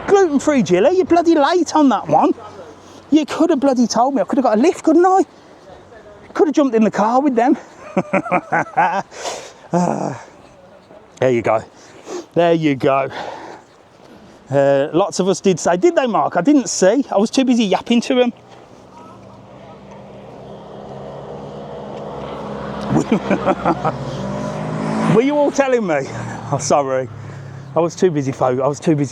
gluten-free Jilly, you're bloody late on that one. You could have bloody told me. I could have got a lift, couldn't I? Could have jumped in the car with them. There you go. There you go. Lots of us did say, did they, Mark? I didn't see. I was too busy yapping to them. Were you all telling me? Oh, sorry. I was too busy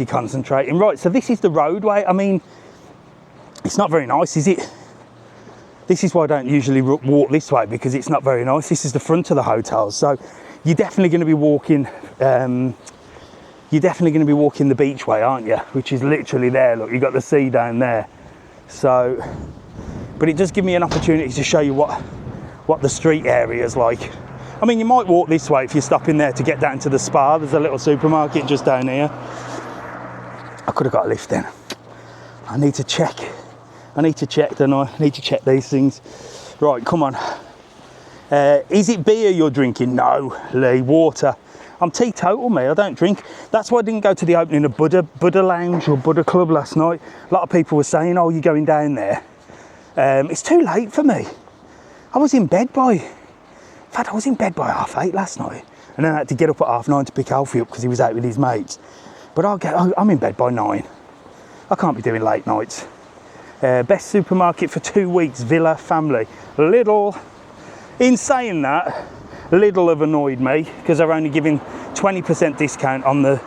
concentrating. Right, so this is the roadway. I mean, it's not very nice, is it? This is why I don't usually walk this way, because it's not very nice. This is the front of the hotel, so you're definitely going to be walking. You're definitely going to be walking the beach way, aren't you? Which is literally there. Look, you've got the sea down there. So, but it does give me an opportunity to show you what the street area is like. I mean, you might walk this way if you're stopping there to get down to the spa. There's a little supermarket just down here. I could have got a lift then. I need to check, don't I? I need to check these things. Right, come on. Is it beer you're drinking? No, Lee, water. I'm teetotal, me, I don't drink. That's why I didn't go to the opening of Buddha Lounge or Buddha Club last night. A lot of people were saying, oh, you're going down there. It's too late for me. I was in bed by 8:30 last night. And then I had to get up at 9:30 to pick Alfie up because he was out with his mates. But I'm in bed by 9. I can't be doing late nights. Best supermarket for 2 weeks, Villa family. Lidl. In saying that, Lidl have annoyed me because they're only giving 20% discount on the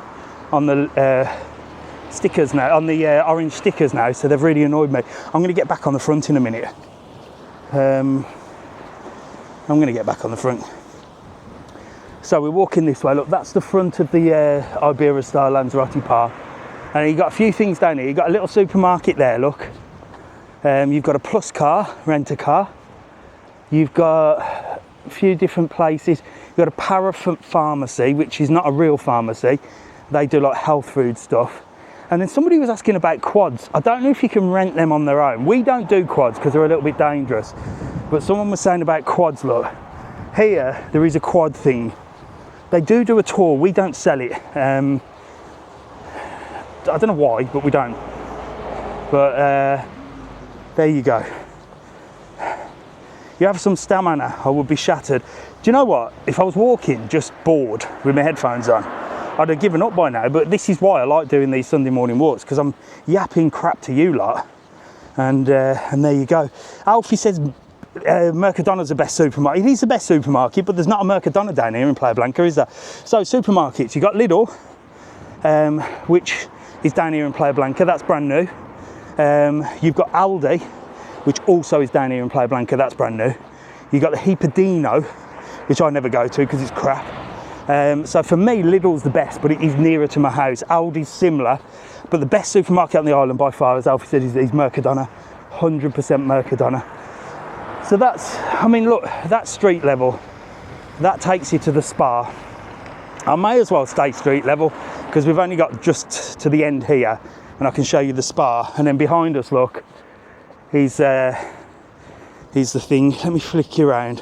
stickers now, on the orange stickers now. So they've really annoyed me. I'm going to get back on the front in a minute. I'm going to get back on the front. So we're walking this way. Look, that's the front of the Iberostar Lanzarote Park. And you've got a few things down here. You've got a little supermarket there, look. You've got a Plus car, rent-a-car. You've got a few different places. You've got a Paraffin pharmacy, which is not a real pharmacy. They do like health food stuff. And then somebody was asking about quads. I don't know if you can rent them on their own. We don't do quads because they're a little bit dangerous. But someone was saying about quads, look. Here, there is a quad thing. They do a tour. We don't sell it. I don't know why, but we don't. But there you go. You have some stamina, I would be shattered. Do you know what? If I was walking just bored with my headphones on, I'd have given up by now. But this is why I like doing these Sunday morning walks, because I'm yapping crap to you lot. And there you go. Alfie says Mercadonna's the best supermarket. It is the best supermarket, but there's not a Mercadona down here in Playa Blanca, is there? So supermarkets, you've got Lidl, which is down here in Playa Blanca. That's brand new. You've got Aldi, which also is down here in Playa Blanca. That's brand new. You've got the Hipadino, which I never go to because it's crap. So for me, Lidl's the best, but it is nearer to my house. Aldi's similar, but the best supermarket on the island by far, as Alfie said, is Mercadona. 100% Mercadona. So that's, I mean, look, that's street level. That takes you to the spa. I may as well stay street level because we've only got just to the end here, and I can show you the spa. And then behind us, look, he's the thing. Let me flick you around.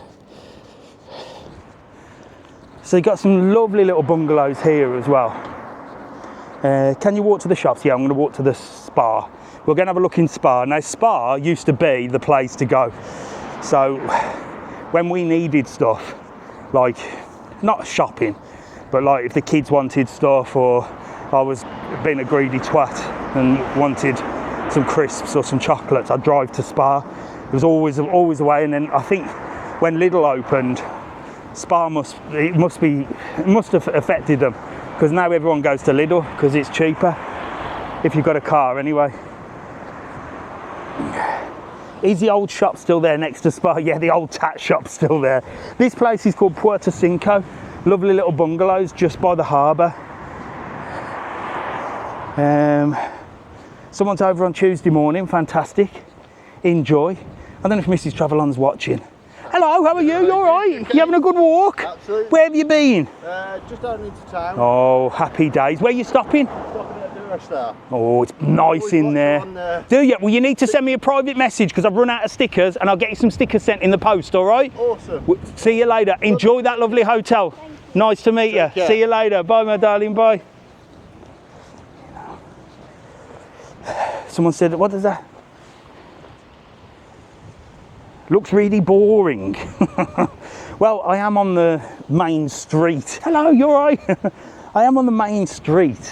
So you've got some lovely little bungalows here as well. Can you walk to the shops? Yeah, I'm going to walk to the spa. We're going to have a look in spa. Now, spa used to be the place to go. So when we needed stuff, like not shopping, but like if the kids wanted stuff, or I was being a greedy twat and wanted some crisps or some chocolates, I'd drive to Spa. It was always the way. And then I think when Lidl opened, Spa must have affected them, because now everyone goes to Lidl because it's cheaper if you've got a car anyway. Is the old shop still there next to Spa? Yeah, the old tat shop's still there. This place is called Puerto Cinco. Lovely little bungalows just by the harbour. Someone's over on Tuesday morning. Fantastic. Enjoy. I don't know if Mrs. Travelon's watching. Hello, how are you? You alright? You having a good walk? Absolutely. Where have you been? Just down into town. Oh, happy days. Where are you stopping? Stopping at the restaurant. Oh, it's nice in there. Do you? Well, you need to send me a private message because I've run out of stickers and I'll get you some stickers sent in the post, alright? Awesome. See you later. Enjoy that lovely hotel. Nice to meet you. care. See you later. Bye, my darling. Bye. Someone said, what is that? Looks really boring. Well, I am on the main street. Hello, you alright? I am on the main street.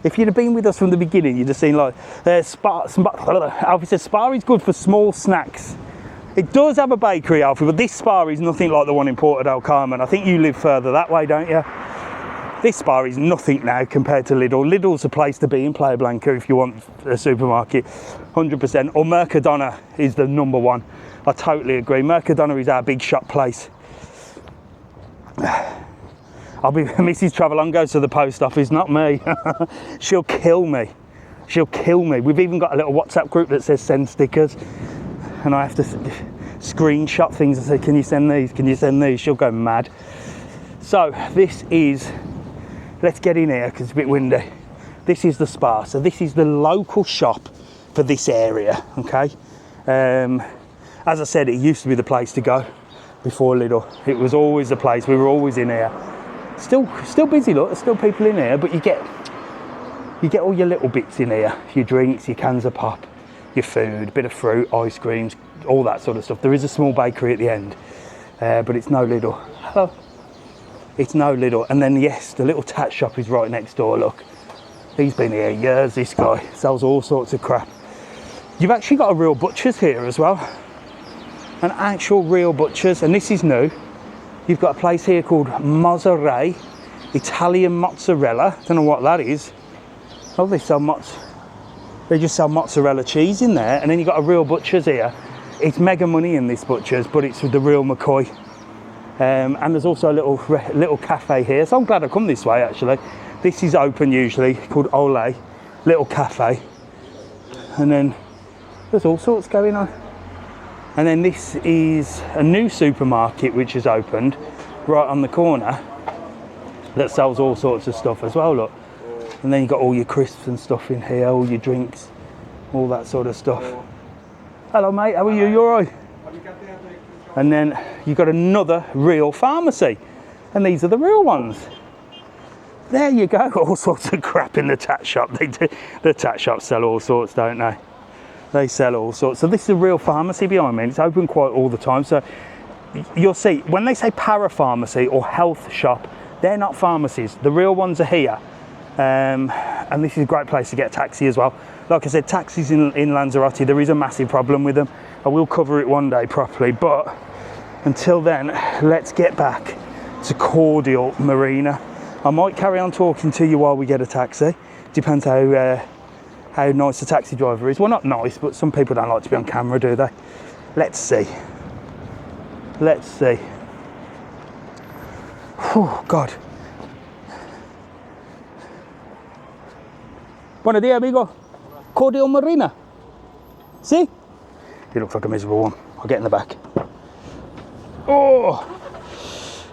If you'd have been with us from the beginning, you'd have seen like, Alfie says Spa is good for small snacks. It does have a bakery, Alfie, but this Spa is nothing like the one in Porto del Carmen. I think you live further that way, don't you? This Spa is nothing now compared to Lidl. Lidl's a place to be in Playa Blanca if you want a supermarket, 100%. Or Mercadona is the number one. I totally agree. Mercadona is our big shop place. Mrs. Travelon goes to the post office, not me. She'll kill me. She'll kill me. We've even got a little WhatsApp group that says send stickers. And I have to screenshot things and say, can you send these? Can you send these? She'll go mad. So this is, let's get in here because it's a bit windy. This is the Spa. So this is the local shop for this area, okay? As I said, it used to be the place to go before Lidl. It was always the place. We were always in here. Still busy, look. There's still people in here, but you get all your little bits in here. Your drinks, your cans of pop, your food, a bit of fruit, ice creams, all that sort of stuff. There is a small bakery at the end, but it's no Lidl. Hello. It's no Lidl. And then yes, the little tat shop is right next door, look. He's been here years, this guy. Sells all sorts of crap. You've actually got a real butcher's here as well. An actual real butcher's, and this is new. You've got a place here called Mozzarella, Italian mozzarella. Don't know what that is. Oh, they just sell mozzarella cheese in there, and then you've got a real butcher's here. It's mega money in this butcher's, but it's with the real McCoy. And there's also a little cafe here, so I'm glad I come this way actually. This is open usually, called Ole, little cafe. And then there's all sorts going on. And then this is a new supermarket which has opened right on the corner that sells all sorts of stuff as well, look. And then you've got all your crisps and stuff in here, all your drinks, all that sort of stuff. Hello mate, how are you? You alright? And then you've got another real pharmacy. And these are the real ones. There you go, all sorts of crap in the tat shop. They do. The tat shops sell all sorts, don't they? They sell all sorts. So this is a real pharmacy behind me. It's open quite all the time. So you'll see, when they say parapharmacy or health shop, they're not pharmacies. The real ones are here. And this is a great place to get a taxi as well. Like I said, taxis in Lanzarote, there is a massive problem with them. I will cover it one day properly, but until then, let's get back to Cordial Marina. I might carry on talking to you while we get a taxi. Depends how nice the taxi driver is. Well, not nice, but some people don't like to be on camera, do they? Let's see. Let's see. Oh, God. Buenos dias, amigo. Cordial Marina. See? He looks like a miserable one. I'll get in the back. Oh!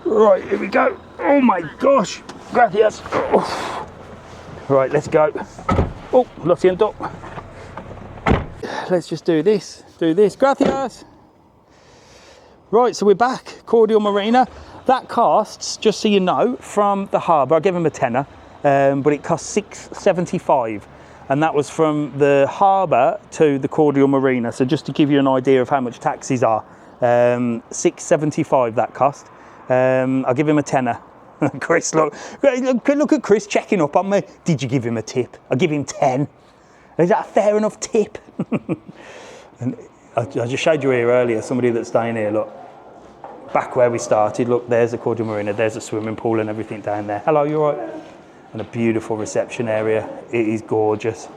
Right, here we go. Oh my gosh. Gracias. Oh. Right, let's go. Oh, lo siento. Let's just do this. Gracias. Right, so we're back. Cordial Marina. That costs, just so you know, from the harbour, I gave him a tenner, but it cost $6.75. And that was from the harbour to the Cordial Marina. So just to give you an idea of how much taxis are, $6.75 that cost. I'll give him a tenner. Chris, look at Chris checking up on me. Did you give him a tip? I'll give him 10. Is that a fair enough tip? And I just showed you here earlier, somebody that's staying here, look. Back where we started, look, there's the Cordial Marina, there's a swimming pool and everything down there. Hello, you all right? And a beautiful reception area. It is gorgeous.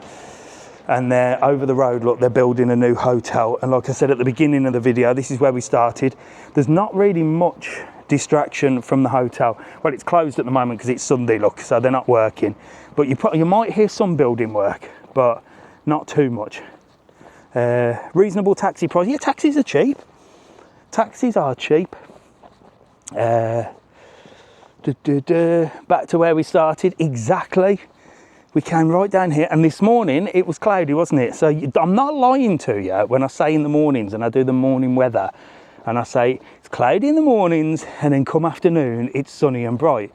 And there, over the road, look, they're building a new hotel. And like I said at the beginning of the video, this is where we started. There's not really much distraction from the hotel. Well, it's closed at the moment because it's Sunday, look, so they're not working. But you might hear some building work, but not too much. Reasonable taxi price. Yeah, taxis are cheap. Taxis are cheap. Back to where we started, exactly. We came right down here, and this morning it was cloudy, wasn't it? So I'm not lying to you when I say in the mornings, and I do the morning weather, and I say it's cloudy in the mornings, and then come afternoon it's sunny and bright.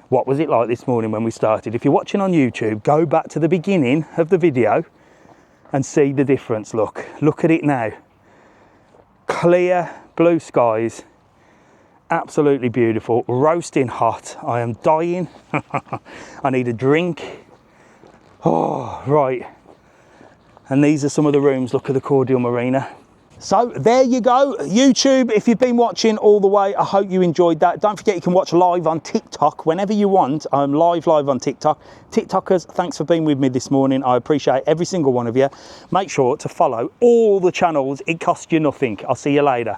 What was it like this morning when we started? If you're watching on YouTube, go back to the beginning of the video and see the difference. Look at it now. Clear blue skies, absolutely beautiful, roasting hot. I am dying. I need a drink. Oh, right. And these are some of the rooms. Look at the Cordial Marina. So there you go, YouTube. If you've been watching all the way, I hope you enjoyed that. Don't forget you can watch live on TikTok whenever you want. I'm live on TikTok. TikTokers, thanks for being with me this morning. I appreciate every single one of you. Make sure to follow all the channels. It costs you nothing. I'll see you later.